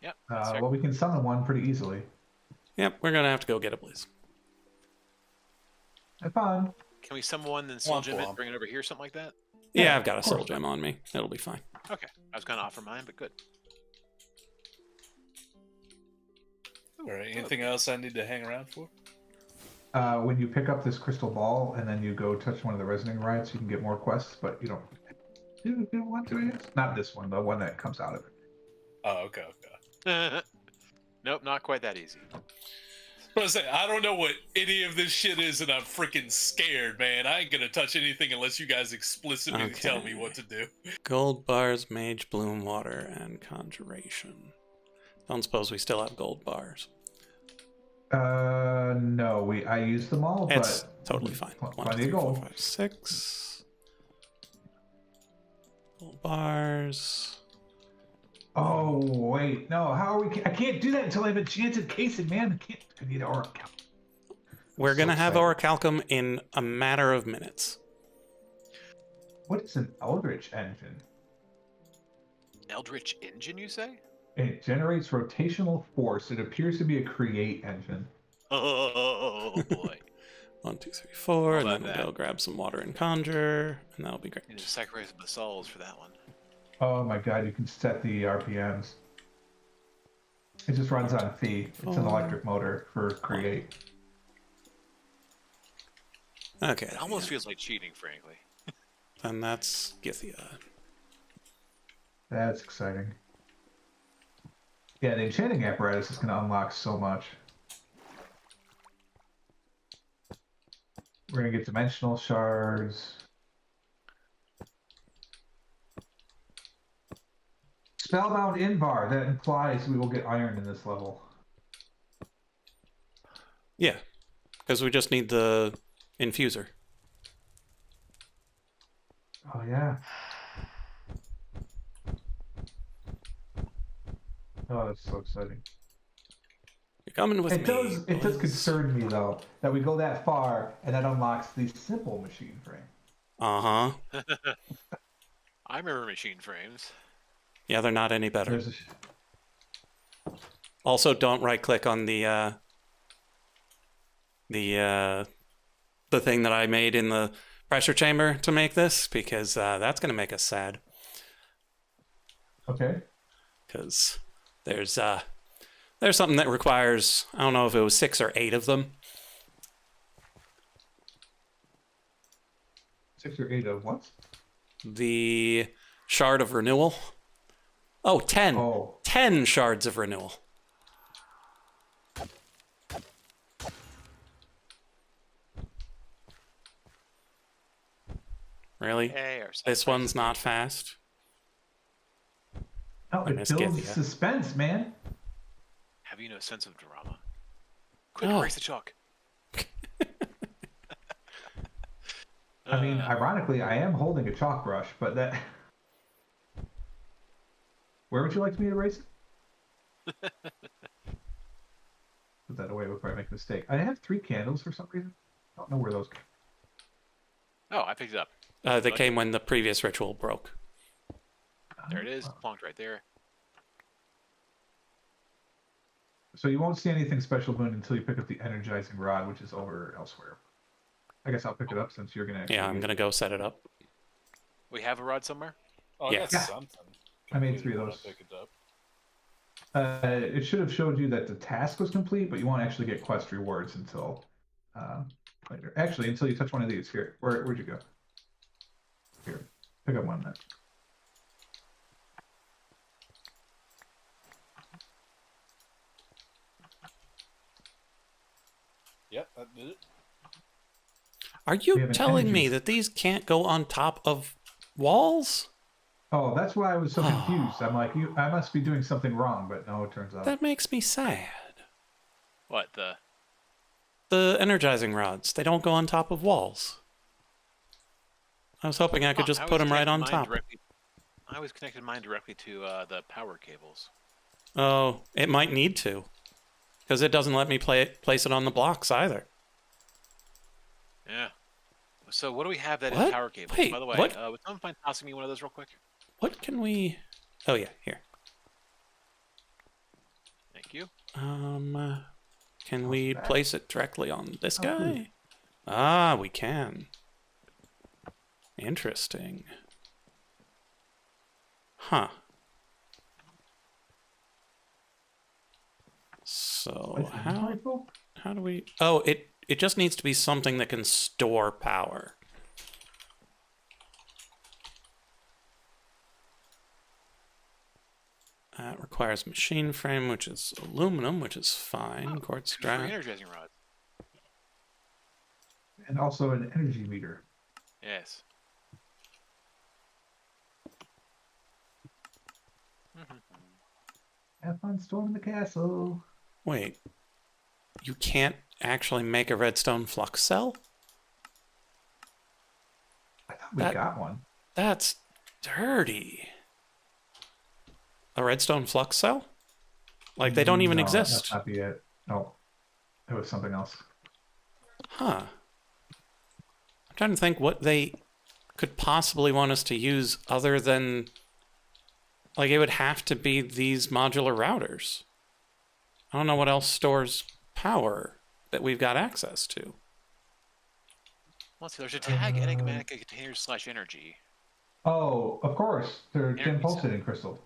Yep. That's fair. Well, we can summon one pretty easily. Yep, we're gonna have to go get a blizz. Have fun. Can we summon one and soul Womp gem it, womp. bring it over here, something like that? Yeah, Yeah, I've got a of soul course. gem on me. It'll be fine. Okay. I was gonna offer mine, but good. All right. Anything else I need to hang around for? When you pick up this crystal ball and then you go touch one of the resonating riots, you can get more quests, but you don't want to, I guess. Not this one, the one that comes out of it. Oh, okay. Okay. Nope, not quite that easy. I was saying, I don't know what any of this shit is, and I'm freaking scared, man. I ain't gonna touch anything unless you guys explicitly tell me what to do. Gold bars, mage, bloom, water, and conjuration. Don't suppose we still have gold bars. No, I used them all, It's but totally fine. pl- 1, plenty 2, of 3, 4, gold. 5, 6. Gold bars. Oh wait, no. How are we? I can't do that until I have enchanted casing, man. I need aura count. We're So gonna have excited. orichalcum in a matter of minutes. What is an eldritch engine? Eldritch engine, you say? It generates rotational force. It appears to be a create engine. Oh boy. 1, 2, 3, 4, How and then about we'll that? go grab some water and conjure, and that'll be great. Need to sacrifice the souls for that one. Oh my god, you can set the RPMs. It just runs on Phi. It's an electric motor for create. Okay, It almost feels like cheating, frankly. and that's Githia. That's exciting. Yeah, the enchanting apparatus is going to unlock so much. We're going to get dimensional shards. Spellbound Invar. That implies we will get iron in this level. Yeah, because we just need the infuser. Oh yeah. Oh, that's so exciting. You're coming with It me. does boys. concern me though that we go that far and that unlocks the simple machine frame. Uh-huh. I remember machine frames. Yeah, they're not any better. There's a Also, don't right-click on the thing that I made in the pressure chamber to make this, because that's going to make us sad. okay. Because there's something that requires, I don't know if it was 6 or 8 of them. 6 or 8 of what? The shard of renewal. Oh, 10. Oh. 10 shards of renewal. Really? Hey, our This sacrifice one's is not fast. Oh, I it miss builds Githia. suspense, man. Have you no sense of drama? Quick, Oh. erase the chalk. I mean, ironically, I am holding a chalk brush, but that. Where would you like me to erase it? that away before I make a mistake. I have 3 candles for some reason. I don't know where those came. Oh, I picked it up. They Like came when the previous ritual broke. There it is, Oh. plonked right there. So you won't see anything special, Boon, until you pick up the energizing rod, which is over elsewhere. I guess I'll pick it up since you're gonna. Yeah, I'm gonna go set it up. We have a rod somewhere? Oh, I Yeah. got Yeah. something. I made completed 3 of when those. I pick it up. It should have showed you that the task was complete, but you won't actually get quest rewards until later. Actually, until you touch one of these. Here, where'd you go? Here, pick up one then. Yep, that did it. Are We you have an telling me energy- that these can't go on top of walls? Oh, that's why I was so confused. I'm like, I must be doing something wrong, but no, it turns out. That makes me sad. What, The energizing rods, they don't go on top of walls. I was hoping I could just put them right on top. I was connected mine directly to the power cables. Oh, it might need to. Because it doesn't let me place it on the blocks either. Yeah. So what do we have that What? is power cables? Wait, By the way, what? would someone mind tossing me one of those real quick? What can we... Oh, yeah, here. Thank you. Can we that? place it directly on this Oh, guy? please. Ah, we can. Interesting. Huh. So What's the inventory full? how do we... Oh, it just needs to be something that can store power. That requires machine frame, which is aluminum, which is fine. Quartz Free strap. energizing rod. And also an energy meter. Yes. Mhm. Have fun storming the castle. Wait. You can't actually make a redstone flux cell? I thought we That- got one. That's dirty. A redstone flux cell? Like they don't even No, exist. That not be it. No, it was something else. Huh. I'm trying to think what they could possibly want us to use other than... Like, it would have to be these modular routers. I don't know what else stores power that we've got access to. Let's see, there's a tag enigmatic containers / energy. Oh, of course, they're Energy dim cell. pulsating crystal.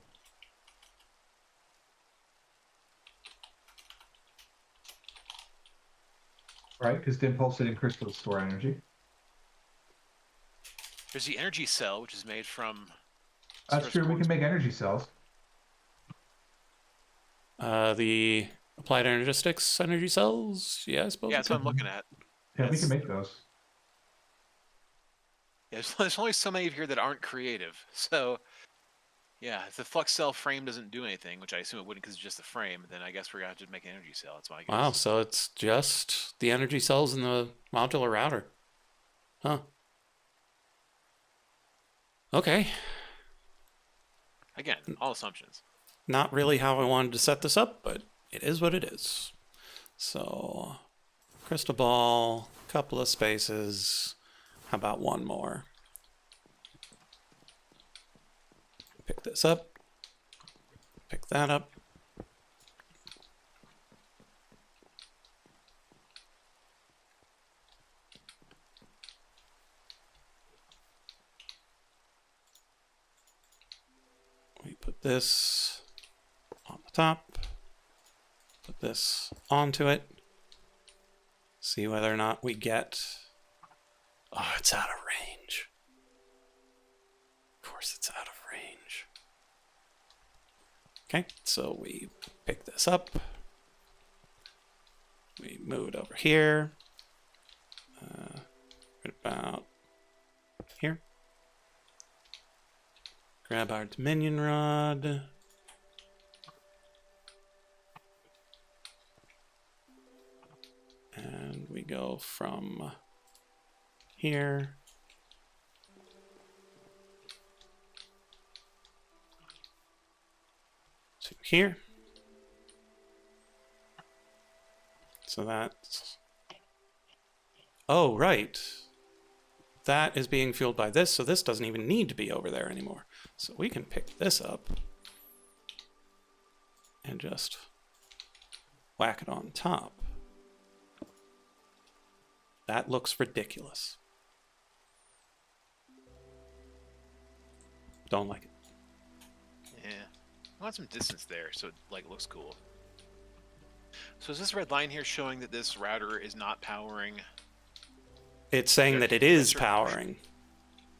Right, because dim pulsating crystals store energy. There's the energy cell, which is made from. That's true. We can make energy cells. The applied energistics energy cells? Yeah, I suppose. Yeah, we that's what could. I'm looking at. Yeah, we Yes. can make those. Yeah, there's only so many here that aren't creative. So, yeah, if the flux cell frame doesn't do anything, which I assume it wouldn't because it's just the frame, then I guess we're going to have to make an energy cell. That's my guess. Wow, so it's just the energy cells in the modular router. Huh. Okay. Again, all assumptions. Not really how I wanted to set this up, but it is what it is. So, crystal ball, couple of spaces. How about one more? Pick this up. Pick that up. We put this on the top. Put this onto it. See whether or not we get... Oh, it's out of range. Of course it's out of range. Okay, so we pick this up. We move it over here. Right about here. Grab our Dominion rod. And we go from here to here. So that's... Oh, right. That is being fueled by this, so this doesn't even need to be over there anymore. So we can pick this up and just whack it on top. That looks ridiculous. Don't like it. Yeah. I want some distance there, so it like looks cool. So is this red line here showing that this router is not powering? It's saying that it is powering.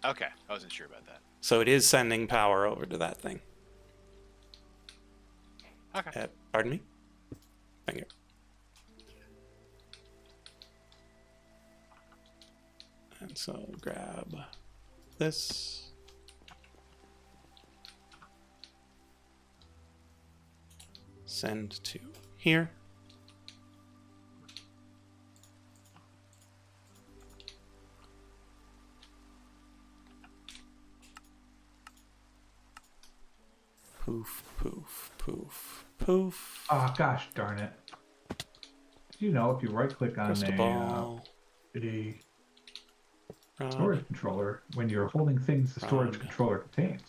Okay, I wasn't sure about that. So it is sending power over to that thing. Okay. Pardon me? Thank you. And so grab this. Send to here. Poof, poof, poof, poof. Oh, gosh darn it. You know, if you right-click on Crystal ball. a Rod, storage controller, when you're holding things the storage Rod. controller contains.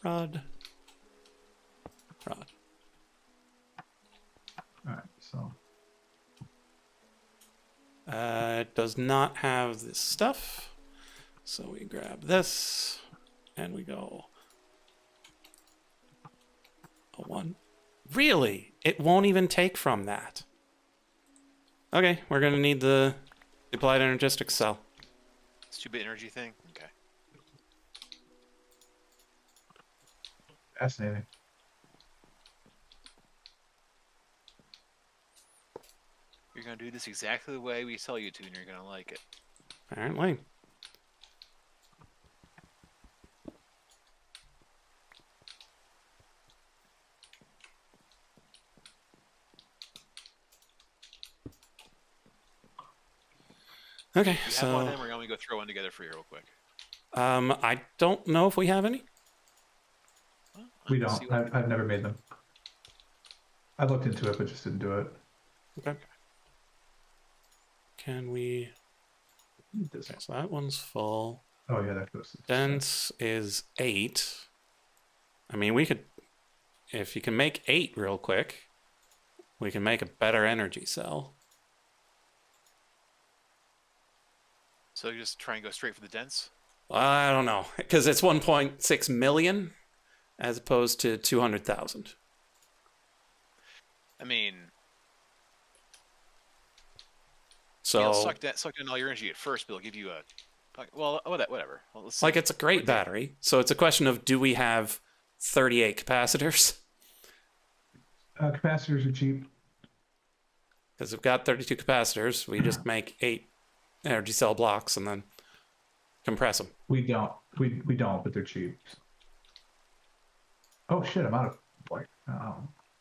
rod. Rod. Alright, so... It does not have this stuff. So we grab this and we go a 1. Really? It won't even take from that. Okay, we're going to need the applied energistics cell. Stupid energy thing? Okay. Fascinating. You're going to do this exactly the way we tell you to, and you're going to like it. Apparently. Okay, You have one of so them, or you want me to go throw one together for you real quick? I don't know if we have any. Well, We let's don't. see what- I've never made them. I looked into it, but just didn't do it. Okay. Can we? Need this Okay, one. so that one's full. Oh yeah, that goes. To Dense is 8. I mean, we could, if you can make 8 real quick, we can make a better energy cell. So you just try and go straight for the dense? I don't know, because it's 1.6 million as opposed to 200,000. I mean, So, it'll suck in all your energy at first, but it'll give you a... Well, whatever. Well, let's see. like, it's a great battery. So it's a question of, do we have 38 capacitors? Capacitors are cheap. Because we've got 32 capacitors. We just make 8 energy cell blocks and then compress them. We don't. We don't, but they're cheap. Oh shit! I'm out of like.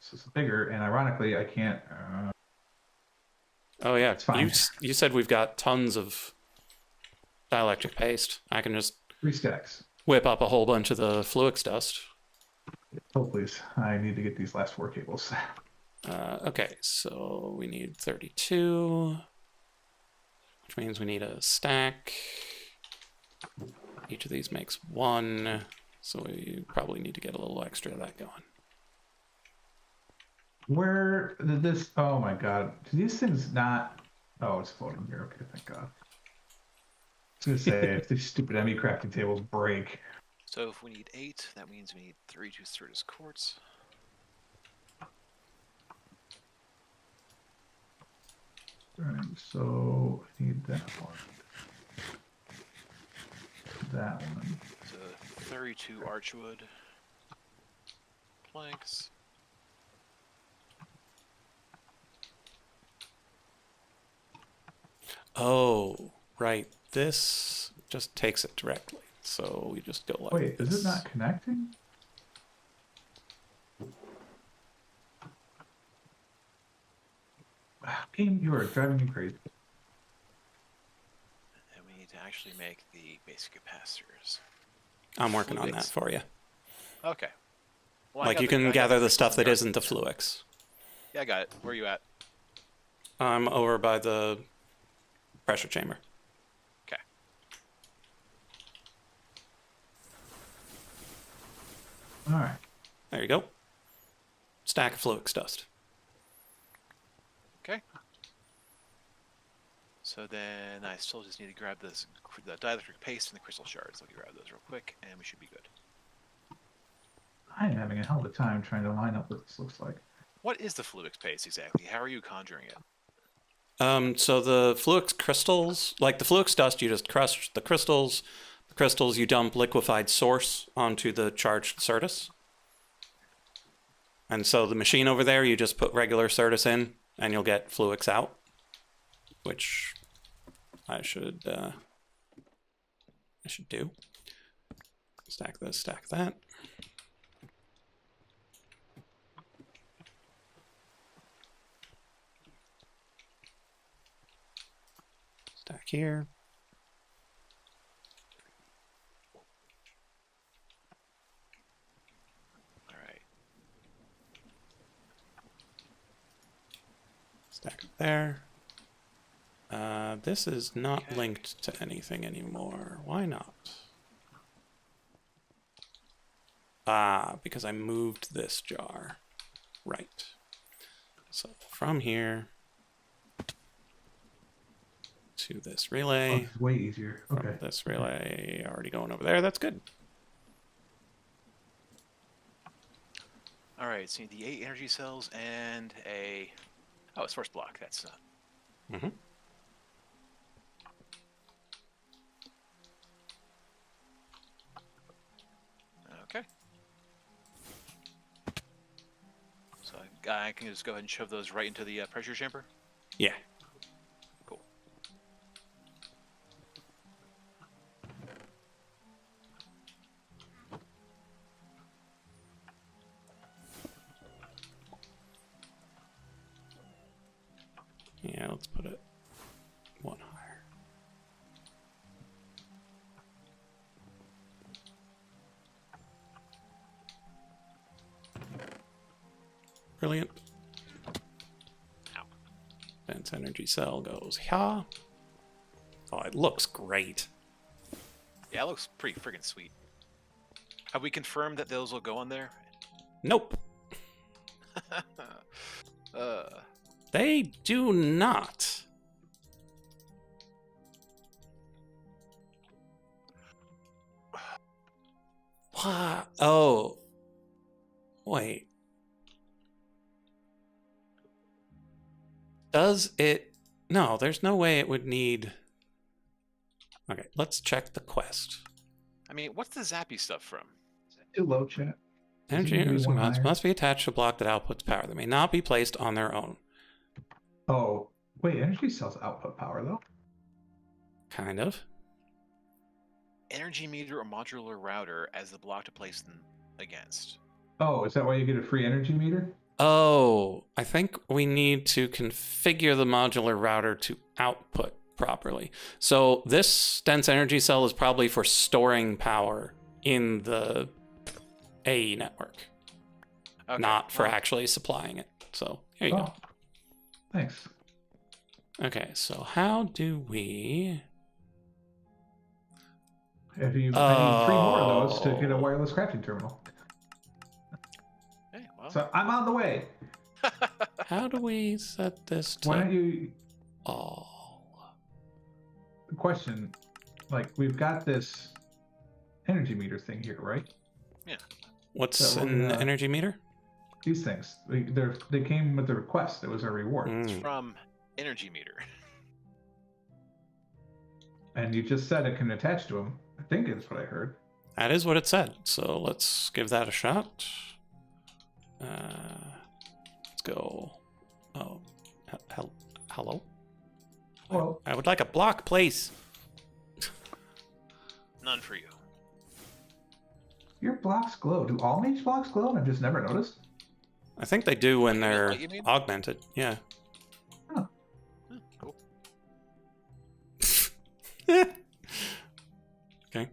This is bigger, and ironically, I can't. Oh yeah, It's fine. you said we've got tons of dielectric paste. I can just 3 stacks. whip up a whole bunch of the Fluix dust. Oh please! I need to get these last 4 cables. Okay, so we need 32, which means we need a stack. Each of these makes 1, so we probably need to get a little extra of that going. Where did this? Oh my god! Do these things not? Oh, it's floating here. Okay, thank God. I was gonna say if these stupid ME crafting tables break. So if we need 8, that means we need 3 2/3 quartz. Alright, so I need that one. That one. So 32 archwood planks. Oh, right. This just takes it directly. So we just go like Wait, this. is it not connecting? Game, you are driving me crazy. And we need to actually make the basic capacitors. I'm working on that Fluix. for you. Okay. Well, I Like got you the- I can got gather the the stuff that dark- isn't the Fluix. Yeah, I got it. Where are you at? I'm over by the pressure chamber. Okay. All right. There you go. Stack of Fluix dust. Okay. So then I still just need to grab the dielectric paste and the crystal shards. Let me grab those real quick, and we should be good. I am having a hell of a time trying to line up what this looks like. What is the fluix paste exactly? How are you conjuring it? So the Fluix crystals, like the Fluix dust, you just crush the crystals. The crystals, you dump liquefied source onto the charged Certus. And so the machine over there, you just put regular Certus in, and you'll get Fluix out. Which I should do. Stack this, stack that. Stack here. All right. Stack it there. This is not Okay. linked to anything anymore. Why not? Ah, because I moved this jar. Right. So from here to this Oh, relay. it's way easier. From Okay. this relay already going over there. That's good. All right. So you need the 8 energy cells and a source block. That's not. Mm-hmm. Okay. So I can just go ahead and shove those right into the pressure chamber. Yeah. Cool. Yeah, let's put it one higher. Brilliant. Ow. Dense energy cell goes here. Oh, it looks great. Yeah, it looks pretty friggin' sweet. Have we confirmed that those will go on there? Nope, uh, they do not. What? Oh. Wait. Does it? No, there's no way it would need. Okay, let's check the quest. I mean, what's the zappy stuff from? Too low, chat. Energy Does it need to be one mounts higher? must be attached to a block that outputs power. They may not be placed on their own. Oh, wait. Energy cells output power though. Kind of. Energy meter or modular router as the block to place them against. Oh, is that why you get a free energy meter? Oh, I think we need to configure the modular router to output properly. So this dense energy cell is probably for storing power in the AE network, Okay, not for well, actually supplying it. So here you Oh, thanks. go. Okay, so how do we... If you, I need 3 more of those to get a Oh. wireless crafting terminal. Hey, well. So I'm on the way. How do we set this Why don't to you? all? Question, like we've got this energy meter thing here, right? What's So we're an gonna- energy meter? These things, they came with the request. It was a reward, It's Mm. from energy meter. and you just said it can attach to them. I think is what I heard. That is what it said. So let's give that a shot. Let's go. Oh, hello. Well, I would like a block, please. None for you. your blocks glow. Do all mage blocks glow? And I've just never noticed. I think they do when Like they're light, you mean? augmented. Yeah. Cool. Okay.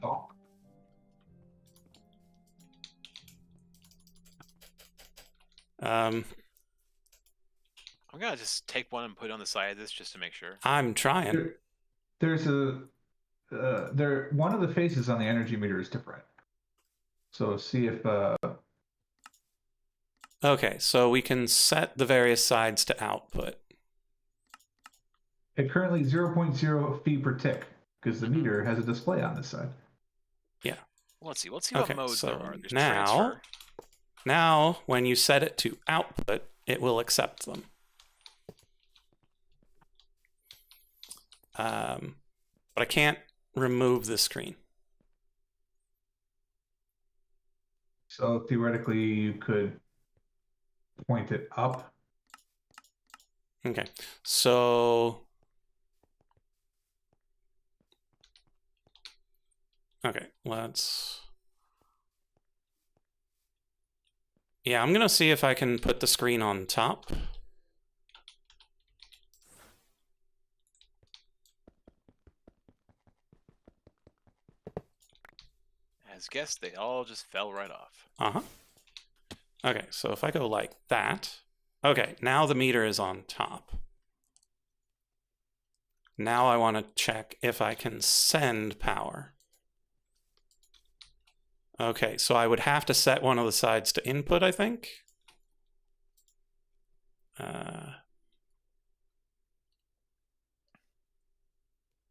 Oh, Um. I'm gonna just take one and put it on the side of this just to make sure. I'm trying. There's a one of the faces on the energy meter is different. So see if Okay, so we can set the various sides to output. it currently 0.0 feet per tick because the Mhm. meter has a display on this side. Well, let's see. Let's see Okay, what modes so there are. There's now- transfer. Now, when you set it to output, it will accept them. But I can't remove the screen. So theoretically, you could point it up. Okay, so... Okay, let's... Yeah, I'm gonna see if I can put the screen on top. As guessed, they all just fell right off. Uh-huh. Okay, so if I go like that... Okay, now the meter is on top. Now I want to check if I can send power. Okay, so I would have to set one of the sides to input, I think.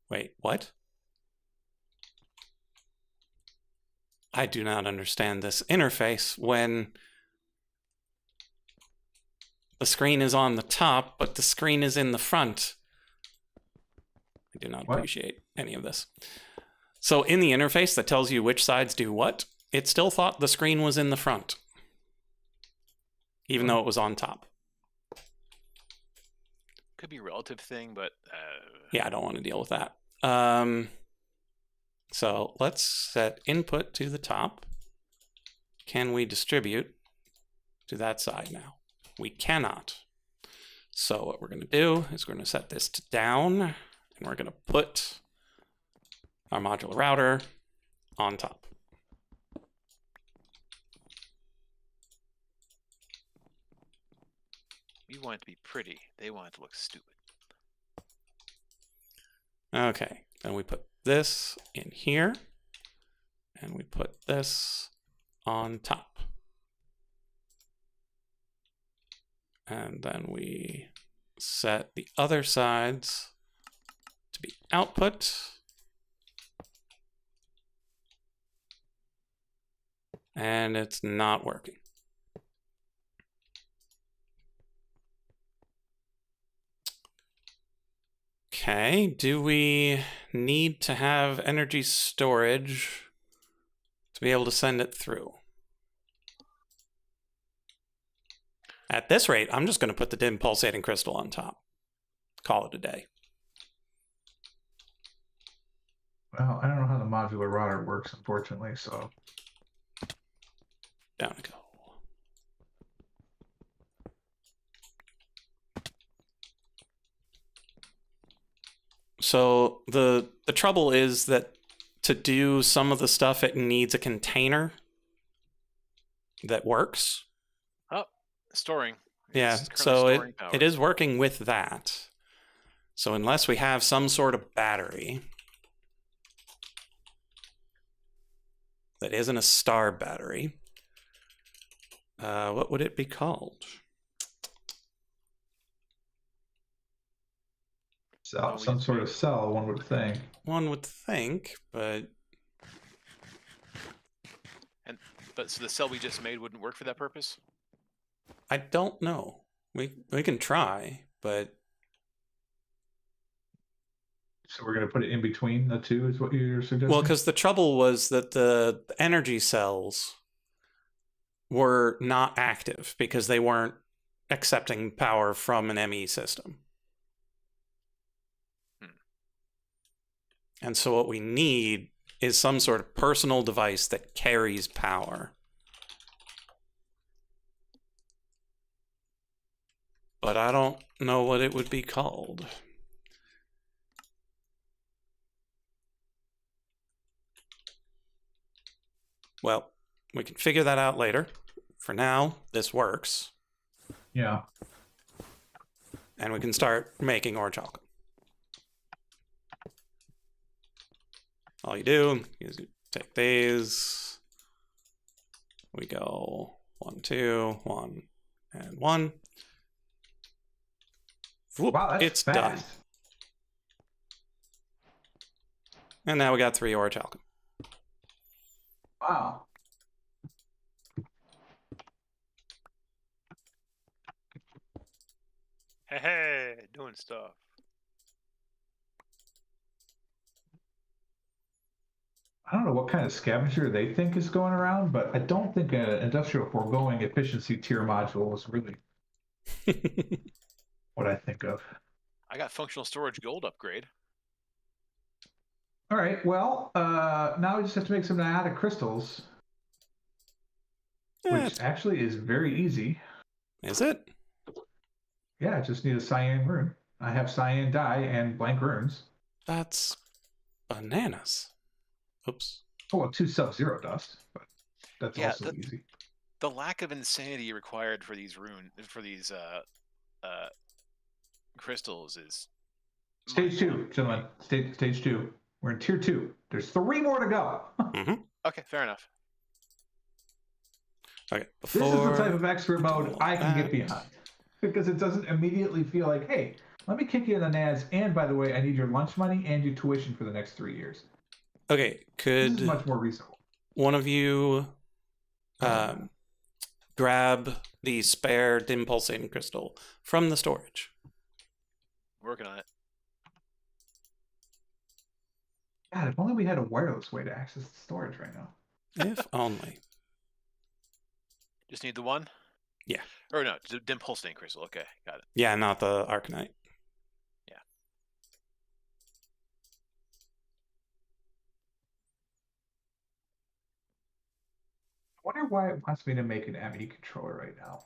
Wait, what? I do not understand this interface when the screen is on the top, but the screen is in the front. I do not What? appreciate any of this. So in the interface that tells you which sides do what, it still thought the screen was in the front, even though it was on top. Could be a relative thing, but Yeah, I don't want to deal with that. So let's set input to the top. Can we distribute to that side now? We cannot. So what we're going to do is we're going to set this to down, and we're going to put our modular router on top. we want it to be pretty. They want it to look stupid. Okay, then we put this in here, and we put this on top. And then we set the other sides to be output. And it's not working. Okay, do we need to have energy storage to be able to send it through? At this rate, I'm just going to put the dim pulsating crystal on top. Call it a day. Well, I don't know how the modular router works, unfortunately, so Down we go. So the trouble is that to do some of the stuff, it needs a container that works. Oh, storing. Yeah, It's currently so storing power. it is working with that. So unless we have some sort of battery that isn't a star battery, what would it be called? some sort of cell, one would think. One would think, but But so the cell we just made wouldn't work for that purpose? I don't know. We can try, but So we're going to put it in between the two, is what you're suggesting? well, because the trouble was that the energy cells were not active because they weren't accepting power from an ME system. And so what we need is some sort of personal device that carries power. But I don't know what it would be called. Well, we can figure that out later. For now, this works. Yeah. and we can start making ore chalk. All you do is you take these. We go 1, 2, 1, and 1. Whoop, Wow, that's it's fast. done. And now we got 3 ore chalk. Wow. Hey, doing stuff. I don't know what kind of scavenger they think is going around, but I don't think an industrial foregoing efficiency tier module is really what I think of. I got functional storage gold upgrade. All right, well, now we just have to make some niotic crystals, which actually is very easy. Is it? Yeah, I just need a cyan rune. I have cyan dye and blank runes. That's bananas. Oops. Oh, well, 2 sub-zero dust, but that's Yeah, also easy. The lack of insanity required for these crystals is Stage 2, mind-blowing. gentlemen. Stage 2. We're in tier 2. There's 3 more to go. Mm-hmm. Okay, fair enough. Okay. This is the type of expert mode all I can that. get behind. Because it doesn't immediately feel like, hey, let me kick you in the nads, and by the way, I need your lunch money and your tuition for the next 3 years. Okay, This is could much more reasonable. one of you grab the spare dim pulsating crystal from the storage? Working on it. God, if only we had a wireless way to access the storage right now. If only. Just need the one? Yeah. Or no, dim pulsating crystal. Okay, got it. Yeah, not the Arcanite. Yeah. I wonder why it wants me to make an ME controller right now.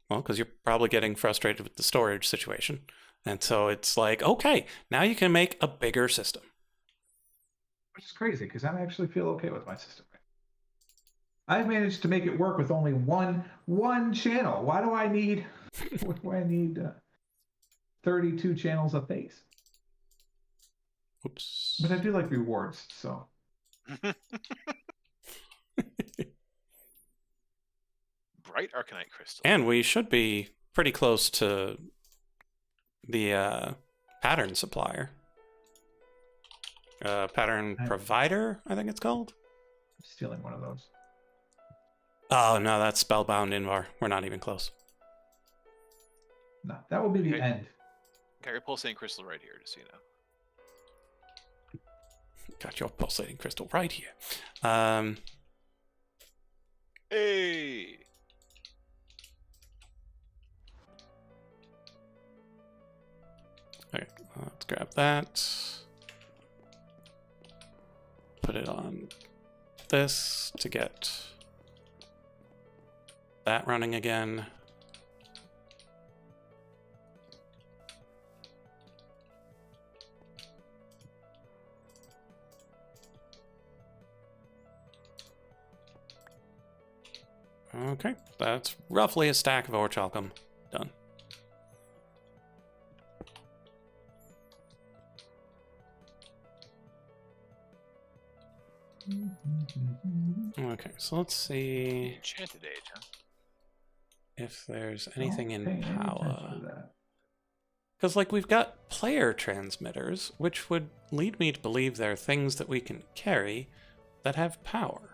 Well, because you're probably getting frustrated with the storage situation. And so it's like, okay, now you can make a bigger system. Which is crazy, because I actually feel okay with my system. I've managed to make it work with only one channel. Why do I need 32 channels of face? Oops. But I do like rewards, so. Bright Arcanite crystal. And we should be pretty close to the pattern supplier. Pattern provider, I think it's called. I'm stealing one of those. Oh, no, that's Spellbound Invar. We're not even close. No, that will be the Okay. end. Got your pulsating crystal right here, just so you know. Got your pulsating crystal right here. Hey! Okay, let's grab that. Put it on this to get that running again. Okay, that's roughly a stack of orichalcum done. Okay, so let's see Enchanted Age, huh? if there's anything in Don't pay any attention power. to that. Because, like, we've got player transmitters, which would lead me to believe there are things that we can carry that have power.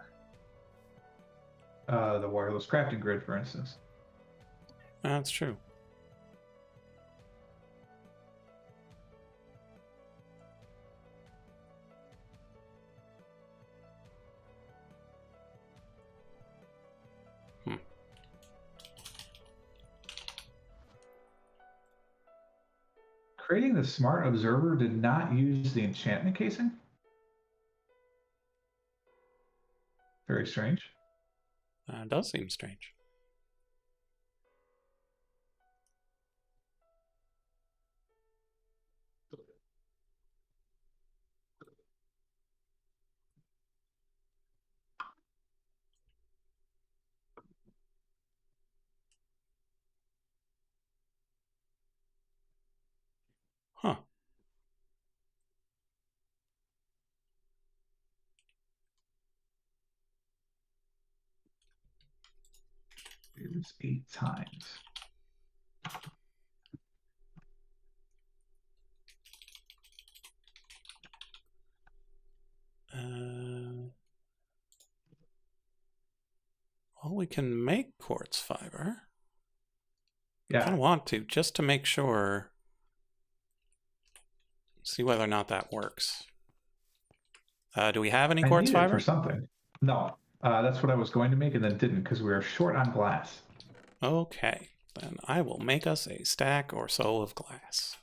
The wireless crafting grid, for instance. That's true. Creating the smart observer did not use the enchantment casing. Very strange. It does seem strange. It's 8 times. Well, we can make quartz fiber. I kind Yeah, of want to, just to make sure. See whether or not that works. Do we have any I quartz need it fiber? for something. No, that's what I was going to make and then didn't because we were short on glass. Okay, then I will make us a stack or so of glass.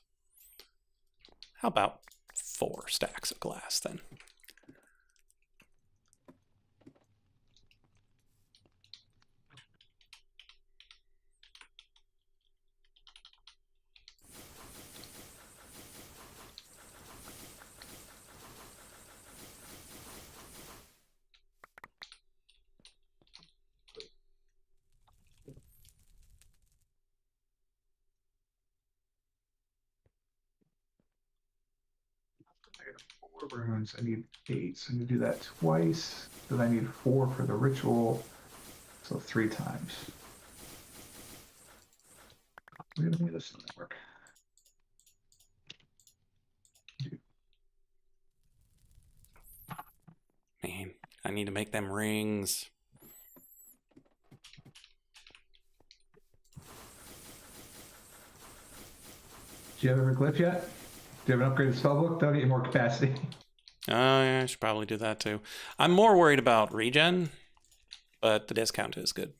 How about 4 stacks of glass then? I got 4 runes. I need 8, so I'm gonna do that twice. Then I need 4 for the ritual, so 3 times. We're gonna need this network. Man, I need to make them rings. Do you have every glyph yet? Do you have an upgraded spellbook? That'll get you more capacity. Oh, yeah, I should probably do that too. I'm more worried about regen, but the discount is good.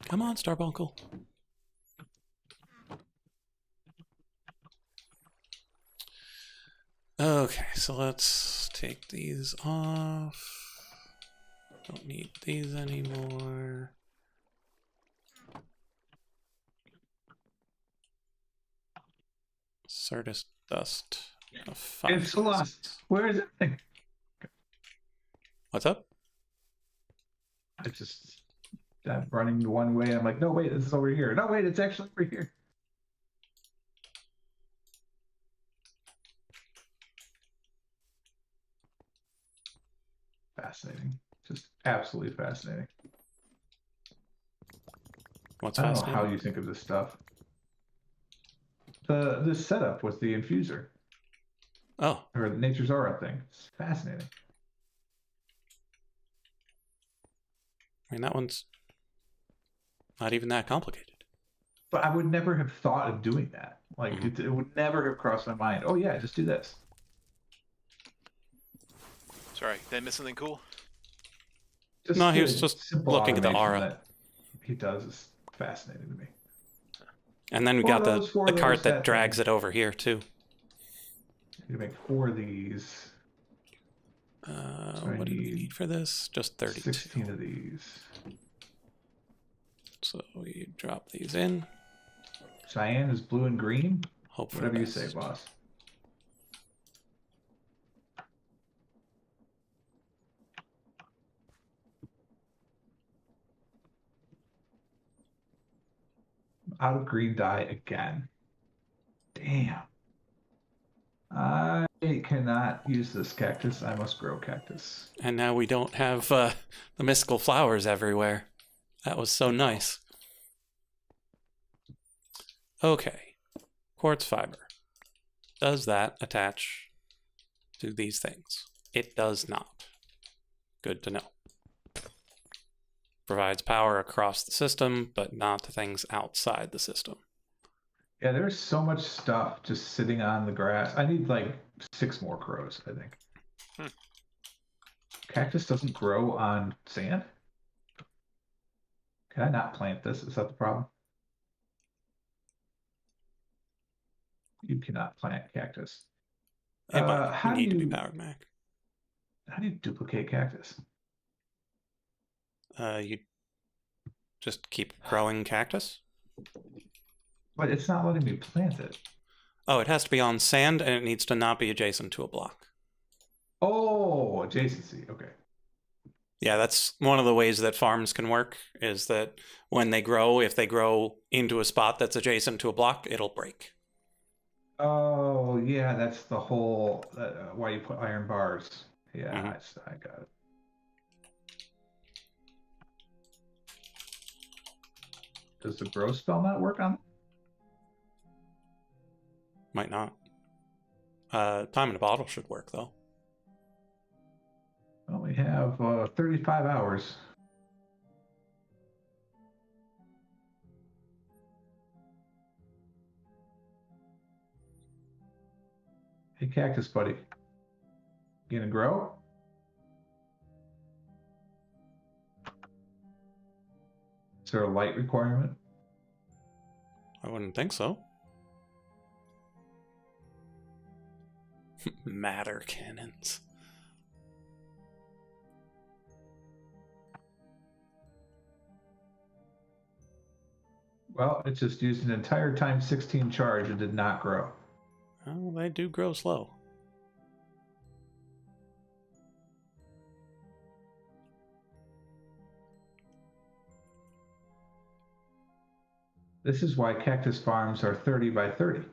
Come on, Starbuncle. Okay, so let's take these off. Don't need these anymore. Certus dust. of 5. It's lost. Where is it? What's up? I just I'm running one way. I'm like, no, wait, this is over here. No, wait, it's actually over here. Fascinating. Just absolutely fascinating. What's I don't know fascinating? how you think of this stuff. This setup with the infuser Oh, or the Nature's Aura thing. It's fascinating. I mean, that one's not even that complicated. But I would never have thought of doing that. Like it would never have crossed my mind. Oh yeah, just do this. Sorry, did I miss something cool? Just No, he the was just simple looking at the automation aura. that he does is fascinating to me. And then we Four got of those, four the of cart those, that that drags thing. it over here, too. You can make 4 of these. So I What do we need need for this? Just 32. 16 of these. So we drop these in. Cyan is blue and green. Hope for Whatever the you best. say, boss. Out of green dye again. Damn. I cannot use this cactus. I must grow cactus. And now we don't have the mystical flowers everywhere. That was so nice. Okay. Quartz fiber. Does that attach to these things? It does not. Good to know. Provides power across the system, but not to things outside the system. Yeah, there's so much stuff just sitting on the grass. I need like 6 more crows, I think. Cactus doesn't grow on sand? Can I not plant this? Is that the problem? You cannot plant cactus. It might how need do to be you powered, Mac. how do you duplicate cactus? You just keep growing cactus? But it's not letting me plant it. Oh, it has to be on sand, and it needs to not be adjacent to a block. Oh, adjacency. Okay. Yeah, that's one of the ways that farms can work, is that when they grow, if they grow into a spot that's adjacent to a block, it'll break. Oh, yeah, that's the whole why you put iron bars. Yeah, Mhm. I got it. Does the grow spell not work on? Might not. Time in a bottle should work, though. Well, we have 35 hours. Hey, cactus buddy. You gonna grow? Is there a light requirement? I wouldn't think so. Matter cannons. Well, it just used an entire time 16 charge and did not grow. Oh, they do grow slow. This is why cactus farms are 30 by 30.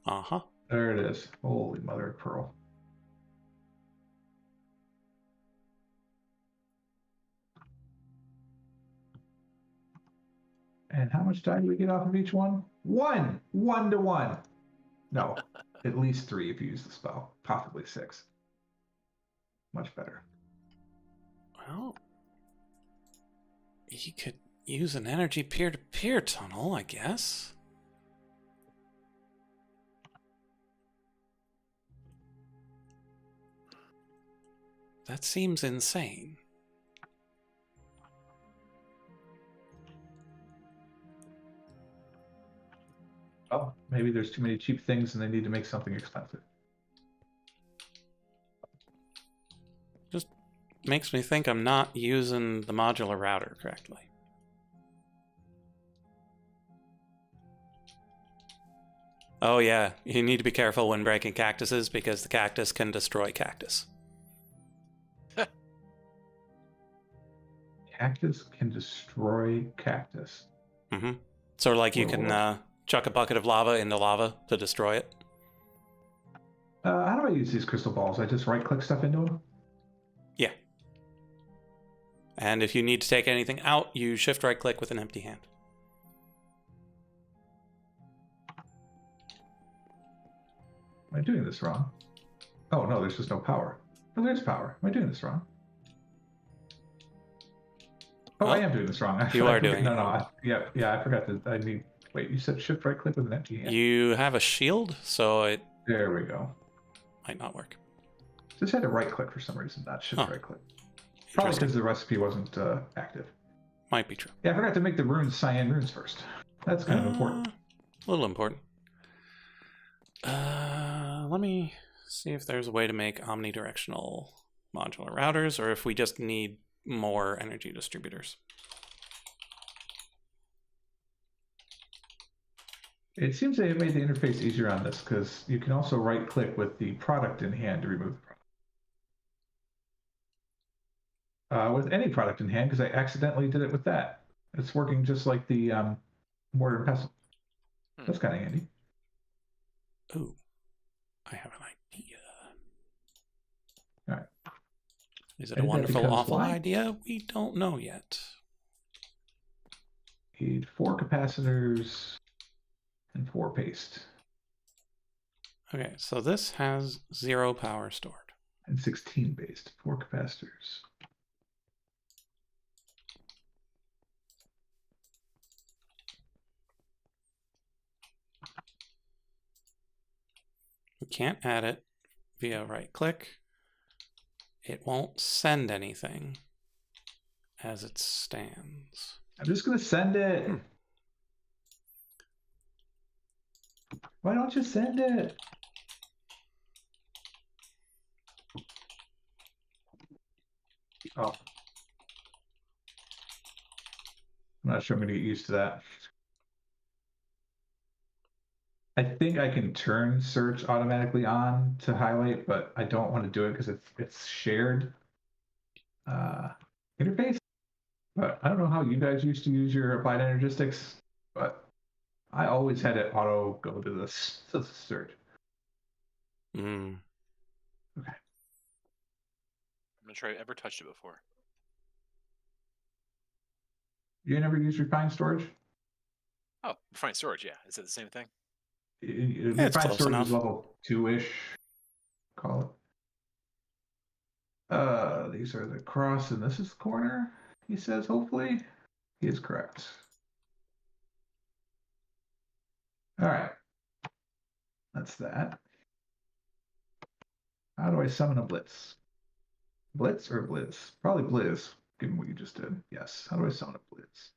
Uh-huh. There it is. Holy mother of pearl. And how much dye do we get off of each one? One! 1-to-1. No, at least 3 if you use the spell. Possibly 6. Much better. Well, he could use an energy peer-to-peer tunnel, I guess. That seems insane. Oh, maybe there's too many cheap things and they need to make something expensive. Just makes me think I'm not using the modular router correctly. Oh yeah, you need to be careful when breaking cactuses because the cactus can destroy cactus. Cactus can destroy cactus. Mm-hmm. So like you Whoa, can whoa. chuck a bucket of lava into lava to destroy it. How do I use these crystal balls? I just right-click stuff into them? Yeah. And if you need to take anything out, you shift right click with an empty hand. Am I doing this wrong? Oh, no, there's just no power. Oh, there's power. Am I doing this wrong? Oh, I Oh, am doing this wrong. you are I forget- doing no, it no, wrong. yeah, I forgot that I need. Wait, you said shift right click with an empty hand. You have a shield, so it There we go. might not work. Just had to right click for some reason, not shift Huh. right click. Probably Interesting. because the recipe wasn't active. Might be true. Yeah, I forgot to make the runes cyan runes first. That's kind of important. A little important. Let me see if there's a way to make omnidirectional modular routers, or if we just need more energy distributors. It seems they have made the interface easier on this because you can also right click with the product in hand to remove the product. With any product in hand, because I accidentally did it with that. It's working just like the mortar and pestle. That's kind of handy. Ooh, I have an idea. All right. Is it And a that wonderful, becomes awful why? idea? We don't know yet. Need 4 capacitors and 4 paste Okay, so this has 0 power stored. and 16 paste. 4 capacitors. We can't add it via right click. It won't send anything as it stands. I'm just gonna send it. Why don't you send it? Oh. I'm not sure I'm gonna get used to that. I think I can turn search automatically on to highlight, but I don't want to do it because it's shared. interface. But I don't know how you guys used to use your applied energistics, but I always had it auto go to this to the search. Mm. I'm not sure I ever touched it before. You never use refined storage? Oh, refined storage, yeah. Is it the same thing? Yeah, it's Refined close storage enough. is level 2-ish. Call it. These are the cross, and this is the corner. He says, hopefully, he is correct. All right, that's that. How do I summon a blitz? Blitz or blizz? Probably blizz, given what you just did. Yes. How do I summon a blitz?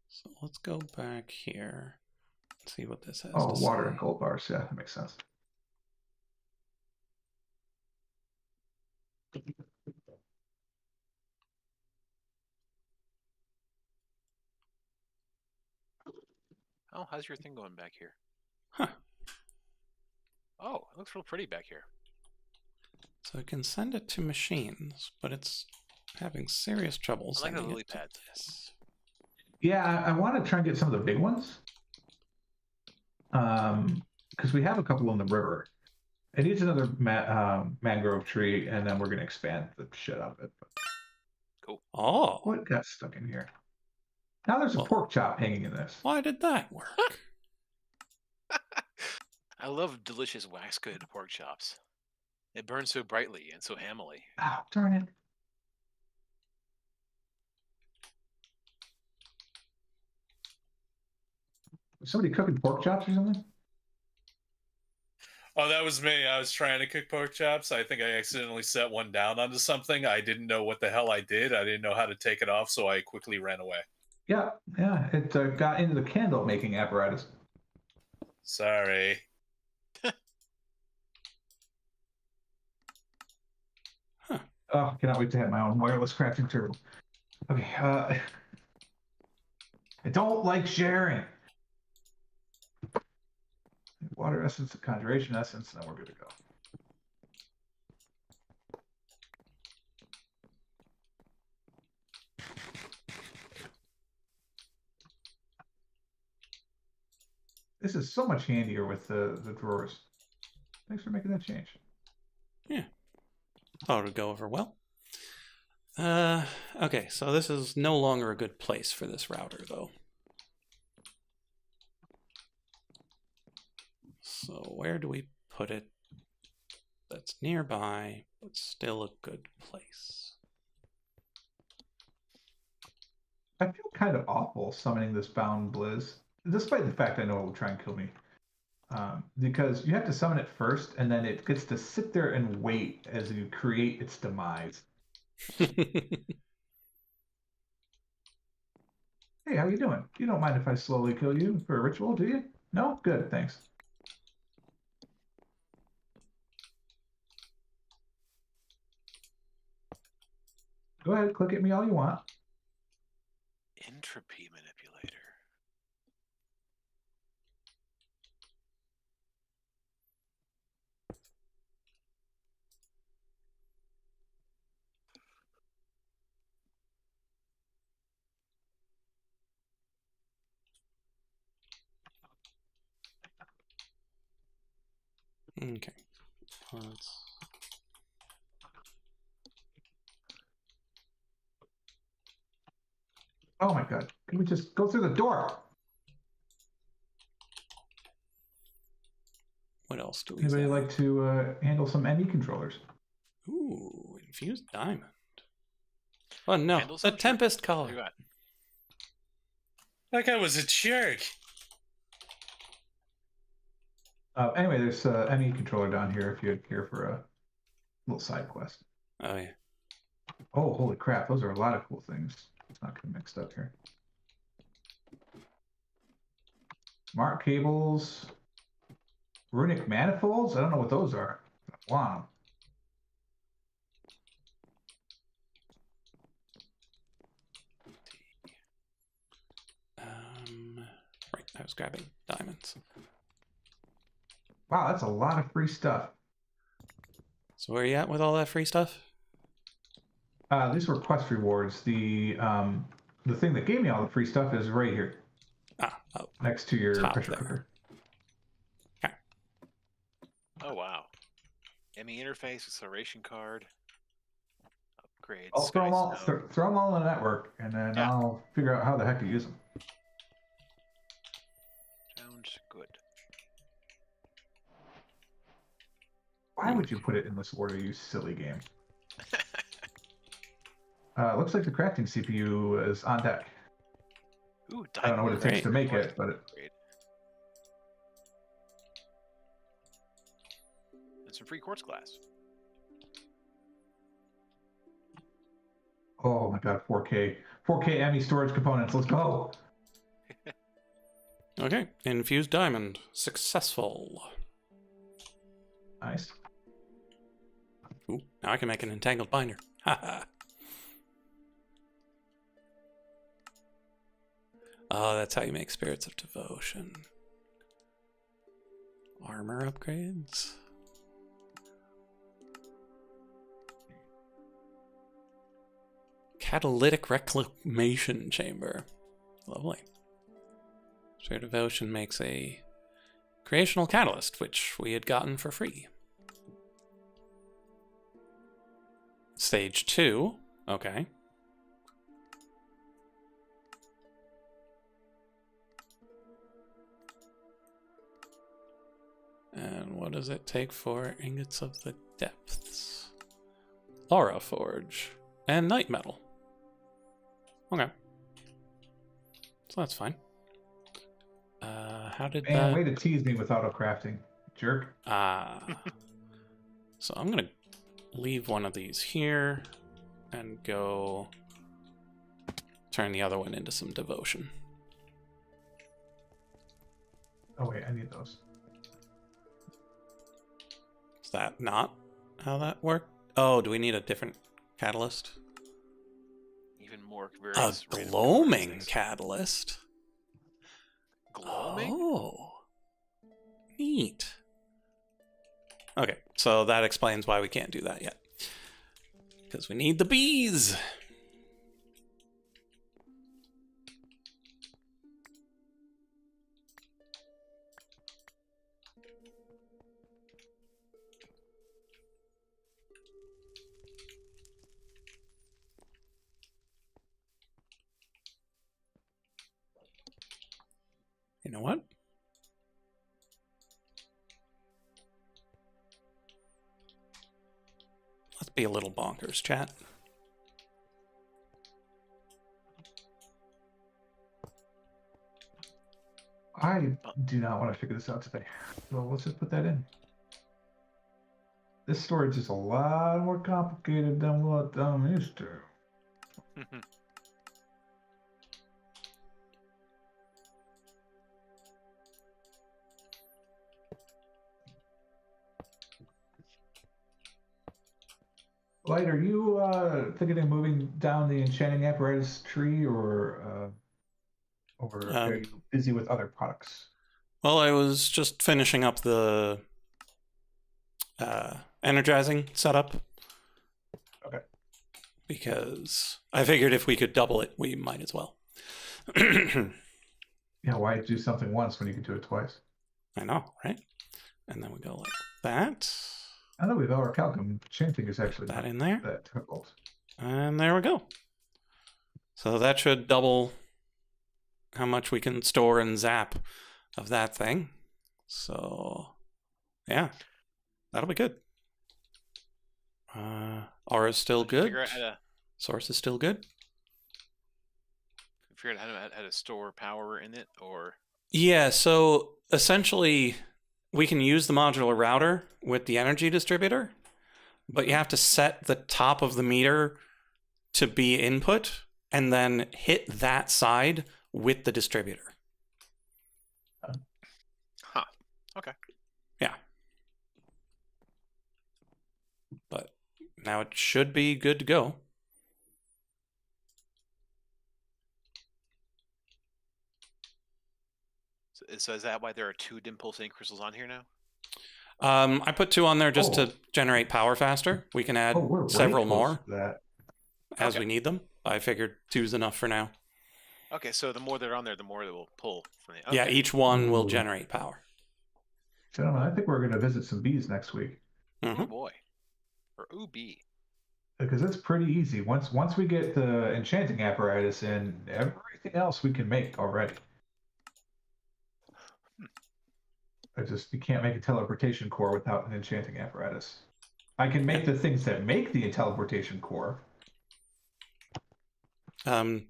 So let's go back here. See what this has Oh, to water say. and gold bars. Yeah, that makes sense. Oh, how's your thing going back here? Huh. Oh, it looks real pretty back here. So I can send it to machines, but it's having serious trouble I like the sending lily it to pads. this. Yeah, I want to try and get some of the big ones. Because we have a couple on the river. It needs another mangrove tree, and then we're going to expand the shit out of it. But Cool. Oh, what got stuck in here? Now there's a Well- pork chop hanging in this. why did that work? I love delicious wax-coated pork chops. It burns so brightly and so hammily. Oh, darn it. Was somebody cooking pork chops or something? Oh, that was me. I was trying to cook pork chops. I think I accidentally set one down onto something. I didn't know what the hell I did. I didn't know how to take it off, so I quickly ran away. Yeah. It got into the candle making apparatus. Sorry. Oh, cannot wait to have my own wireless crafting table. Okay. I don't like sharing. Water essence, conjuration essence, and then we're good to go. This is so much handier with the drawers. Thanks for making that change. Thought it would go over well. Okay, so this is no longer a good place for this router, though. So where do we put it that's nearby, but still a good place? I feel kind of awful summoning this bound blizz, despite the fact I know it will try and kill me. Because you have to summon it first, and then it gets to sit there and wait as you create its demise. Hey, how you doing? You don't mind if I slowly kill you for a ritual, do you? No? Good, thanks. Go ahead, click at me all you want. Entropy manipulator. Okay. Let's... Oh my god, can we just go through the door? What else do we Anybody have? like to handle some ME controllers? Ooh, infused diamond. Oh no, Handle the some? Sure. Tempest What color. do you got? That guy was a jerk. Anyway, there's a ME controller down here if you're here for a little side quest. Oh yeah. Oh, holy crap, those are a lot of cool things. It's not getting mixed up here. Smart cables. Runic manifolds? I don't know what those are. Wow. Right, I was grabbing diamonds. Wow, that's a lot of free stuff. So where are you at with all that free stuff? These were quest rewards. The thing that gave me all the free stuff is right here, Oh, next to your top pressure there. cooker. Oh wow. ME interface, acceleration card, upgrade, I'll throw sky them all, snow. throw them all in the network, and then Yeah. I'll figure out how the heck to use them. Sounds good. Why would you put it in this order, you silly game? Looks like the crafting CPU is on deck. Ooh, I don't know what it takes to make Great. it, but it, Upgrade. And some free quartz glass. oh my god, 4K ME storage components. Let's go. Okay, infused diamond. Successful. Nice. Ooh, now I can make an entangled binder. Haha. Oh, that's how you make spirits of devotion. Armor upgrades. Catalytic reclamation chamber. Lovely. Spirit of devotion makes a creational catalyst, which we had gotten for free. Stage 2. Okay. And what does it take for ingots of the depths? Aura forge and night metal. Okay. So that's fine. How did Man, that... way to tease me with auto crafting, jerk. So I'm gonna leave one of these here and go turn the other one into some devotion. Oh wait, I need those. Is that not how that worked? Oh, do we need a different catalyst? Even more A various random gloaming things. catalyst? Gloaming? Oh. Neat. Okay, so that explains why we can't do that yet. Because we need the bees! You know what? Let's be a little bonkers, chat. I do not want to figure this out today. So let's just put that in. This storage is a lot more complicated than what I'm used to. Light, are you thinking of moving down the enchanting apparatus tree, or are you busy with other products? Well, I was just finishing up the energizing setup. Okay. Because I figured if we could double it, we might as well. Yeah, why do something once when you can do it twice? I know, right? And then we go like that. I know we've Calcum. Chanting is actually That not in there. that difficult. And there we go. So that should double how much we can store and zap of that thing. So, yeah, that'll be good. Aura's still good. Figure out how to Source is still good. figure out how to store power in it, or Yeah, so essentially we can use the modular router with the energy distributor, but you have to set the top of the meter to be input and then hit that side with the distributor. huh? Okay. Yeah. But now it should be good to go. So is that why there are 2 dim pulsating crystals on here now? I put 2 on there just Oh. to generate power faster. We can add Oh, we're way several close more to that. as Okay. we need them. I figured 2's enough for now. Okay, so the more that are on there, the more they will pull from the. Yeah, Okay. each one will Ooh. generate power. Gentlemen, I think we're going to visit some bees next week Oh Mhm. boy. Or ooh bee. because it's pretty easy. Once we get the enchanting apparatus in, everything else we can make already. You can't make a teleportation core without an enchanting apparatus. I can make the things that make the teleportation core. Do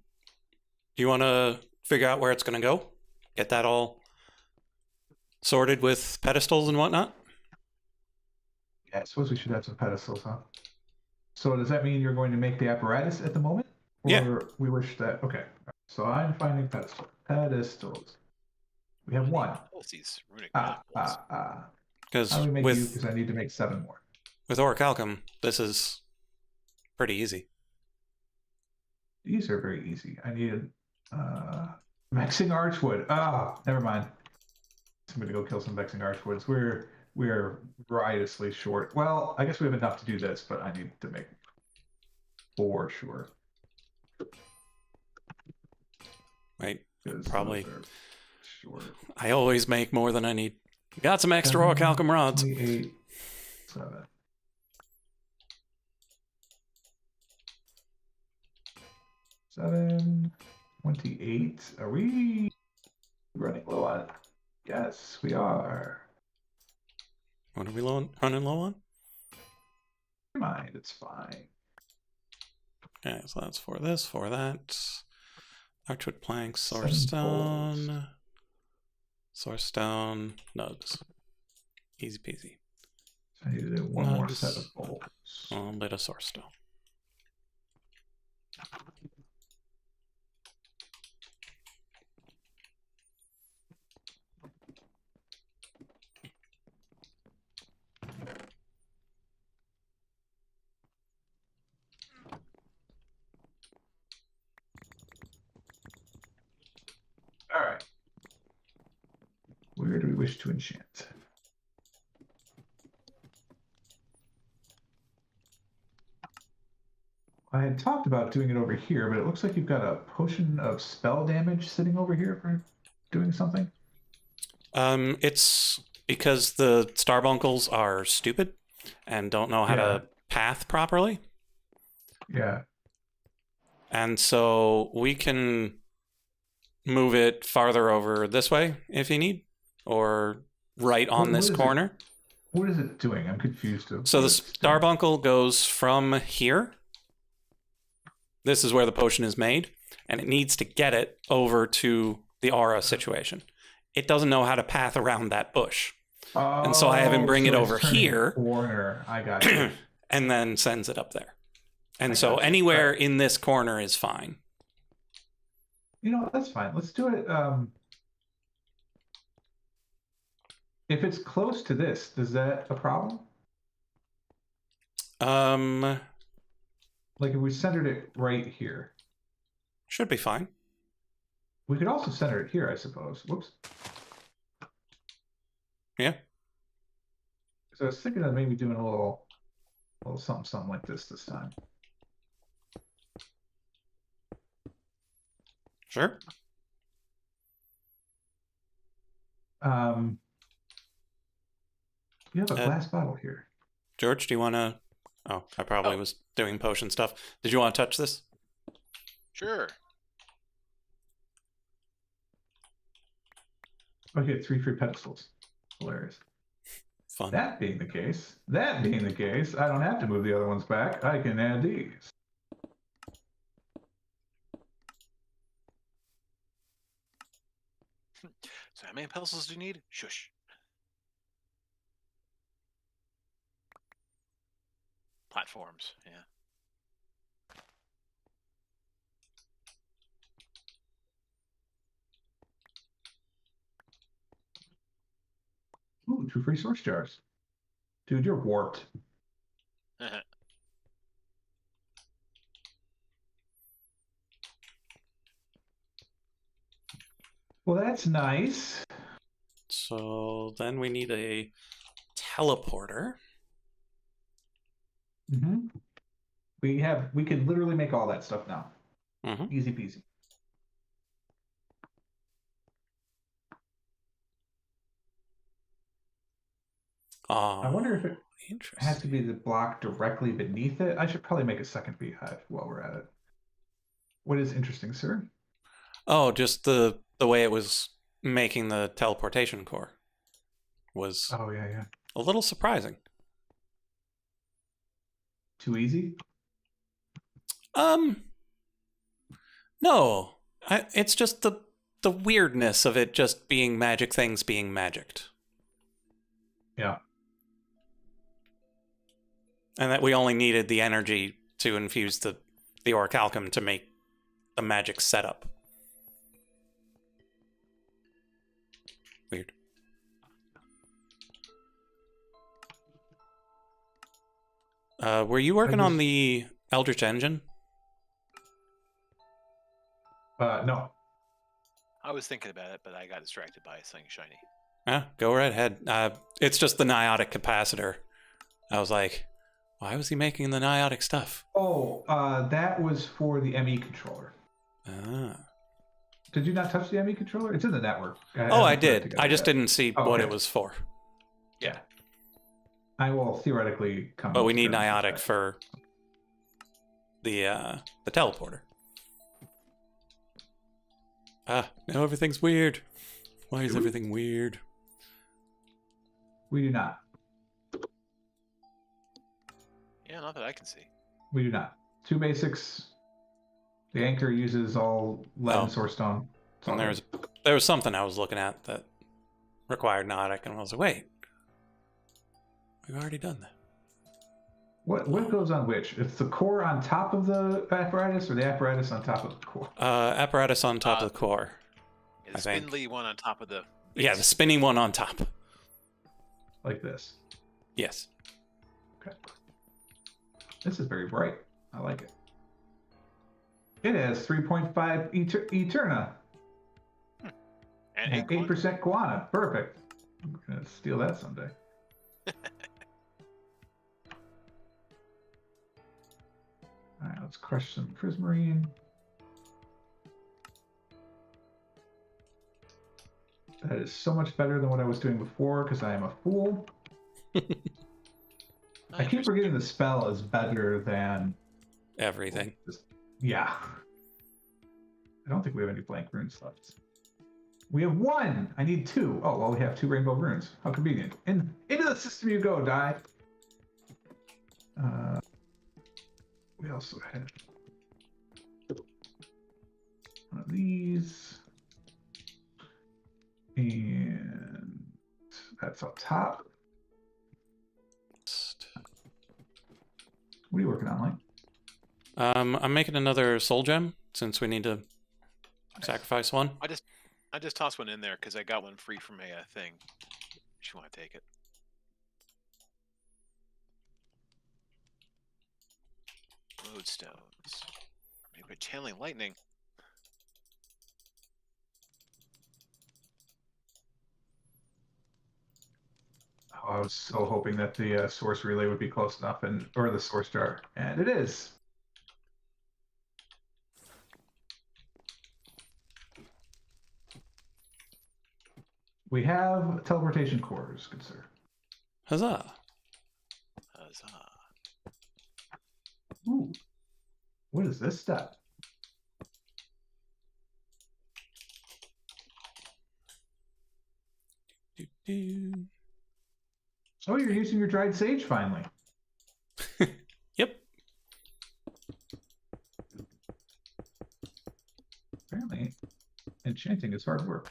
you want to figure out where it's going to go? Get that all sorted with pedestals and whatnot? Yeah, I suppose we should have some pedestals, huh? So does that mean you're going to make the apparatus at the moment? Or Yeah. we wish that... Okay. So I'm finding pedestals. We have one. These runic Ah. Because How do we make you? with Because I need to make 7 more. Orichalcum, this is pretty easy. These are very easy. I needed vexing archwood. Never mind. I'm gonna go kill some vexing archwoods. We're riotously short. Well, I guess we have enough to do this, but I need to make 4 sure. Right. 'Cause Probably. those are short. I always make more than I need. Got some extra Orichalcum rods. 28, 7. Seven, 28. Are we running low on it? Yes, we are. What are we running low on? Never mind, it's fine. Okay, so that's for this, for that. Archwood planks, 7 source stone, nugs. Easy peasy. I need to do one more Nugs. set of bolts. A little bit of source stone. All right. Where do we wish to enchant? I had talked about doing it over here, but it looks like you've got a potion of spell damage sitting over here for doing something. It's because the starbunkles are stupid and don't know how to path properly. Yeah. And so we can move it farther over this way if you need, or right on What this is it? corner. What is it doing? I'm confused. So the starbuncle goes from here. This is where the potion is made, and it needs to get it over to the aura situation. It doesn't know how to path around that bush. And so I have him bring it it's over turning here. Corner. I got you. And then sends it up there. And I so gotcha. anywhere in this corner is fine. You know, that's fine. Let's do it. If it's close to this, is that a problem? Like if we centered it right here, Should be fine. we could also center it here, I suppose. Whoops. Yeah. So I was thinking of maybe doing a little something like this time. Sure. You have a glass bottle here. George, do you want to... Oh, I probably was doing potion stuff. Did you want to touch this? Sure. I get 3 free pedestals. Hilarious. Fun. That being the case, I don't have to move the other ones back. I can add these. So how many pedestals do you need? Shush. Platforms, yeah. Ooh, 2 free source jars. Dude, you're warped. Well, that's nice. So then we need a teleporter. Mm-hmm. We can literally make all that stuff now. Mhm. Easy peasy. I wonder if it interesting. has to be the block directly beneath it. I should probably make a second beehive while we're at it. What is interesting, sir? Oh, just the way it was making the teleportation core was Oh yeah. a little surprising. Too easy? No, it's just the weirdness of it just being magic things being magicked, Yeah. and that we only needed the energy to infuse the orichalcum to make the magic setup. Weird. Were you working on the Eldritch Engine? No. I was thinking about it, but I got distracted by something shiny. Yeah, go right ahead. It's just the niotic capacitor. I was like, why was he making the niotic stuff? Oh, that was for the ME controller. Ah. Did you not touch the ME controller? It's in the network. Oh, I did. I just didn't see what Okay. it was for. Yeah. I will theoretically come. But we need upstairs and niotic check. for the teleporter. Now everything's weird. Why is everything weird? We do not. Yeah, not that I can see. We do not. Two basics. The anchor uses all lead Oh. and source stone. It's all And good. there was something I was looking at that required niotic, and I was like, wait, we've already done that. What goes on which? It's the core on top of the apparatus, or the apparatus on top of the core? Apparatus on top of the core. Yeah, I the think. spindly one on top of the. Yeah, the spinning one on top. Like this. Yes. Okay. This is very bright. I like it. It has 3.5 Eterna And and 8% Guana. Perfect. I'm gonna steal that someday. All right, let's crush some prismarine. That is so much better than what I was doing before because I am a fool. I keep forgetting the spell is better than Everything. yeah. I don't think we have any blank runes left. We have one. I need two. Oh well, we have two rainbow runes. How convenient. Into the system you go, die. We also have one of these, and that's up top. What are you working on, Mike? I'm making another soul gem since we need to sacrifice one. I just tossed one in there because I got one free from a thing. If you want to take it. Lodestones. Maybe channeling lightning. Oh, I was so hoping that the source relay would be close enough, or the source jar, and it is. We have teleportation cores, good sir. Huzzah. Huzzah. Ooh, what is this step? Doo-doo. Oh, you're using your dried sage finally. Yep. Apparently, enchanting is hard work.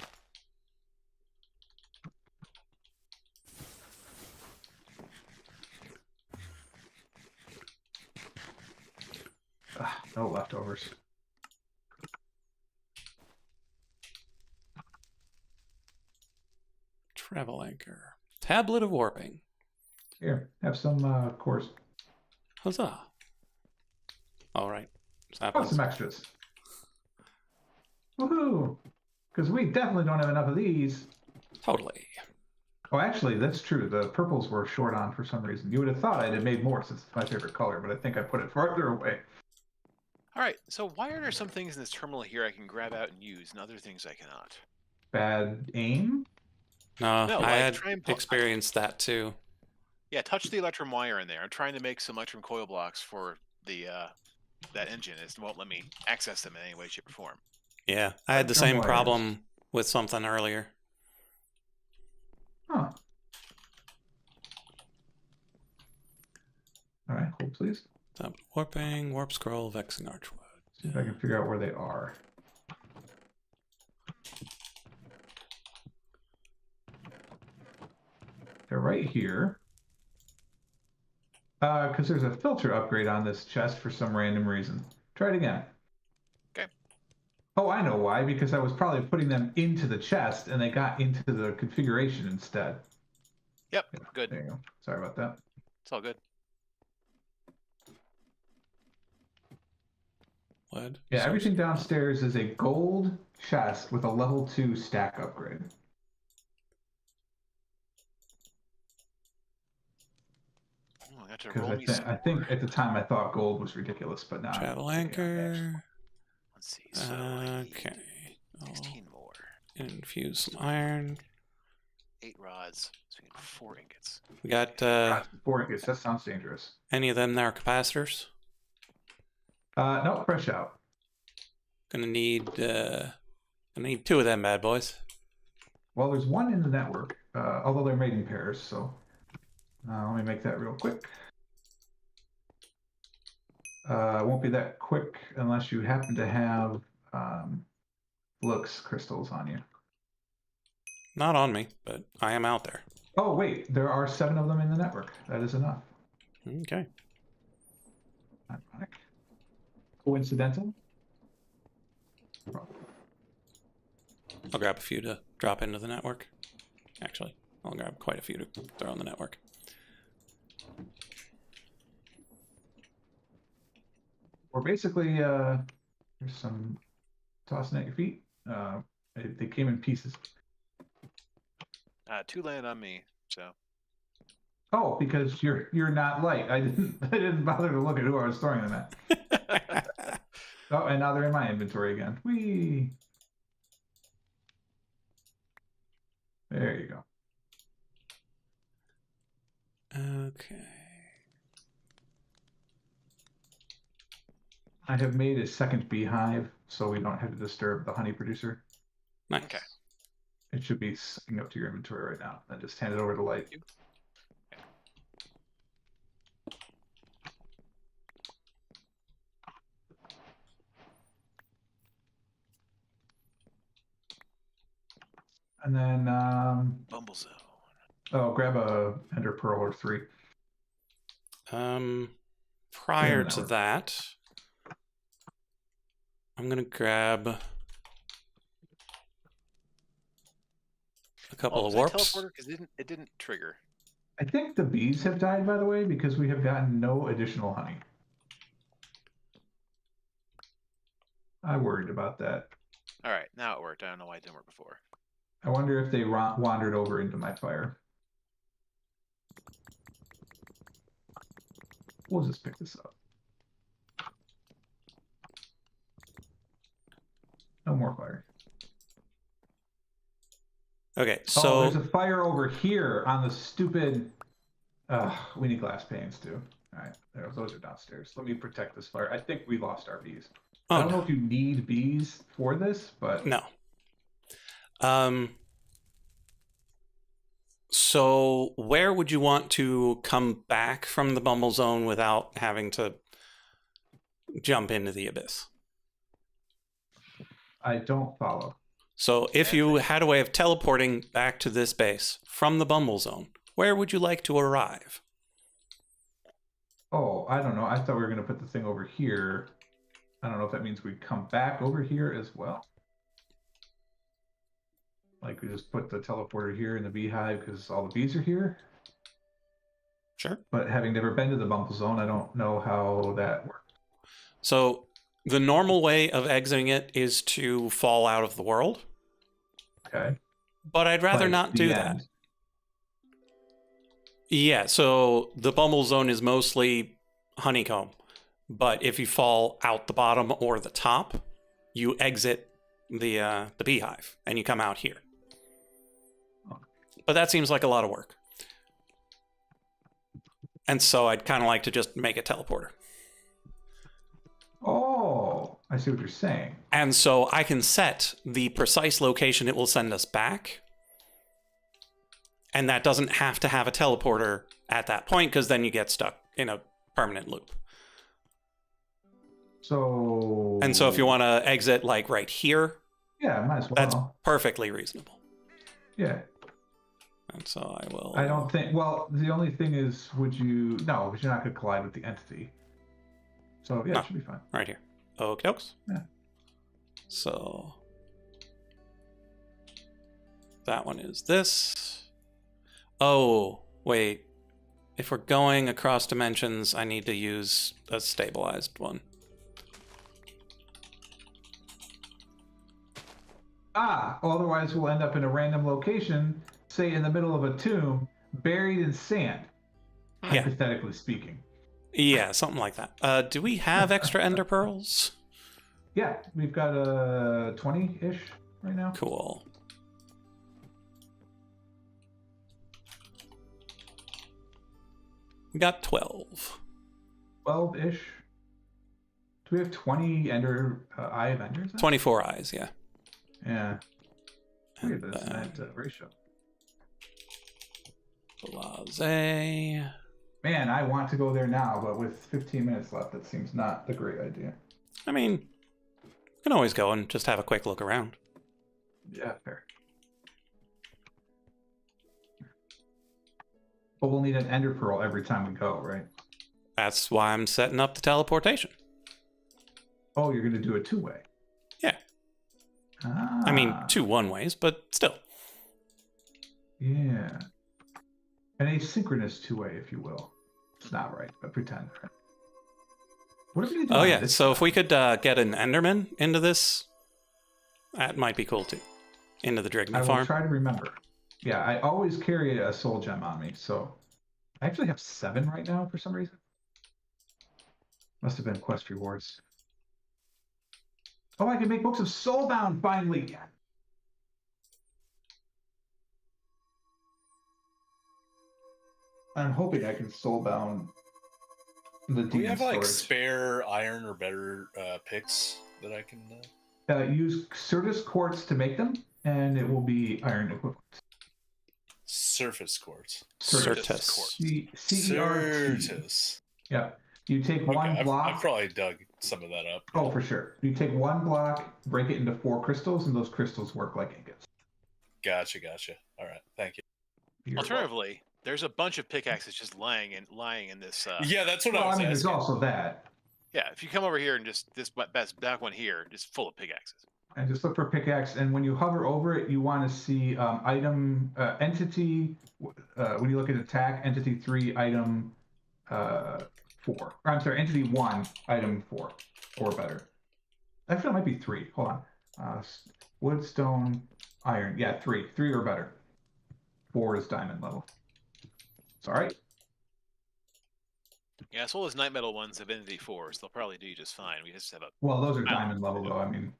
No leftovers. Travel anchor. Tablet of warping. Here, have some cores. Huzzah. All right. Oh, some extras. Woohoo! Because we definitely don't have enough of these. Totally. Oh, actually, that's true. The purples were short on for some reason. You would have thought I'd have made more since it's my favorite color, but I think I put it farther away. All right. So why are there some things in this terminal here I can grab out and use, and other things I cannot? Bad aim? No, No, I like had try and experienced that too. Yeah, touch the electrum wire in there. I'm trying to make some electrum coil blocks for the that engine. It won't let me access them in any way, shape, or form. Yeah, I had the Electrum same wires. problem with something earlier. Huh. All right, hold please. Stop warping, warp scroll, vexing archwood. See if I can figure out where they are. They're right here. Because there's a filter upgrade on this chest for some random reason. Try it again. Okay. Oh, I know why. Because I was probably putting them into the chest and they got into the configuration instead. Yep, Yeah, good. there you go. Sorry about that. It's all good. Wood. Yeah, everything source- downstairs is a gold chest with a level 2 stack upgrade. Oh, I got to Because roll me some I think more. at the time I thought gold was ridiculous, but now Travel I'm thinking I'm actually- anchor. Let's see. So I need Okay. I'll 16 more. infuse some iron. 8 rods. So we need 4 ingots. We got God, 4 ingots. That sounds dangerous. any of them there capacitors? No, fresh out. Gonna need 2 of them bad boys. Well, there's one in the network, although they're made in pairs, so let me make that real quick. It won't be that quick unless you happen to have flux crystals on you. Not on me, but I am out there. Oh, wait, there are 7 of them in the network. That is enough. Okay. Ironic. Coincidental? I'll grab a few to drop into the network. Actually, I'll grab quite a few to throw in the network. Or basically, there's some tossing at your feet. They came in pieces. 2 land on me. So Oh, because you're not light. I didn't bother to look at who I was throwing them at. Oh, and now they're in my inventory again. Whee! There you go. Okay. I have made a second beehive, so we don't have to disturb the honey producer. Nice. Okay. It should be syncing up to your inventory right now. Then just hand it over to Light. And then, Bumble Zone. grab a Ender Pearl or 3. Prior Yeah, to network. that, I'm gonna grab a couple of warps. Teleporter because it didn't trigger. I think the bees have died, by the way, because we have gotten no additional honey. I worried about that. All right, now it worked. I don't know why it didn't work before. I wonder if they wandered over into my fire. We'll just pick this up. No more fire. Okay, Oh, so there's a fire over here on the stupid. We need glass panes too. All right, those are downstairs. Let me protect this fire. I think we lost our bees. I don't know if you need bees for this, but no. So where would you want to come back from the Bumble Zone without having to jump into the abyss? I don't follow. So if you had a way of teleporting back to this base from the Bumble Zone, where would you like to arrive? Oh, I don't know. I thought we were going to put the thing over here. I don't know if that means we come back over here as well. Like we just put the teleporter here in the beehive because all the bees are here. Sure. But having never been to the Bumble Zone, I don't know how that works. So the normal way of exiting it is to fall out of the world, Okay. but I'd rather Like not the do end. that. Yeah, so the bumble zone is mostly honeycomb, but if you fall out the bottom or the top, you exit the beehive and you come out here. But that seems like a lot of work. And so I'd kind of like to just make a teleporter. Oh, I see what you're saying. And so I can set the precise location it will send us back. And that doesn't have to have a teleporter at that point, because then you get stuck in a permanent loop. So. And so if you want to exit like right here, Yeah, might as well. that's perfectly reasonable. Yeah. And so I will. I don't think. Well, the only thing is, would you? No, because you're not going to collide with the entity. So yeah, No. it should be fine. Right here. Okie dokes. Yeah. So that one is this. Oh, wait. If we're going across dimensions, I need to use a stabilized one. Otherwise we'll end up in a random location, say in the middle of a tomb, buried in sand, Yeah. hypothetically speaking. Yeah, something like that. Do we have extra ender pearls? Yeah, we've got a 20-ish right now. Cool. We got 12. 12-ish. Do we have 20 Eye of Enders? now? 24 eyes, yeah. Yeah. Look at And this, then that ratio. Blase. Man, I want to go there now, but with 15 minutes left, that seems not a great idea. I mean, you can always go and just have a quick look around. Yeah, fair. But we'll need an Ender Pearl every time we go, right? That's why I'm setting up the teleportation. Oh, you're going to do it two-way. Yeah. Ah. I mean, 2 one-ways, but still. Yeah. An asynchronous two-way, if you will. It's not right, but pretend. Right? What if we do Oh, on yeah. this So if side? we could get an Enderman into this, that might be cool, too. Into the I Drigna will farm. try to remember. Yeah, I always carry a soul gem on me, so I actually have 7 right now for some reason. Must have been quest rewards. Oh, I can make books of Soulbound finally. I'm hoping I can Soulbound the Do we demon have like storage. spare iron or better picks that I can? Use Certus quartz to make them, and it will be iron equivalent. Surface quartz. Certus. CERT. Certus. Yeah. You take Okay, one I've block. probably dug some of that up. Oh, for sure. You take one block, break it into 4 crystals, and those crystals work like ingots. Gotcha. All right, thank you. You're Alternatively, there's a bunch of pickaxes just lying in this. Yeah, that's what welcome. Well, I was I mean, there's asking. also that. Yeah, if you come over here and just this back one here, just full of pickaxes. And just look for pickaxe, and when you hover over it, you want to see item entity. When you look at attack, entity 3, item 4. Or, I'm sorry, entity 1, item 4, or better. Actually, it might be 3. Hold on. Wood, stone, iron. Yeah, 3 or better. 4 is diamond level. It's all right. Yeah, as well as night metal ones have Entity 4s. They'll probably do just fine. We just have a Well, those are diamond level, though. I mean,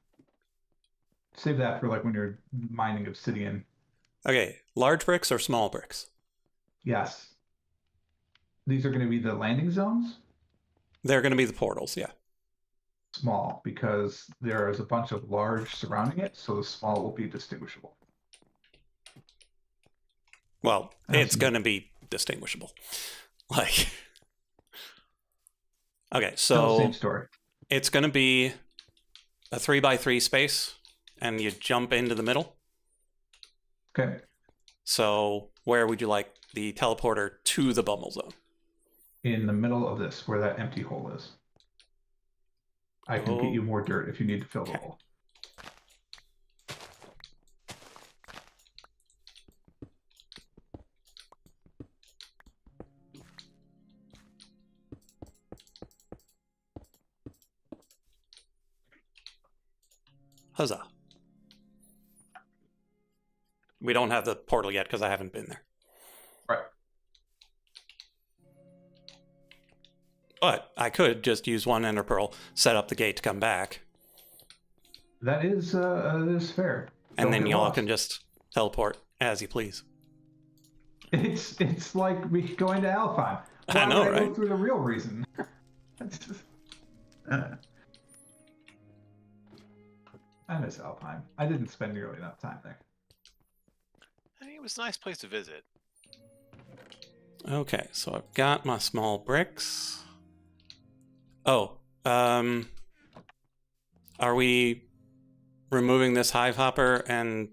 save that for like when you're mining obsidian. Okay, large bricks or small bricks? Yes. These are going to be the landing zones. They're going to be the portals, yeah. Small, because there is a bunch of large surrounding it, so the small will be distinguishable. Well, I it's see. going to be distinguishable. Like, okay, Still the same so story. it's going to be a 3x3 space, and you jump into the middle. Okay. So where would you like the teleporter to the bubble zone? In the middle of this, where that empty hole is. I can get you more dirt if you need to fill the Okay. hole. Huzzah. We don't have the portal yet because I haven't been there. Right. But I could just use one ender pearl, set up the gate to come back, That is fair. and Don't then get y'all lost. can just teleport as you please. It's like me going to Alpine. Why I know, would I go right? through the real reason? That's just, I miss Alpine. I didn't spend nearly enough time there. I mean, it was a nice place to visit. Okay, so I've got my small bricks. Oh, are we removing this hive hopper and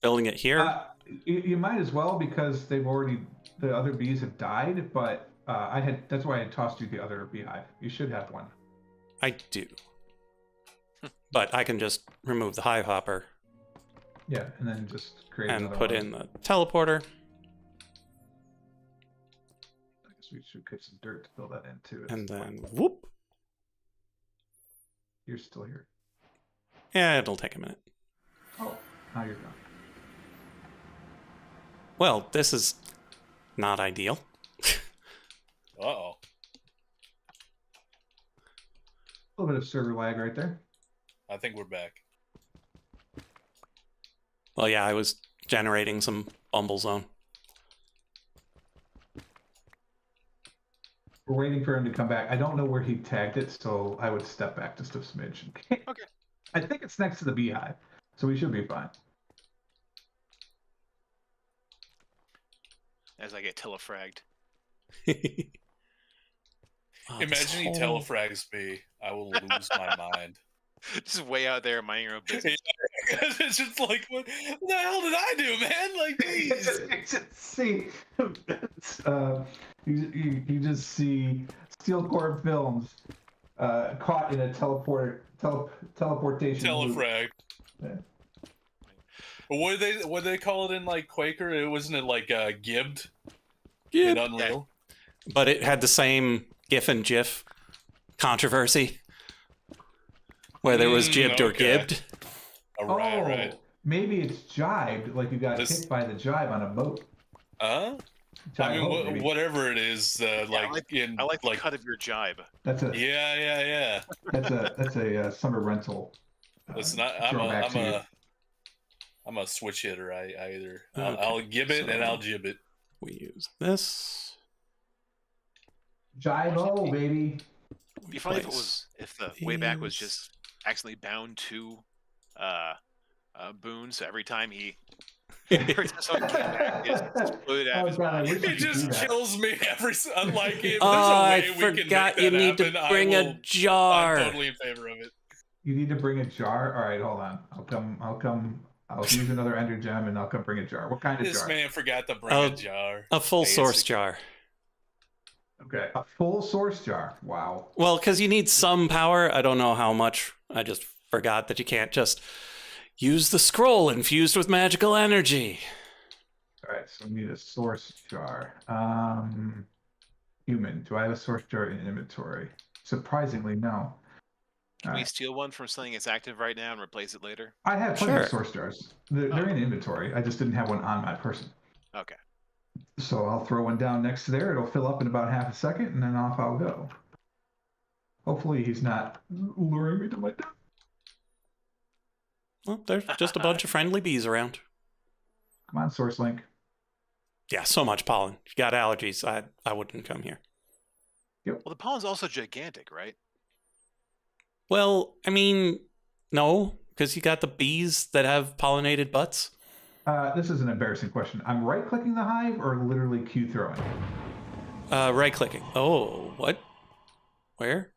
building it here? You might as well because the other bees have died. But that's why I tossed you the other beehive. You should have one. I do. But I can just remove the hive hopper Yeah, and then just create and another put one. in the teleporter. I guess we should get some dirt to fill that in too. And then whoop. You're still here. Yeah, it'll take a minute. Oh, now you're gone. Well, this is not ideal. Uh-oh. A little bit of server lag right there. I think we're back. Well, yeah, I was generating some Bumble Zone. We're waiting for him to come back. I don't know where he tagged it, so I would step back just a smidge. Okay. I think it's next to the beehive, so we should be fine. As I get telefragged. Oh, this Imagine he whole- telefrags me. I will lose my mind. Just way out there minding your own business. It's just like, what the hell did I do, man? Like, jeez. See, you just see Steel Core Films caught in a teleportation loop. Telefrag. Yeah. What do they call it in like Quaker? It wasn't it like gibbed Yeah, in Unreal? but it had the same GIF and GIF controversy, where there was jibbed or okay. gibbed. Oh, right. Maybe it's jibed, like you got hit by the jibe on a boat. Huh? Jibe I mean, boat, maybe. whatever it is, I like in I like the like cut of your jibe. That's a yeah. that's a summer rental. Listen, I'm a switch hitter. I either I'll Okay, gib it and so- I'll jib it. We use this. Jibe, oh baby. It'd be funny if it Place was the way back was these. just accidentally bound to Boon, so every time he every time someone came back, he just exploded out of his God, I body. wish I He could do just that. kills me every. Unlike him, Oh, I there's a way we can forgot make you that need happen. to bring a jar. I'm totally in favor of it. You need to bring a jar. All right, hold on. I'll come. I'll use another ender gem and I'll come bring a jar. What kind of This jar? man forgot to bring Oh, a jar. A full source Basic. jar. Okay, a full source jar. Wow. Well, because you need some power. I don't know how much. I just forgot that you can't just use the scroll infused with magical energy. All right, so we need a source jar. Human. Do I have a source jar in inventory? Surprisingly, no. Can All we right. steal one from something that's active right now and replace it later? I have plenty Sure. of source jars. They're in inventory. I just didn't have one on my person. Okay. So I'll throw one down next to there. It'll fill up in about half a second, and then off I'll go. Hopefully he's not luring me to my death. Well, there's just a bunch of friendly bees around. Come on, Source Link. Yeah, so much pollen. If you got allergies, I wouldn't come here. Well, the pollen's also gigantic, right? Well, I mean, no, because you got the bees that have pollinated butts. This is an embarrassing question. I'm right-clicking the hive or literally Q throwing? Right clicking. Oh, what? Where?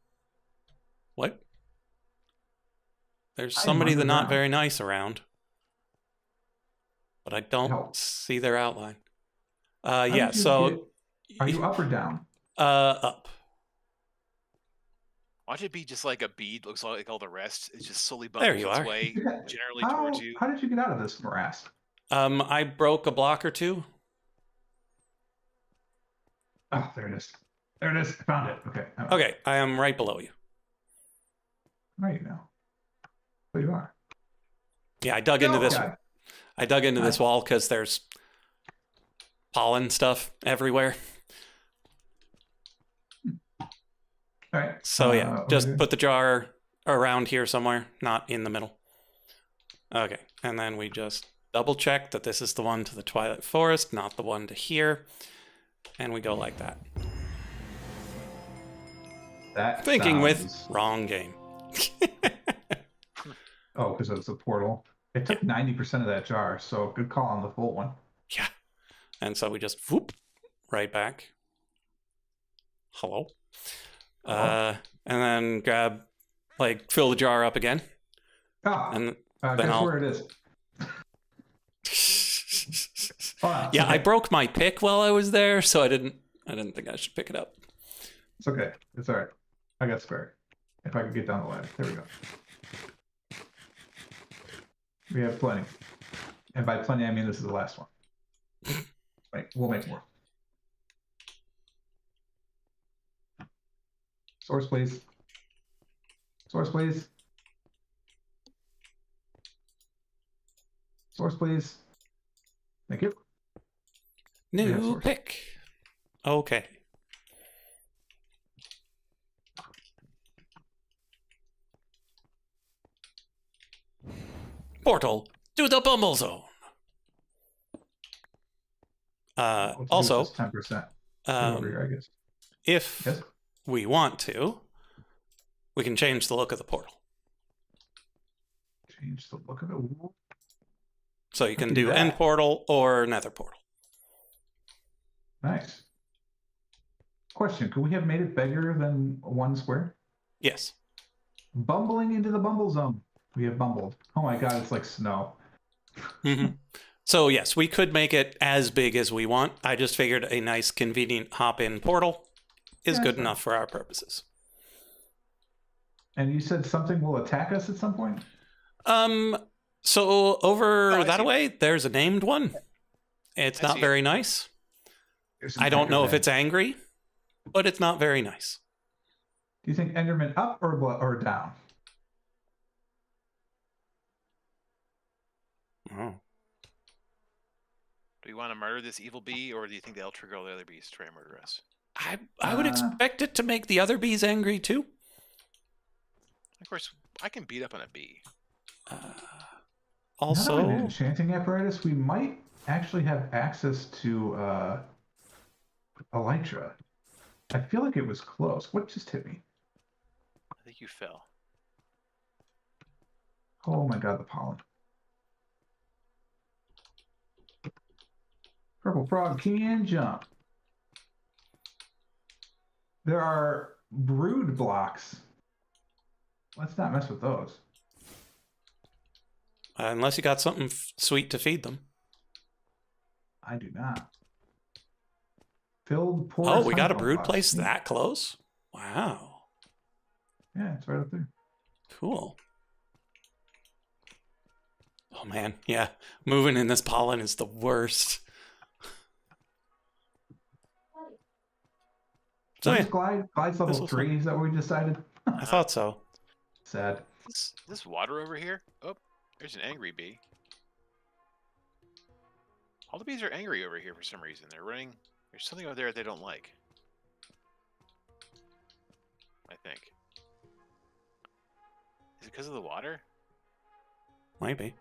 What? There's I'm somebody that's not underground. very nice around. But I don't Help. see their outline. How Yeah, did you so get- Are you up or down? up. Watch it be just like a bead, looks like all the rest. It's just slowly There bumping you its are. way Yeah, generally How, towards you. how did you get out of this morass? I broke a block or two. Oh, there it is. There it is. I found it. Okay. Okay, I am right below you. Where are you now? There you are. Yeah, I dug into this. Okay. I dug into this Hi. wall because there's pollen stuff everywhere. All right. So yeah, what am I just doing? put the jar around here somewhere, not in the middle. Okay, and then we just double check that this is the one to the Twilight Forest, not the one to here. And we go like that. That Thinking with sounds... wrong game. Oh, because it's a portal. It took 90% of that jar, so good call on the full one. Yeah. And so we just whoop right back. Hello. Hello? And then grab, like, fill the jar up again. Ah, And guess then I'll... where it is. Hold on, Yeah, it's I okay. broke my pick while I was there, so I didn't think I should pick it up. It's okay. It's all right. I got spare. If I can get down the ladder. There we go. We have plenty. And by plenty, I mean this is the last one. Wait, we'll make more. Source, please. Source, please. Source, please. Thank you. have New source. pick. Okay. Portal to the Bumble Zone. Also, 10% over here, I guess. if Yes. we want to, we can change the look of the portal. Change the look of it. Ooh. So you can do do that. end portal or nether portal. Nice. Question: could we have made it bigger than 1 square? Yes. Bumbling into the Bumble Zone. We have bumbled. Oh my god, it's like snow. Mhm. So yes, we could make it as big as we want. I just figured a nice, convenient hop-in portal is Yeah, good sure. enough for our purposes. And you said something will attack us at some point? So over Oh, I that see. way, there's a named one. It's I not see it. very nice. There's an I don't know if Enderman. it's angry, but it's not very nice. Do you think Enderman up or down? Oh. Do you want to murder this evil bee, or do you think they'll trigger all the other bees to try and murder us? I would expect it to make the other bees angry too. Of course, I can beat up on a bee. Now that we have an Also, enchanting apparatus, we might actually have access to Elytra. I feel like it was close. What just hit me? I think you fell. Oh my god, the pollen. Purple frog can jump. There are brood blocks. Let's not mess with those. unless you got something sweet to feed them. I do not. Filled porous Oh, we got a honeycomb brood box. place Neat. that close? Wow. Yeah, it's right up there. Cool. Oh man, yeah. Moving in this pollen is the worst. So What yeah, is glide? Glide's This level was 3, is that what we decided? I thought so. Sad. This water over here? Oh, there's an angry bee. All the bees are angry over here for some reason. They're running. There's something over there they don't like. I think. Is it because of the water? Maybe.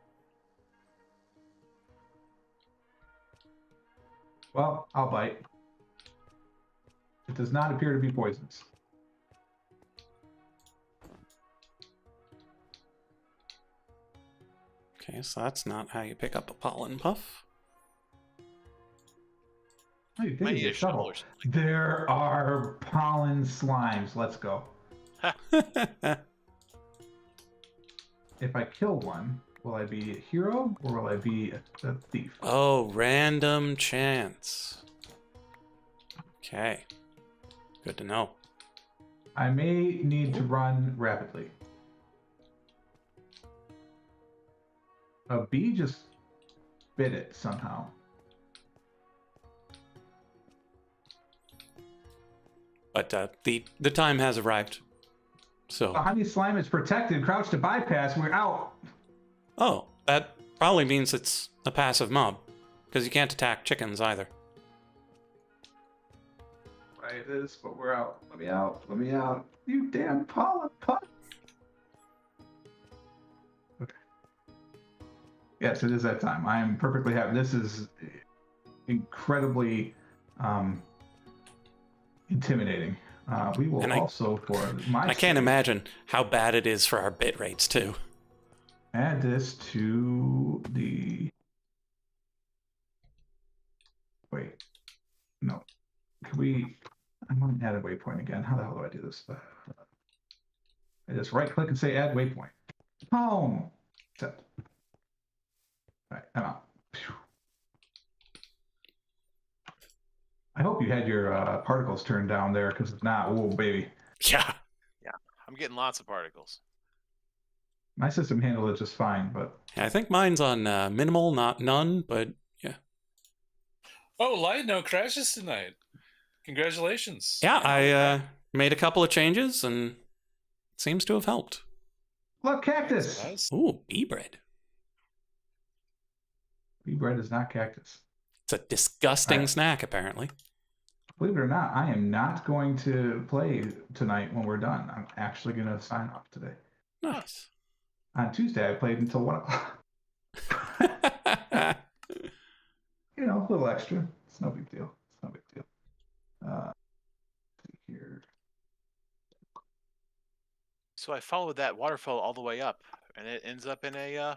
Well, I'll bite. It does not appear to be poisonous. Okay, so that's not how you pick up a pollen puff. Oh, you Might did need use a a shovel shovel. or something. There are pollen slimes. Let's go. If I kill one, will I be a hero or will I be a thief? Oh, random chance. Okay. Good to know. I may need to run rapidly. A bee just bit it somehow. But the time has arrived. The So, honey slime is protected. Crouch to bypass. We're out. oh, that probably means it's a passive mob. Because you can't attack chickens either. Right, it is, but we're out. Let me out. Let me out. You damn pollen pup. Okay. Yes, it is that time. I am perfectly happy. This is incredibly intimidating. We will And also, for my I can't sake, imagine how bad it is for our bit rates too. add this to the. Wait, no. Can we? I'm going to add a waypoint again. How the hell do I do this? I just right click and say add waypoint. Home. Accept. All right, I'm out. Phew. I hope you had your particles turned down there, because if not, oh baby, Yeah. I'm getting lots of particles. my system handled it just fine. But I think mine's on minimal, not none, but yeah. Oh, light no crashes tonight. Congratulations. Yeah, I made a couple of changes and it seems to have helped. look, cactus. Nice. Ooh, bee bread. Bee bread is not cactus. It's a disgusting Right. snack, apparently. Believe it or not, I am not going to play tonight when we're done. I'm actually going to sign off today. Nice. On Tuesday, I played until 1 o'clock. You know, a little extra. It's no big deal. It's no big deal. See here. So I followed that waterfall all the way up, and it ends up in a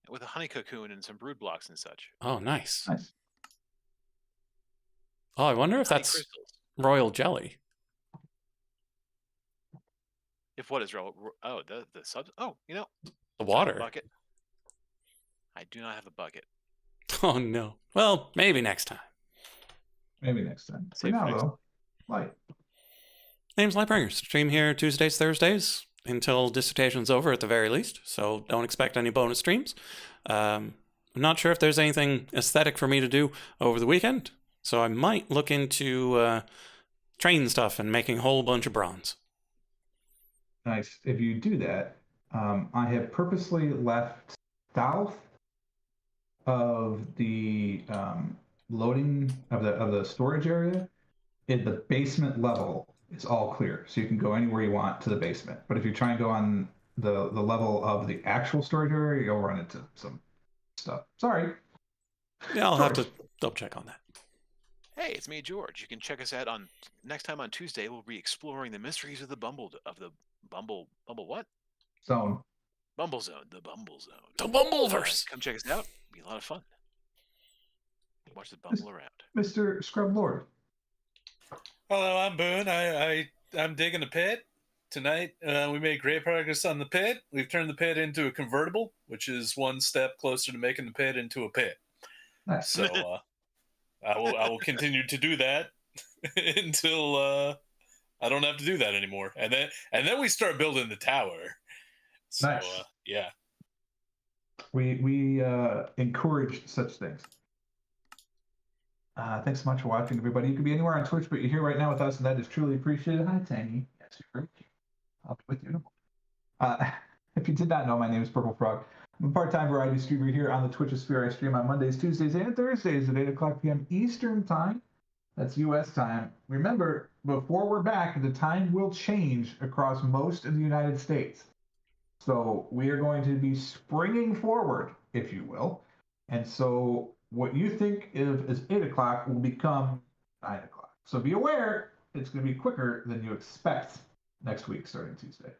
with a honey cocoon and some brood blocks and such. Oh, nice. Nice. Oh, I wonder if Honey that's crystals. royal jelly. If what is oh the sub oh The I have a water. bucket. I do not have a bucket. Oh, no. Well, maybe next time. Maybe next time. For Save for now, next though, light. Name's Lightbringer. Stream here Tuesdays, Thursdays until dissertation's over at the very least. So don't expect any bonus streams. I'm not sure if there's anything aesthetic for me to do over the weekend. So I might look into train stuff and making a whole bunch of bronze. Nice. If you do that, I have purposely left south of the loading of the storage area. In the basement level, it's all clear, so you can go anywhere you want to the basement. But if you try and go on the level of the actual storage area, you'll run into some stuff. Sorry. Yeah, I'll have to George. double check on that. Hey, it's me, George. You can check us out on next time on Tuesday. We'll be exploring the mysteries of the Bumble what? Zone. Bumble Zone. The Bumble Zone. The Bumbleverse. Come check us out. It'll be a lot of fun. Watch the bumble around. Mr. Scrub Lord. Hello, I'm Boon. I'm digging the pit. Tonight, we made great progress on the pit. We've turned the pit into a convertible, which is one step closer to making the pit into a pit. Nice. So I will continue to do that until I don't have to do that anymore. And then we start building the tower. So Nice. yeah. We encourage such things. Thanks so much for watching, everybody. You can be anywhere on Twitch, but you're here right now with us, and that is truly appreciated. Hi, Tangy. Yes, you're great. I'll be with you in a moment. If you did not know, my name is Purple Frog. I'm a part-time variety streamer here on the Twitch sphere. I stream on Mondays, Tuesdays, and Thursdays at 8 o'clock p.m. Eastern Time. That's U.S. time. Remember, before we're back, the time will change across most of the United States. So we are going to be springing forward, if you will. And so what you think is 8 o'clock will become 9 o'clock. So be aware, it's going to be quicker than you expect next week, starting Tuesday.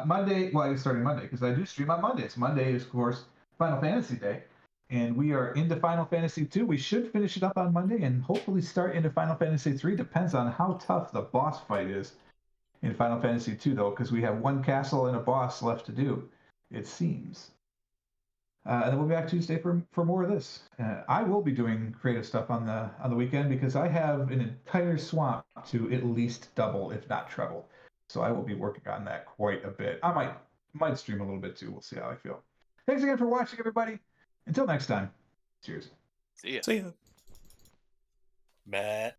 Monday, well, it's starting Monday, because I do stream on Mondays. Monday is, of course, Final Fantasy Day. And we are into Final Fantasy 2. We should finish it up on Monday and hopefully start into Final Fantasy 3. Depends on how tough the boss fight is in Final Fantasy 2, though, because we have one castle and a boss left to do, it seems. And then we'll be back Tuesday for more of this. I will be doing creative stuff on the weekend because I have an entire swamp to at least double, if not treble. So I will be working on that quite a bit. I might stream a little bit too. We'll see how I feel. Thanks again for watching, everybody. Until next time. Cheers. See ya. See ya. Matt.